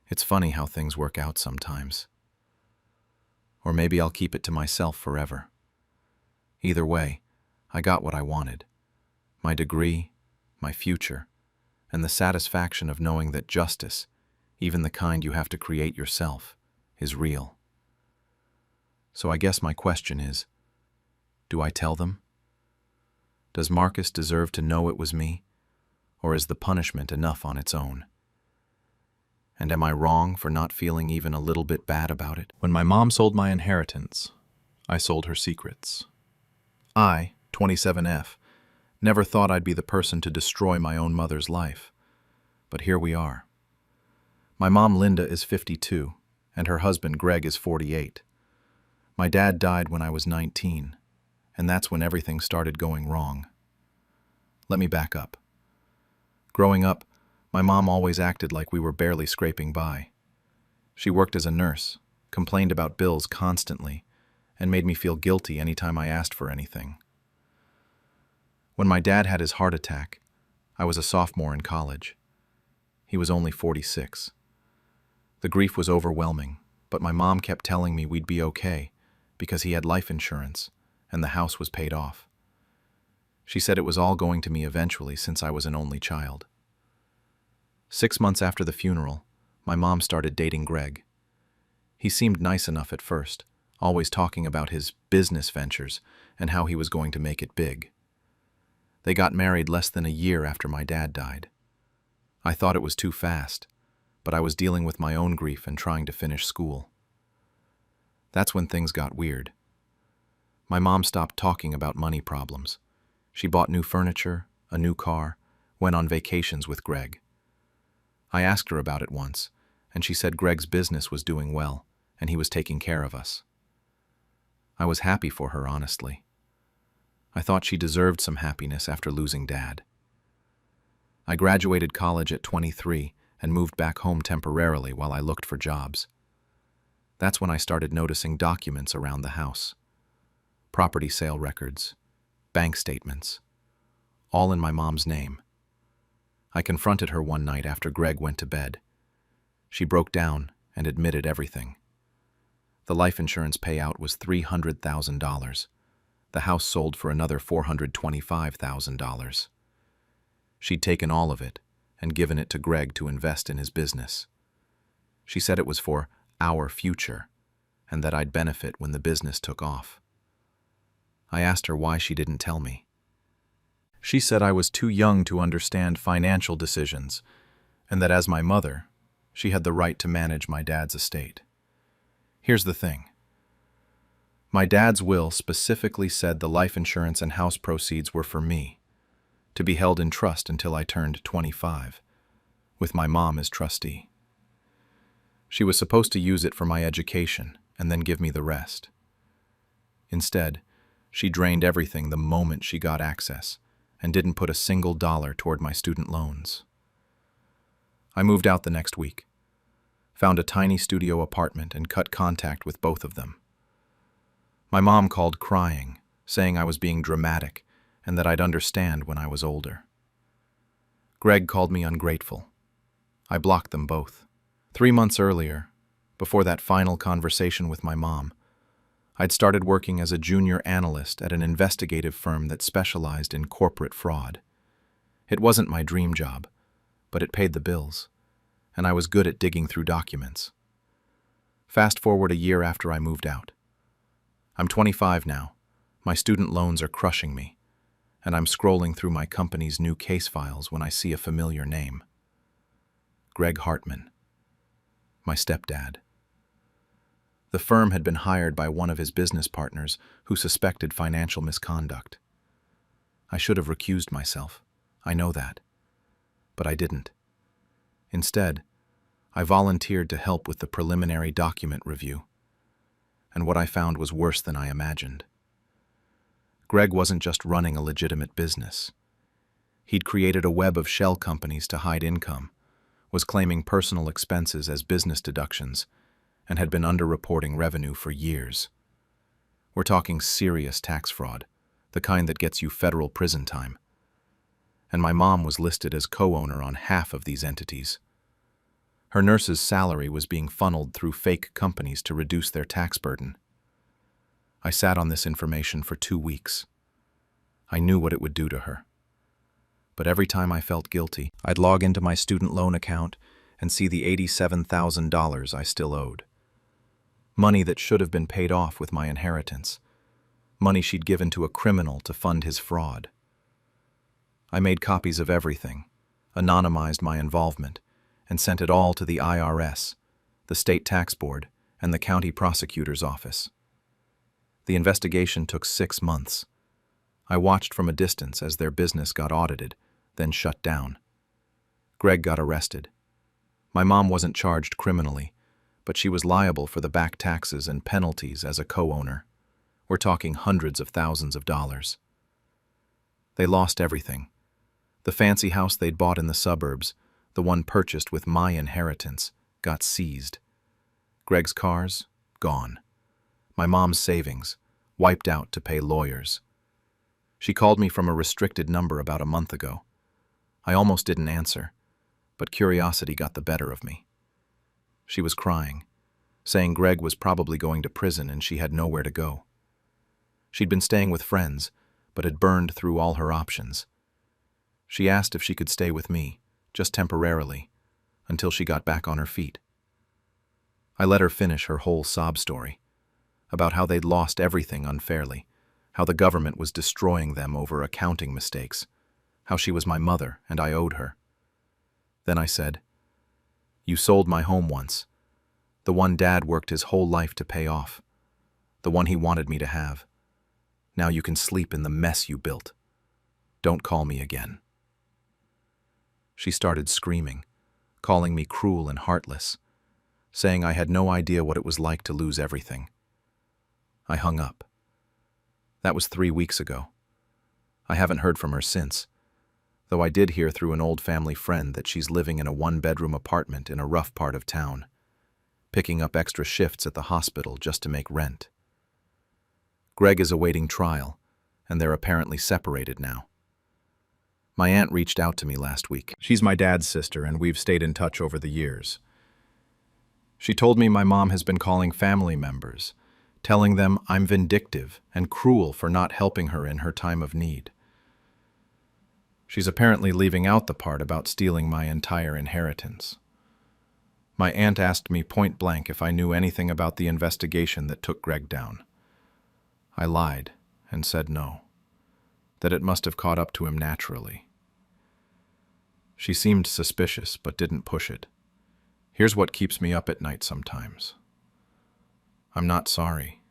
it's funny how things work out sometimes." Or maybe I'll keep it to myself forever. Either way, I got what I wanted. My degree, my future, and the satisfaction of knowing that justice, even the kind you have to create yourself, is real. So I guess my question is, do I tell them? Does Marcus deserve to know it was me, or is the punishment enough on its own? And am I wrong for not feeling even a little bit bad about it? When my mom sold my inheritance, I sold her secrets. I, 27F, never thought I'd be the person to destroy my own mother's life. But here we are. My mom, Linda, is 52, and her husband, Greg, is 48. My dad died when I was 19, and that's when everything started going wrong. Let me back up. Growing up, my mom always acted like we were barely scraping by. She worked as a nurse, complained about bills constantly, and made me feel guilty anytime I asked for anything. When my dad had his heart attack, I was a sophomore in college. He was only 46. The grief was overwhelming, but my mom kept telling me we'd be okay because he had life insurance and the house was paid off. She said it was all going to me eventually since I was an only child. 6 months after the funeral, my mom started dating Greg. He seemed nice enough at first, always talking about his business ventures and how he was going to make it big. They got married less than a year after my dad died. I thought it was too fast, but I was dealing with my own grief and trying to finish school. That's when things got weird. My mom stopped talking about money problems. She bought new furniture, a new car, went on vacations with Greg. I asked her about it once, and she said Greg's business was doing well, and he was taking care of us. I was happy for her, honestly. I thought she deserved some happiness after losing Dad. I graduated college at 23 and moved back home temporarily while I looked for jobs. That's when I started noticing documents around the house. Property sale records, bank statements, all in my mom's name. I confronted her one night after Greg went to bed. She broke down and admitted everything. The life insurance payout was $300,000. The house sold for another $425,000. She'd taken all of it and given it to Greg to invest in his business. She said it was for our future and that I'd benefit when the business took off. I asked her why she didn't tell me. She said I was too young to understand financial decisions, and that as my mother, she had the right to manage my dad's estate. Here's the thing. My dad's will specifically said the life insurance and house proceeds were for me, to be held in trust until I turned 25, with my mom as trustee. She was supposed to use it for my education and then give me the rest. Instead, she drained everything the moment she got access, and didn't put a single dollar toward my student loans. I moved out the next week, found a tiny studio apartment and cut contact with both of them. My mom called crying, saying I was being dramatic and that I'd understand when I was older. Greg called me ungrateful. I blocked them both. 3 months earlier, before that final conversation with my mom, I'd started working as a junior analyst at an investigative firm that specialized in corporate fraud. It wasn't my dream job, but it paid the bills, and I was good at digging through documents. Fast forward a year after I moved out. I'm 25 now. My student loans are crushing me, and I'm scrolling through my company's new case files when I see a familiar name. Greg Hartman, my stepdad. The firm had been hired by one of his business partners who suspected financial misconduct. I should have recused myself. I know that. But I didn't. Instead, I volunteered to help with the preliminary document review. And what I found was worse than I imagined. Greg wasn't just running a legitimate business. He'd created a web of shell companies to hide income, was claiming personal expenses as business deductions, and had been underreporting revenue for years. We're talking serious tax fraud, the kind that gets you federal prison time. And my mom was listed as co-owner on half of these entities. Her nurse's salary was being funneled through fake companies to reduce their tax burden. I sat on this information for 2 weeks. I knew what it would do to her. But every time I felt guilty, I'd log into my student loan account and see the $87,000 I still owed. Money that should have been paid off with my inheritance. Money she'd given to a criminal to fund his fraud. I made copies of everything, anonymized my involvement, and sent it all to the IRS, the state tax board, and the county prosecutor's office. The investigation took 6 months. I watched from a distance as their business got audited, then shut down. Greg got arrested. My mom wasn't charged criminally, but she was liable for the back taxes and penalties as a co-owner. We're talking hundreds of thousands of dollars. They lost everything. The fancy house they'd bought in the suburbs, the one purchased with my inheritance, got seized. Greg's cars, gone. My mom's savings, wiped out to pay lawyers. She called me from a restricted number about a month ago. I almost didn't answer, but curiosity got the better of me. She was crying, saying Greg was probably going to prison and she had nowhere to go. She'd been staying with friends, but had burned through all her options. She asked if she could stay with me, just temporarily, until she got back on her feet. I let her finish her whole sob story, about how they'd lost everything unfairly, how the government was destroying them over accounting mistakes, how she was my mother and I owed her. Then I said, "You sold my home once, the one Dad worked his whole life to pay off, the one he wanted me to have. Now you can sleep in the mess you built. Don't call me again." She started screaming, calling me cruel and heartless, saying I had no idea what it was like to lose everything. I hung up. That was 3 weeks ago. I haven't heard from her since, though I did hear through an old family friend that she's living in a one-bedroom apartment in a rough part of town, picking up extra shifts at the hospital just to make rent. Greg is awaiting trial, and they're apparently separated now. My aunt reached out to me last week. She's my dad's sister, and we've stayed in touch over the years. She told me my mom has been calling family members, telling them I'm vindictive and cruel for not helping her in her time of need. She's apparently leaving out the part about stealing my entire inheritance. My aunt asked me point blank if I knew anything about the investigation that took Greg down. I lied and said no, that it must have caught up to him naturally. She seemed suspicious but didn't push it. Here's what keeps me up at night sometimes. I'm not sorry.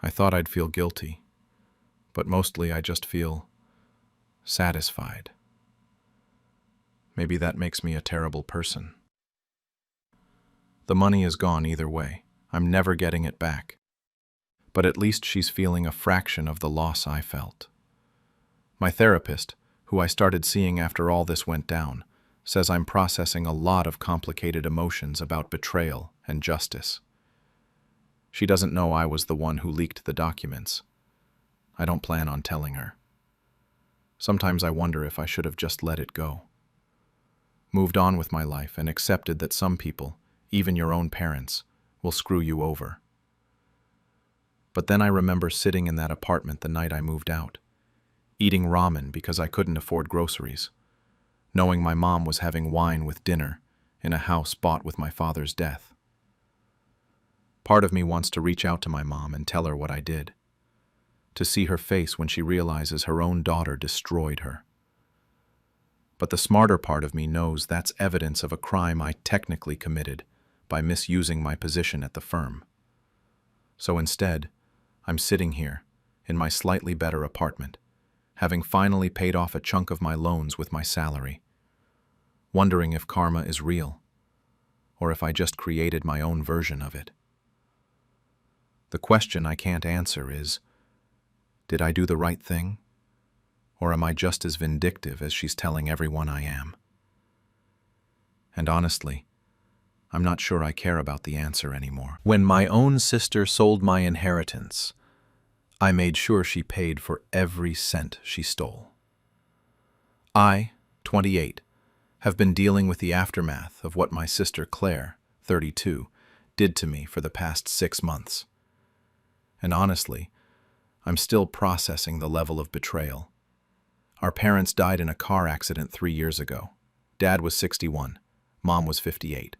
I thought I'd feel guilty, but mostly I just feel satisfied. Maybe that makes me a terrible person. The money is gone either way. I'm never getting it back. But at least she's feeling a fraction of the loss I felt. My therapist, who I started seeing after all this went down, says I'm processing a lot of complicated emotions about betrayal and justice. She doesn't know I was the one who leaked the documents. I don't plan on telling her. Sometimes I wonder if I should have just let it go. Moved on with my life and accepted that some people, even your own parents, will screw you over. But then I remember sitting in that apartment the night I moved out, eating ramen because I couldn't afford groceries, knowing my mom was having wine with dinner in a house bought with my father's death. Part of me wants to reach out to my mom and tell her what I did, to see her face when she realizes her own daughter destroyed her. But the smarter part of me knows that's evidence of a crime I technically committed by misusing my position at the firm. So instead, I'm sitting here, in my slightly better apartment, having finally paid off a chunk of my loans with my salary, wondering if karma is real, or if I just created my own version of it. The question I can't answer is, Did I do the right thing? Or am I just as vindictive as she's telling everyone I am? And honestly, I'm not sure I care about the answer anymore. When my own sister sold my inheritance, I made sure she paid for every cent she stole. I, 28, have been dealing with the aftermath of what my sister Claire, 32, did to me for the past 6 months. And honestly, I'm still processing the level of betrayal. Our parents died in a car accident 3 years ago. Dad was 61, Mom was 58.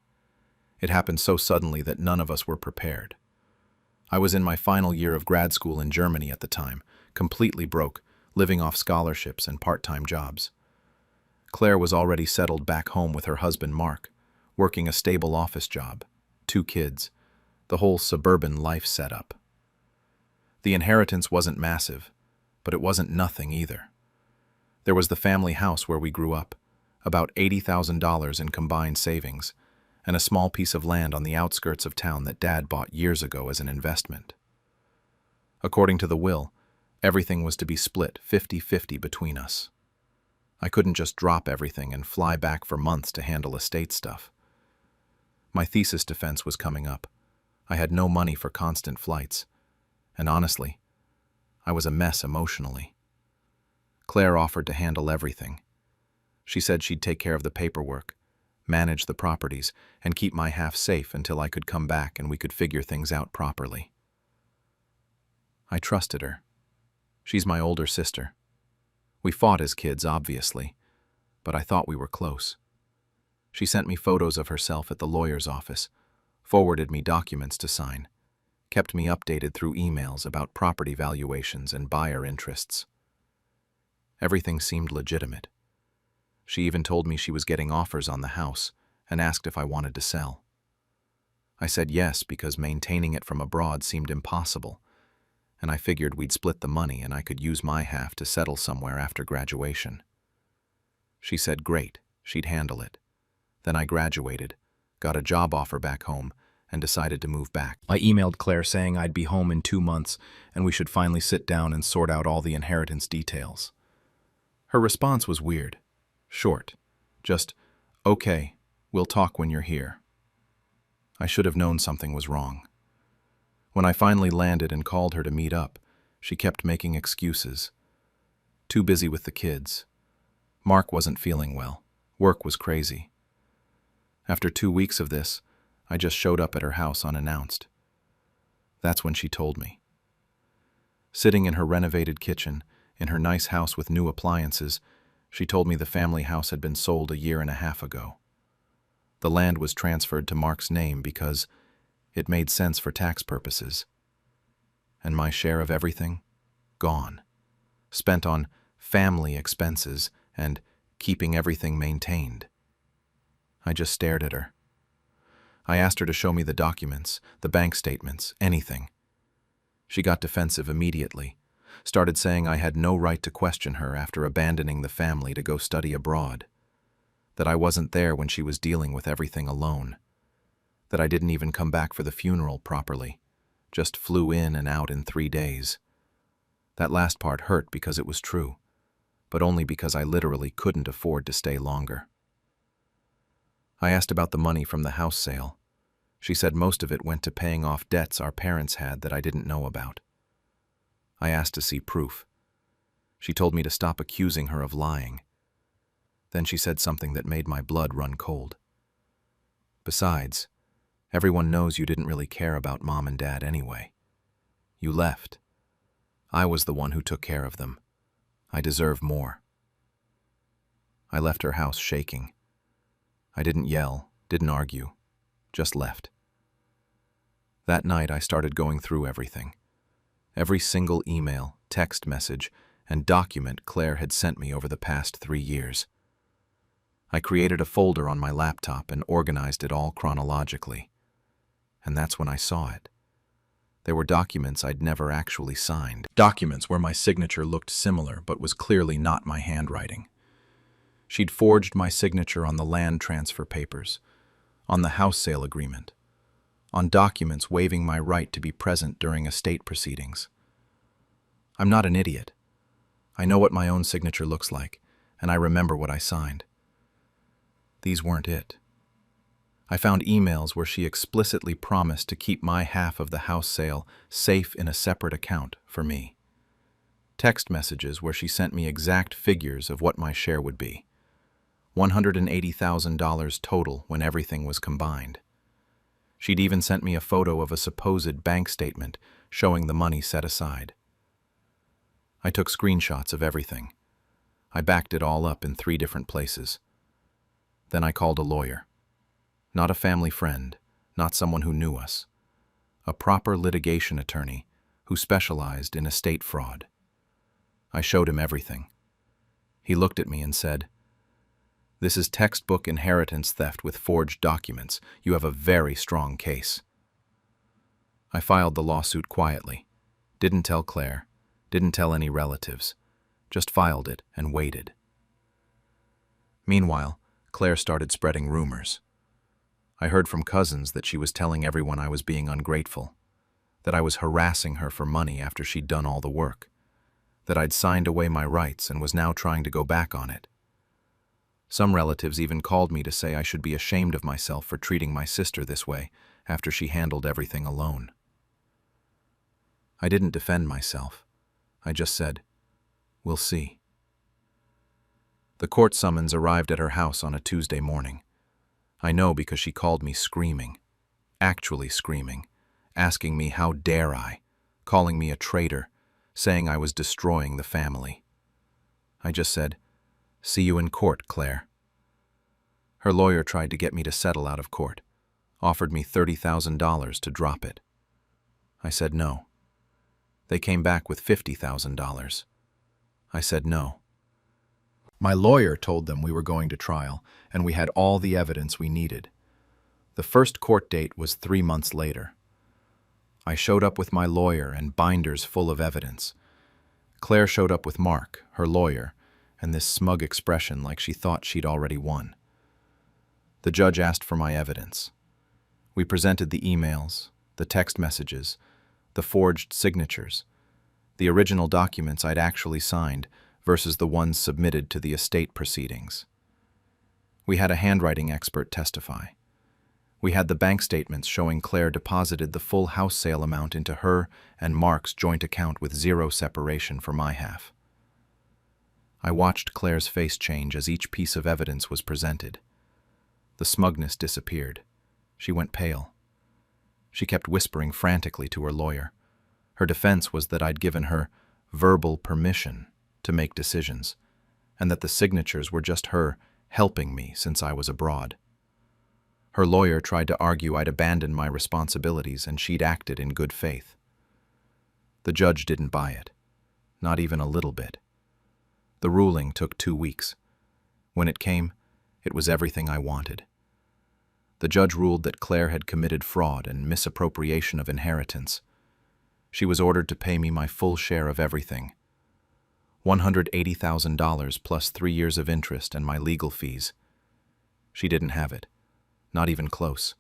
It happened so suddenly that none of us were prepared. I was in my final year of grad school in Germany at the time, completely broke, living off scholarships and part-time jobs. Claire was already settled back home with her husband Mark, working a stable office job, 2 kids, the whole suburban life setup. The inheritance wasn't massive, but it wasn't nothing either. There was the family house where we grew up, about $80,000 in combined savings, and a small piece of land on the outskirts of town that Dad bought years ago as an investment. According to the will, everything was to be split 50-50 between us. I couldn't just drop everything and fly back for months to handle estate stuff. My thesis defense was coming up. I had no money for constant flights, and honestly, I was a mess emotionally. Claire offered to handle everything. She said she'd take care of the paperwork, manage the properties, and keep my half safe until I could come back and we could figure things out properly. I trusted her. She's my older sister. We fought as kids, obviously, but I thought we were close. She sent me photos of herself at the lawyer's office, forwarded me documents to sign, kept me updated through emails about property valuations and buyer interests. Everything seemed legitimate. She even told me she was getting offers on the house and asked if I wanted to sell. I said yes because maintaining it from abroad seemed impossible, and I figured we'd split the money and I could use my half to settle somewhere after graduation. She said great, she'd handle it. Then I graduated, got a job offer back home, and decided to move back. I emailed Claire saying I'd be home in 2 months and we should finally sit down and sort out all the inheritance details. Her response was weird. Short. Just, okay, we'll talk when you're here. I should have known something was wrong. When I finally landed and called her to meet up, she kept making excuses. Too busy with the kids. Mark wasn't feeling well. Work was crazy. After 2 weeks of this, I just showed up at her house unannounced. That's when she told me. Sitting in her renovated kitchen, in her nice house with new appliances, she told me the family house had been sold 1.5 years ago. The land was transferred to Mark's name because it made sense for tax purposes. And my share of everything? Gone. Spent on family expenses and keeping everything maintained. I just stared at her. I asked her to show me the documents, the bank statements, anything. She got defensive immediately, started saying I had no right to question her after abandoning the family to go study abroad, that I wasn't there when she was dealing with everything alone, that I didn't even come back for the funeral properly, just flew in and out in 3 days. That last part hurt because it was true, but only because I literally couldn't afford to stay longer. I asked about the money from the house sale. She said most of it went to paying off debts our parents had that I didn't know about. I asked to see proof. She told me to stop accusing her of lying. Then she said something that made my blood run cold. Besides, everyone knows you didn't really care about Mom and Dad anyway. You left. I was the one who took care of them. I deserve more. I left her house shaking. I didn't yell, didn't argue, just left. That night I started going through everything. Every single email, text message, and document Claire had sent me over the past 3 years. I created a folder on my laptop and organized it all chronologically. And that's when I saw it. There were documents I'd never actually signed. Documents where my signature looked similar but was clearly not my handwriting. She'd forged my signature on the land transfer papers, on the house sale agreement, on documents waiving my right to be present during estate proceedings. I'm not an idiot. I know what my own signature looks like, and I remember what I signed. These weren't it. I found emails where she explicitly promised to keep my half of the house sale safe in a separate account for me. Text messages where she sent me exact figures of what my share would be. $180,000 total when everything was combined. She'd even sent me a photo of a supposed bank statement showing the money set aside. I took screenshots of everything. I backed it all up in 3 different places. Then I called a lawyer. Not a family friend, not someone who knew us. A proper litigation attorney who specialized in estate fraud. I showed him everything. He looked at me and said, "This is textbook inheritance theft with forged documents. You have a very strong case." I filed the lawsuit quietly. Didn't tell Claire. Didn't tell any relatives. Just filed it and waited. Meanwhile, Claire started spreading rumors. I heard from cousins that she was telling everyone I was being ungrateful, that I was harassing her for money after she'd done all the work, that I'd signed away my rights and was now trying to go back on it. Some relatives even called me to say I should be ashamed of myself for treating my sister this way after she handled everything alone. I didn't defend myself. I just said, "We'll see." The court summons arrived at her house on a Tuesday morning. I know because she called me screaming, actually screaming, asking me how dare I, calling me a traitor, saying I was destroying the family. I just said, "See you in court, Claire." Her lawyer tried to get me to settle out of court, offered me $30,000 to drop it. I said no. They came back with $50,000. I said no. My lawyer told them we were going to trial, and we had all the evidence we needed. The first court date was 3 months later. I showed up with my lawyer and binders full of evidence. Claire showed up with Mark, her lawyer, and this smug expression like she thought she'd already won. The judge asked for my evidence. We presented the emails, the text messages, the forged signatures, the original documents I'd actually signed versus the ones submitted to the estate proceedings. We had a handwriting expert testify. We had the bank statements showing Claire deposited the full house sale amount into her and Mark's joint account with 0 separation for my half. I watched Claire's face change as each piece of evidence was presented. The smugness disappeared. She went pale. She kept whispering frantically to her lawyer. Her defense was that I'd given her verbal permission to make decisions, and that the signatures were just her helping me since I was abroad. Her lawyer tried to argue I'd abandoned my responsibilities and she'd acted in good faith. The judge didn't buy it, not even a little bit. The ruling took 2 weeks. When it came, it was everything I wanted. The judge ruled that Claire had committed fraud and misappropriation of inheritance. She was ordered to pay me my full share of everything. $180,000 plus 3 years of interest and my legal fees. She didn't have it. Not even close.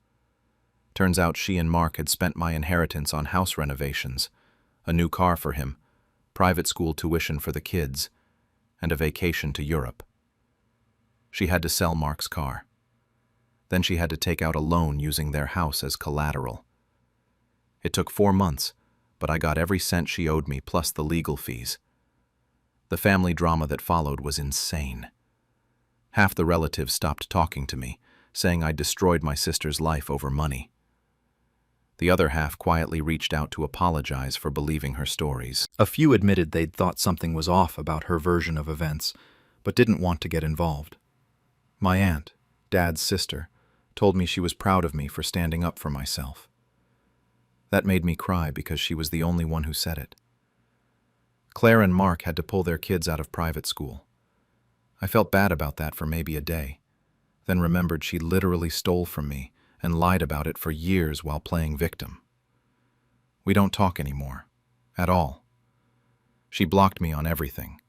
Turns out she and Mark had spent my inheritance on house renovations, a new car for him, private school tuition for the kids, and a vacation to Europe. She had to sell Mark's car. Then she had to take out a loan using their house as collateral. It took 4 months, but I got every cent she owed me plus the legal fees. The family drama that followed was insane. Half the relatives stopped talking to me, saying I'd destroyed my sister's life over money. The other half quietly reached out to apologize for believing her stories. A few admitted they'd thought something was off about her version of events, but didn't want to get involved. My aunt, Dad's sister, told me she was proud of me for standing up for myself. That made me cry because she was the only one who said it. Claire and Mark had to pull their kids out of private school. I felt bad about that for maybe a day, then remembered she literally stole from me and lied about it for years while playing victim. We don't talk anymore, at all. She blocked me on everything.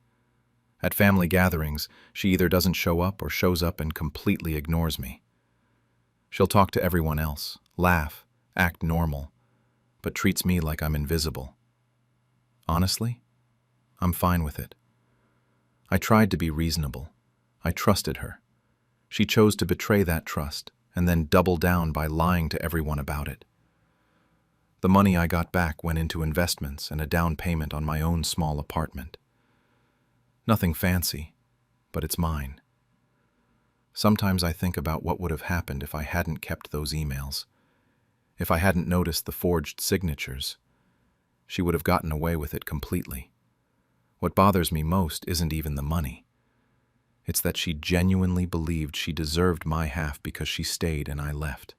At family gatherings, she either doesn't show up or shows up and completely ignores me. She'll talk to everyone else, laugh, act normal, but treats me like I'm invisible. Honestly, I'm fine with it. I tried to be reasonable. I trusted her. She chose to betray that trust and then double down by lying to everyone about it. The money I got back went into investments and a down payment on my own small apartment. Nothing fancy, but it's mine. Sometimes I think about what would have happened if I hadn't kept those emails. If I hadn't noticed the forged signatures, she would have gotten away with it completely. What bothers me most isn't even the money. It's that she genuinely believed she deserved my half because she stayed and I left.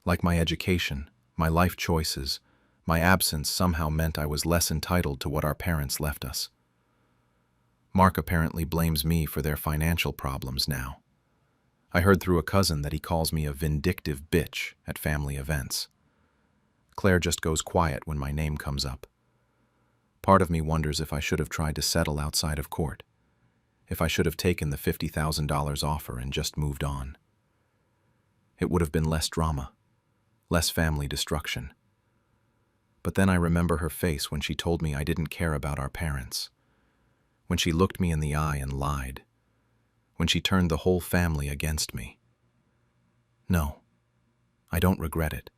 Like my education, my life choices, my absence somehow meant I was less entitled to what our parents left us. Mark apparently blames me for their financial problems now. I heard through a cousin that he calls me a vindictive bitch at family events. Claire just goes quiet when my name comes up. Part of me wonders if I should have tried to settle outside of court, if I should have taken the $50,000 offer and just moved on. It would have been less drama, less family destruction. But then I remember her face when she told me I didn't care about our parents, when she looked me in the eye and lied, when she turned the whole family against me. No, I don't regret it.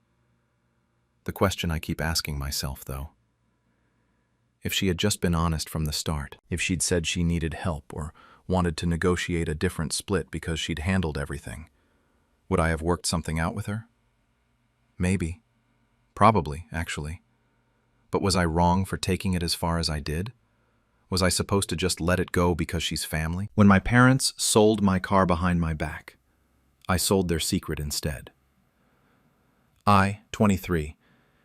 The question I keep asking myself, though, if she had just been honest from the start, if she'd said she needed help or wanted to negotiate a different split because she'd handled everything, would I have worked something out with her? Maybe. Probably, actually. But was I wrong for taking it as far as I did? Was I supposed to just let it go because she's family? When my parents sold my car behind my back, I sold their secret instead. I, 23,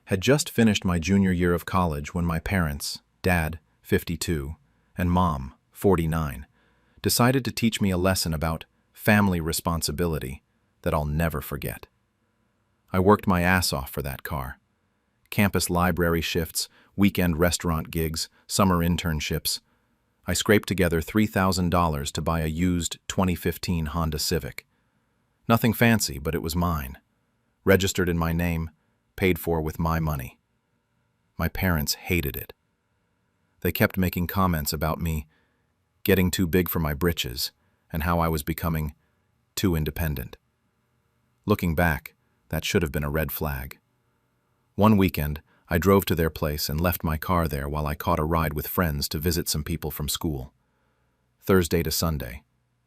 had just finished my junior year of college when my parents, Dad, 52, and Mom, 49, decided to teach me a lesson about family responsibility that I'll never forget. I worked my ass off for that car. Campus library shifts, weekend restaurant gigs, summer internships. I scraped together $3,000 to buy a used 2015 Honda Civic. Nothing fancy, but it was mine. Registered in my name, paid for with my money. My parents hated it. They kept making comments about me getting too big for my britches and how I was becoming too independent. Looking back, that should have been a red flag. One weekend, I drove to their place and left my car there while I caught a ride with friends to visit some people from school. Thursday to Sunday,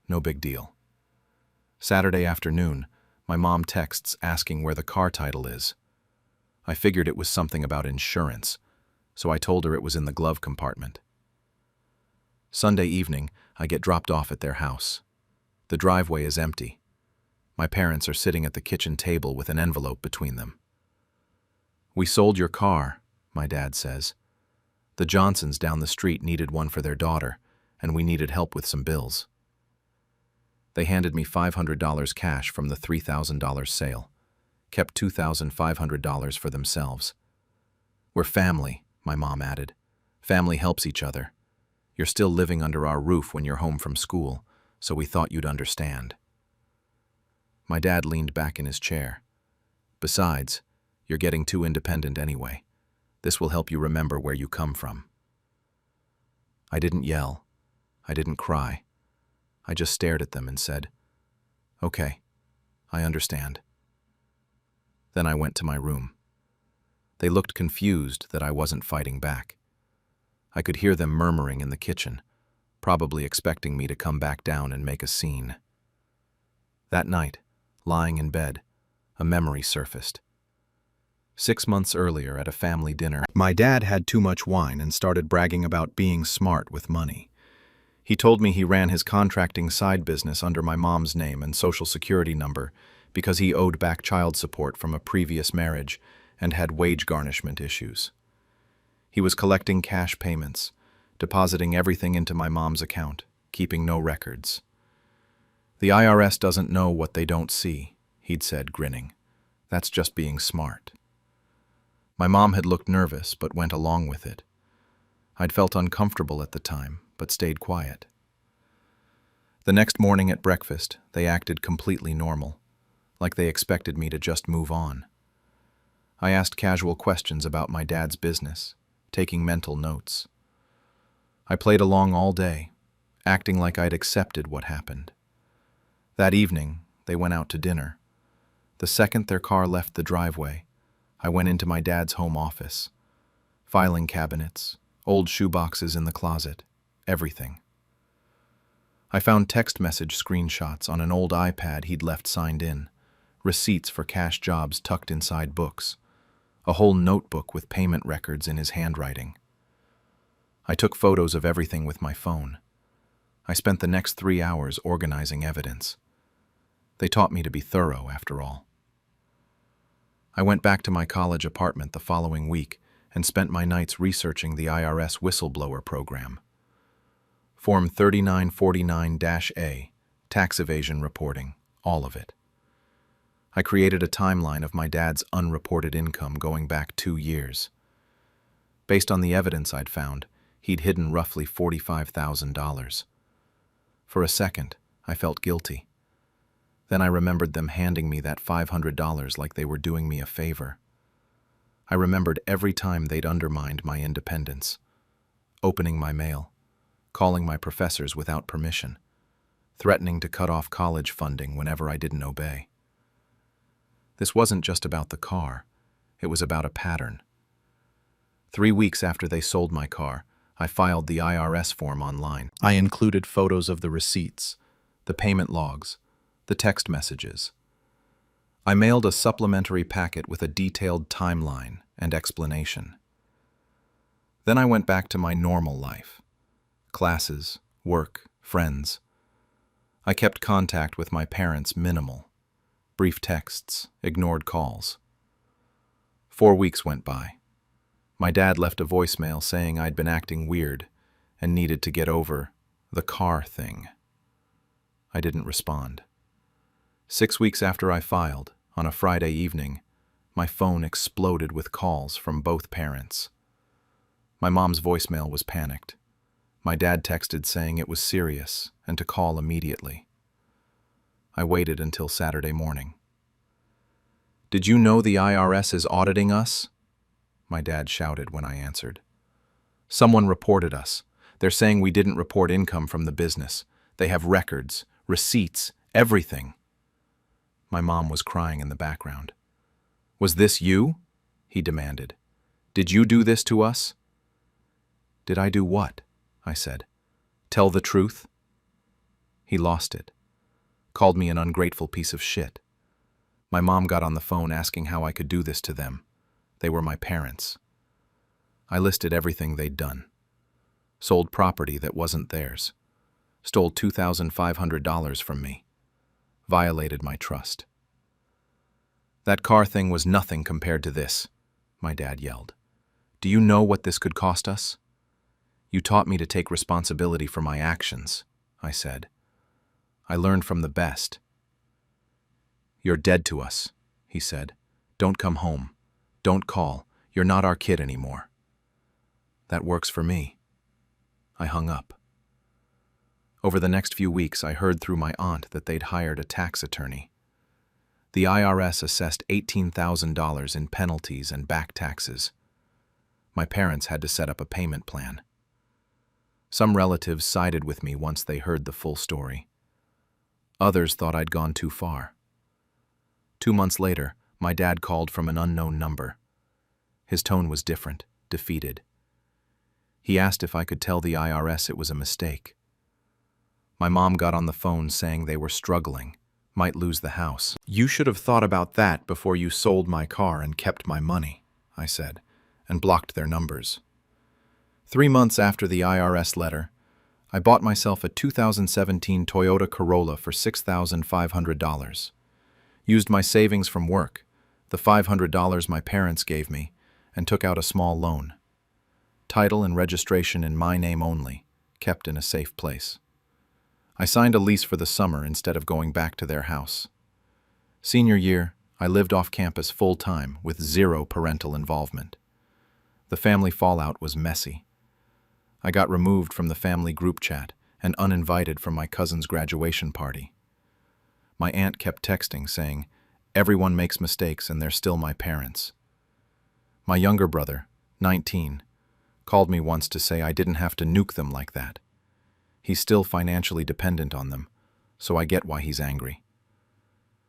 no big deal. Saturday afternoon, my mom texts asking where the car title is. I figured it was something about insurance, so I told her it was in the glove compartment. Sunday evening, I get dropped off at their house. The driveway is empty. My parents are sitting at the kitchen table with an envelope between them. "We sold your car," my dad says. "The Johnsons down the street needed one for their daughter, and we needed help with some bills." They handed me $500 cash from the $3,000 sale, kept $2,500 for themselves. "We're family," my mom added. "Family helps each other. You're still living under our roof when you're home from school, so we thought you'd understand." My dad leaned back in his chair. "Besides, you're getting too independent anyway. This will help you remember where you come from." I didn't yell. I didn't cry. I just stared at them and said, "Okay, I understand." Then I went to my room. They looked confused that I wasn't fighting back. I could hear them murmuring in the kitchen, probably expecting me to come back down and make a scene. That night, lying in bed, a memory surfaced. 6 months earlier at a family dinner, my dad had too much wine and started bragging about being smart with money. He told me he ran his contracting side business under my mom's name and social security number because he owed back child support from a previous marriage and had wage garnishment issues. He was collecting cash payments, depositing everything into my mom's account, keeping no records. "The IRS doesn't know what they don't see," he'd said, grinning. "That's just being smart." My mom had looked nervous, but went along with it. I'd felt uncomfortable at the time, but stayed quiet. The next morning at breakfast, they acted completely normal, like they expected me to just move on. I asked casual questions about my dad's business, taking mental notes. I played along all day, acting like I'd accepted what happened. That evening, they went out to dinner. The second their car left the driveway, I went into my dad's home office. Filing cabinets, old shoeboxes in the closet, everything. I found text message screenshots on an old iPad he'd left signed in, receipts for cash jobs tucked inside books, a whole notebook with payment records in his handwriting. I took photos of everything with my phone. I spent the next 3 hours organizing evidence. They taught me to be thorough, after all. I went back to my college apartment the following week and spent my nights researching the IRS whistleblower program. Form 3949-A, tax evasion reporting, all of it. I created a timeline of my dad's unreported income going back 2 years. Based on the evidence I'd found, he'd hidden roughly $45,000. For a second, I felt guilty. Then I remembered them handing me that $500 like they were doing me a favor. I remembered every time they'd undermined my independence, opening my mail, calling my professors without permission, threatening to cut off college funding whenever I didn't obey. This wasn't just about the car, it was about a pattern. 3 weeks after they sold my car, I filed the IRS form online. I included photos of the receipts, the payment logs, the text messages. I mailed a supplementary packet with a detailed timeline and explanation. Then I went back to my normal life. Classes, work, friends. I kept contact with my parents minimal. Brief texts, ignored calls. 4 weeks went by. My dad left a voicemail saying I'd been acting weird and needed to get over the car thing. I didn't respond. 6 weeks after I filed, on a Friday evening, my phone exploded with calls from both parents. My mom's voicemail was panicked. My dad texted saying it was serious and to call immediately. I waited until Saturday morning. "Did you know the IRS is auditing us?" my dad shouted when I answered. "Someone reported us. They're saying we didn't report income from the business. They have records, receipts, everything." My mom was crying in the background. "Was this you?" he demanded. "Did you do this to us?" "Did I do what?" I said. "Tell the truth?" He lost it. Called me an ungrateful piece of shit. My mom got on the phone asking how I could do this to them. They were my parents. I listed everything they'd done. Sold property that wasn't theirs. Stole $2,500 from me. Violated my trust. "That car thing was nothing compared to this," my dad yelled. "Do you know what this could cost us?" "You taught me to take responsibility for my actions," I said. "I learned from the best." "You're dead to us," he said. "Don't come home. Don't call. You're not our kid anymore." "That works for me." I hung up. Over the next few weeks, I heard through my aunt that they'd hired a tax attorney. The IRS assessed $18,000 in penalties and back taxes. My parents had to set up a payment plan. Some relatives sided with me once they heard the full story. Others thought I'd gone too far. 2 months later, my dad called from an unknown number. His tone was different, defeated. He asked if I could tell the IRS it was a mistake. My mom got on the phone saying they were struggling, might lose the house. "You should have thought about that before you sold my car and kept my money," I said, and blocked their numbers. 3 months after the IRS letter, I bought myself a 2017 Toyota Corolla for $6,500. Used my savings from work, the $500 my parents gave me, and took out a small loan. Title and registration in my name only, kept in a safe place. I signed a lease for the summer instead of going back to their house. Senior year, I lived off campus full-time with 0 parental involvement. The family fallout was messy. I got removed from the family group chat and uninvited from my cousin's graduation party. My aunt kept texting saying, "Everyone makes mistakes and they're still my parents." My younger brother, 19, Called me once to say I didn't have to nuke them like that. He's still financially dependent on them, so I get why he's angry.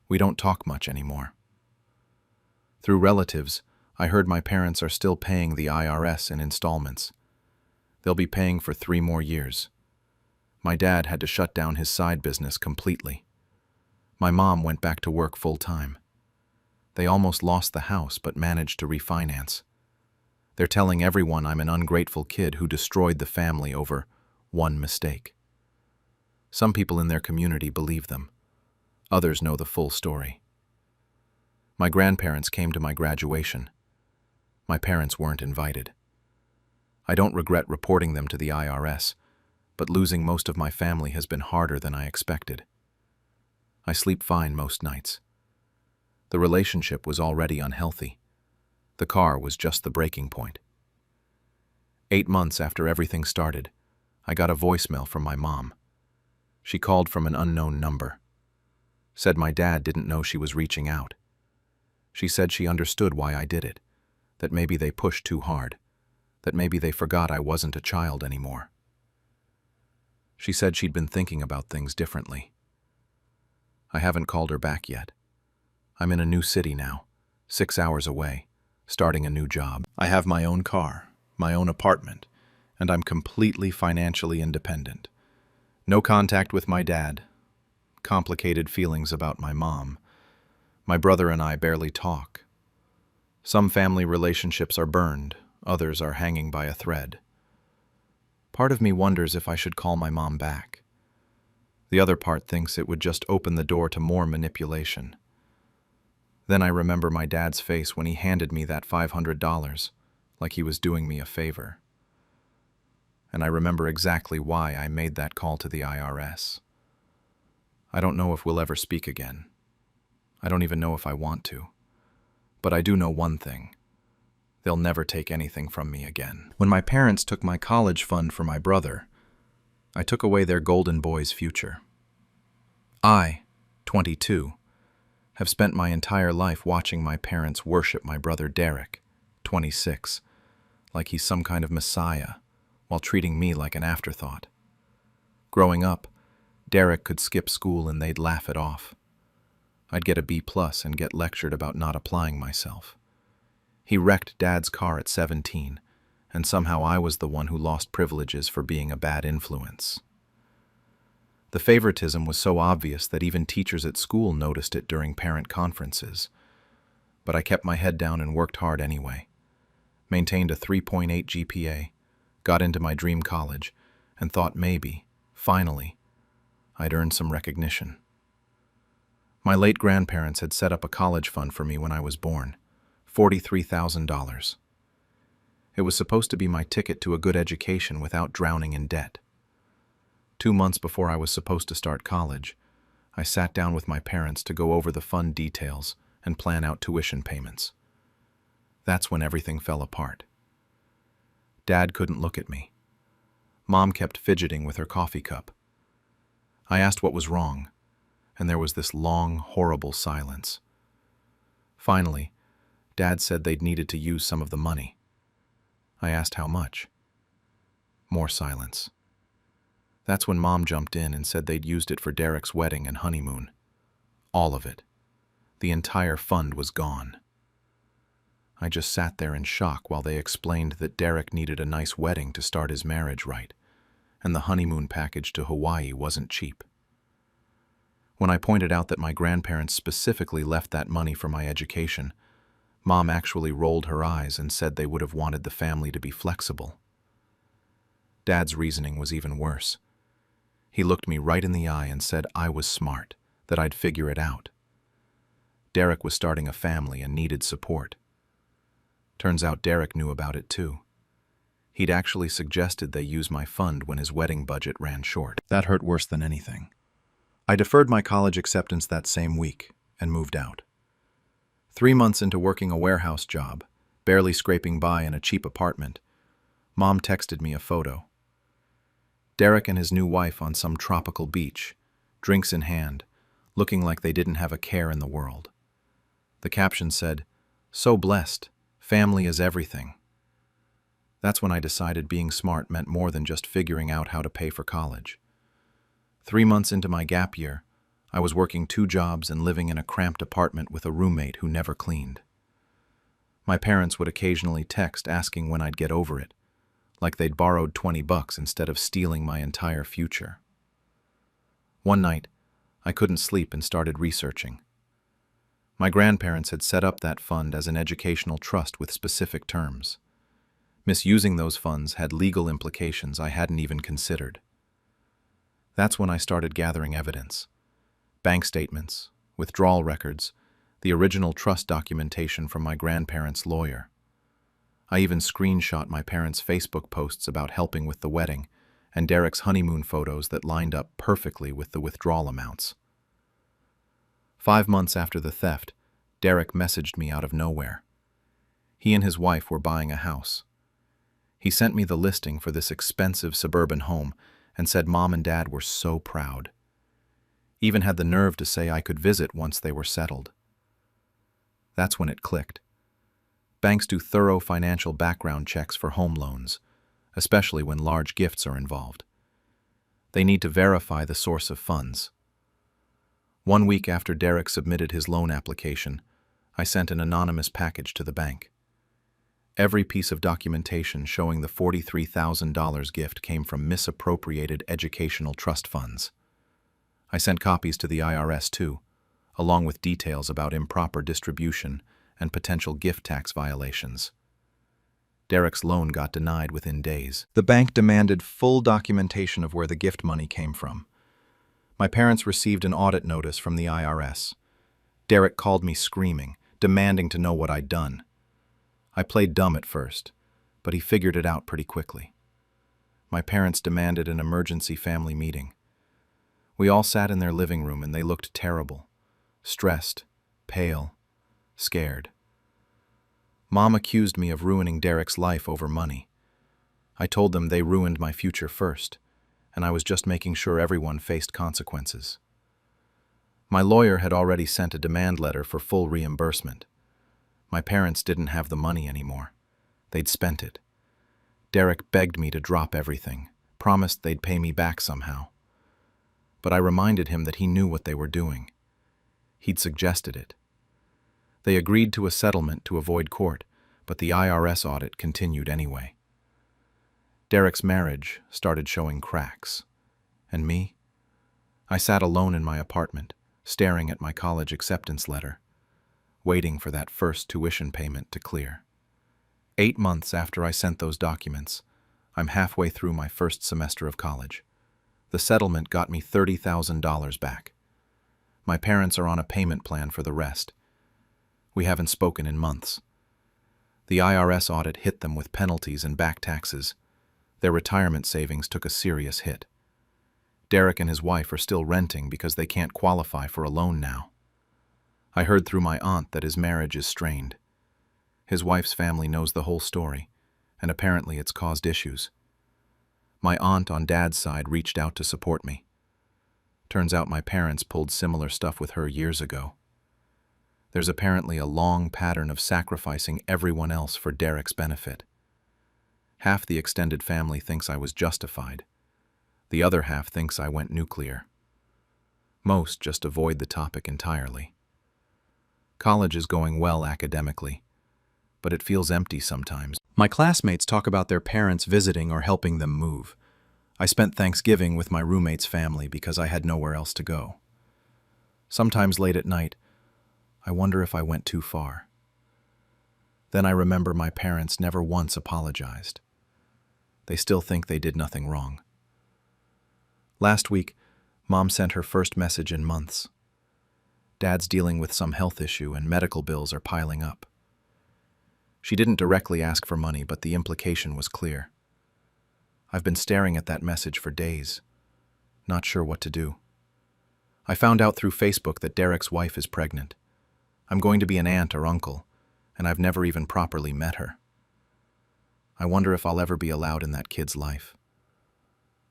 We don't talk much anymore. Through relatives, I heard my parents are still paying the IRS in installments. They'll be paying for 3 more years. My dad had to shut down his side business completely. My mom went back to work full-time. They almost lost the house but managed to refinance. They're telling everyone I'm an ungrateful kid who destroyed the family over one mistake. Some people in their community believe them. Others know the full story. My grandparents came to my graduation. My parents weren't invited. I don't regret reporting them to the IRS, but losing most of my family has been harder than I expected. I sleep fine most nights. The relationship was already unhealthy. The car was just the breaking point. 8 months after everything started, I got a voicemail from my mom. She called from an unknown number. Said my dad didn't know she was reaching out. She said she understood why I did it, that maybe they pushed too hard, that maybe they forgot I wasn't a child anymore. She said she'd been thinking about things differently. I haven't called her back yet. I'm in a new city now, 6 hours away, starting a new job. I have my own car, my own apartment, and I'm completely financially independent. No contact with my dad. Complicated feelings about my mom. My brother and I barely talk. Some family relationships are burned, others are hanging by a thread. Part of me wonders if I should call my mom back. The other part thinks it would just open the door to more manipulation. Then I remember my dad's face when he handed me that $500, like he was doing me a favor. And I remember exactly why I made that call to the IRS. I don't know if we'll ever speak again. I don't even know if I want to. But I do know one thing. They'll never take anything from me again. When my parents took my college fund for my brother, I took away their golden boy's future. I, 22, have spent my entire life watching my parents worship my brother Derek, 26, like he's some kind of messiah, while treating me like an afterthought. Growing up, Derek could skip school and they'd laugh it off. I'd get a B+ and get lectured about not applying myself. He wrecked Dad's car at 17, and somehow I was the one who lost privileges for being a bad influence. The favoritism was so obvious that even teachers at school noticed it during parent conferences. But I kept my head down and worked hard anyway. Maintained a 3.8 GPA, got into my dream college, and thought maybe, finally, I'd earn some recognition. My late grandparents had set up a college fund for me when I was born, $43,000. It was supposed to be my ticket to a good education without drowning in debt. 2 months before I was supposed to start college, I sat down with my parents to go over the fund details and plan out tuition payments. That's when everything fell apart. Dad couldn't look at me. Mom kept fidgeting with her coffee cup. I asked what was wrong, and there was this long, horrible silence. Finally, Dad said they'd needed to use some of the money. I asked how much. More silence. That's when Mom jumped in and said they'd used it for Derek's wedding and honeymoon. All of it. The entire fund was gone. I just sat there in shock while they explained that Derek needed a nice wedding to start his marriage right, and the honeymoon package to Hawaii wasn't cheap. When I pointed out that my grandparents specifically left that money for my education, Mom actually rolled her eyes and said they would have wanted the family to be flexible. Dad's reasoning was even worse. He looked me right in the eye and said I was smart, that I'd figure it out. Derek was starting a family and needed support. Turns out Derek knew about it too. He'd actually suggested they use my fund when his wedding budget ran short. That hurt worse than anything. I deferred my college acceptance that same week and moved out. 3 months into working a warehouse job, barely scraping by in a cheap apartment, Mom texted me a photo. Derek and his new wife on some tropical beach, drinks in hand, looking like they didn't have a care in the world. The caption said, "So blessed, family is everything." That's when I decided being smart meant more than just figuring out how to pay for college. 3 months into my gap year, I was working 2 jobs and living in a cramped apartment with a roommate who never cleaned. My parents would occasionally text asking when I'd get over it, like they'd borrowed $20 instead of stealing my entire future. One night, I couldn't sleep and started researching. My grandparents had set up that fund as an educational trust with specific terms. Misusing those funds had legal implications I hadn't even considered. That's when I started gathering evidence. Bank statements, withdrawal records, the original trust documentation from my grandparents' lawyer. I even screenshot my parents' Facebook posts about helping with the wedding and Derek's honeymoon photos that lined up perfectly with the withdrawal amounts. 5 months after the theft, Derek messaged me out of nowhere. He and his wife were buying a house. He sent me the listing for this expensive suburban home and said Mom and Dad were so proud. Even had the nerve to say I could visit once they were settled. That's when it clicked. Banks do thorough financial background checks for home loans, especially when large gifts are involved. They need to verify the source of funds. 1 week after Derek submitted his loan application, I sent an anonymous package to the bank. Every piece of documentation showing the $43,000 gift came from misappropriated educational trust funds. I sent copies to the IRS too, along with details about improper distribution and potential gift tax violations. Derek's loan got denied within days. The bank demanded full documentation of where the gift money came from. My parents received an audit notice from the IRS. Derek called me screaming, demanding to know what I'd done. I played dumb at first, but he figured it out pretty quickly. My parents demanded an emergency family meeting. We all sat in their living room and they looked terrible, stressed, pale, scared. Mom accused me of ruining Derek's life over money. I told them they ruined my future first, and I was just making sure everyone faced consequences. My lawyer had already sent a demand letter for full reimbursement. My parents didn't have the money anymore. They'd spent it. Derek begged me to drop everything, promised they'd pay me back somehow. But I reminded him that he knew what they were doing. He'd suggested it. They agreed to a settlement to avoid court, but the IRS audit continued anyway. Derek's marriage started showing cracks. And me? I sat alone in my apartment, staring at my college acceptance letter, waiting for that first tuition payment to clear. 8 months after I sent those documents, I'm halfway through my first semester of college. The settlement got me $30,000 back. My parents are on a payment plan for the rest. We haven't spoken in months. The IRS audit hit them with penalties and back taxes. Their retirement savings took a serious hit. Derek and his wife are still renting because they can't qualify for a loan now. I heard through my aunt that his marriage is strained. His wife's family knows the whole story, and apparently it's caused issues. My aunt on Dad's side reached out to support me. Turns out my parents pulled similar stuff with her years ago. There's apparently a long pattern of sacrificing everyone else for Derek's benefit. Half the extended family thinks I was justified. The other half thinks I went nuclear. Most just avoid the topic entirely. College is going well academically, but it feels empty sometimes. My classmates talk about their parents visiting or helping them move. I spent Thanksgiving with my roommate's family because I had nowhere else to go. Sometimes late at night, I wonder if I went too far. Then I remember my parents never once apologized. They still think they did nothing wrong. Last week, Mom sent her first message in months. Dad's dealing with some health issue and medical bills are piling up. She didn't directly ask for money, but the implication was clear. I've been staring at that message for days, not sure what to do. I found out through Facebook that Derek's wife is pregnant. I'm going to be an aunt or uncle, and I've never even properly met her. I wonder if I'll ever be allowed in that kid's life,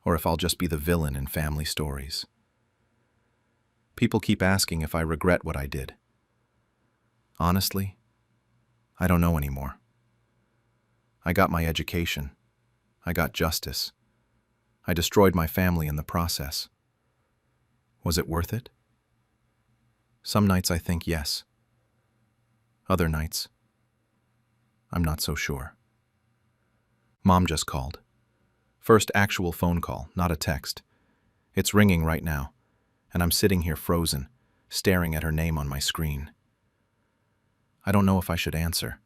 or if I'll just be the villain in family stories. People keep asking if I regret what I did. Honestly, I don't know anymore. I I got my education. I got justice. I destroyed my family in the process. Was it worth it? Some nights I think yes. Other nights, I'm not so sure. Mom just called. First actual phone call, not a text. It's ringing right now, and I'm sitting here frozen, staring at her name on my screen. I don't know if I should answer.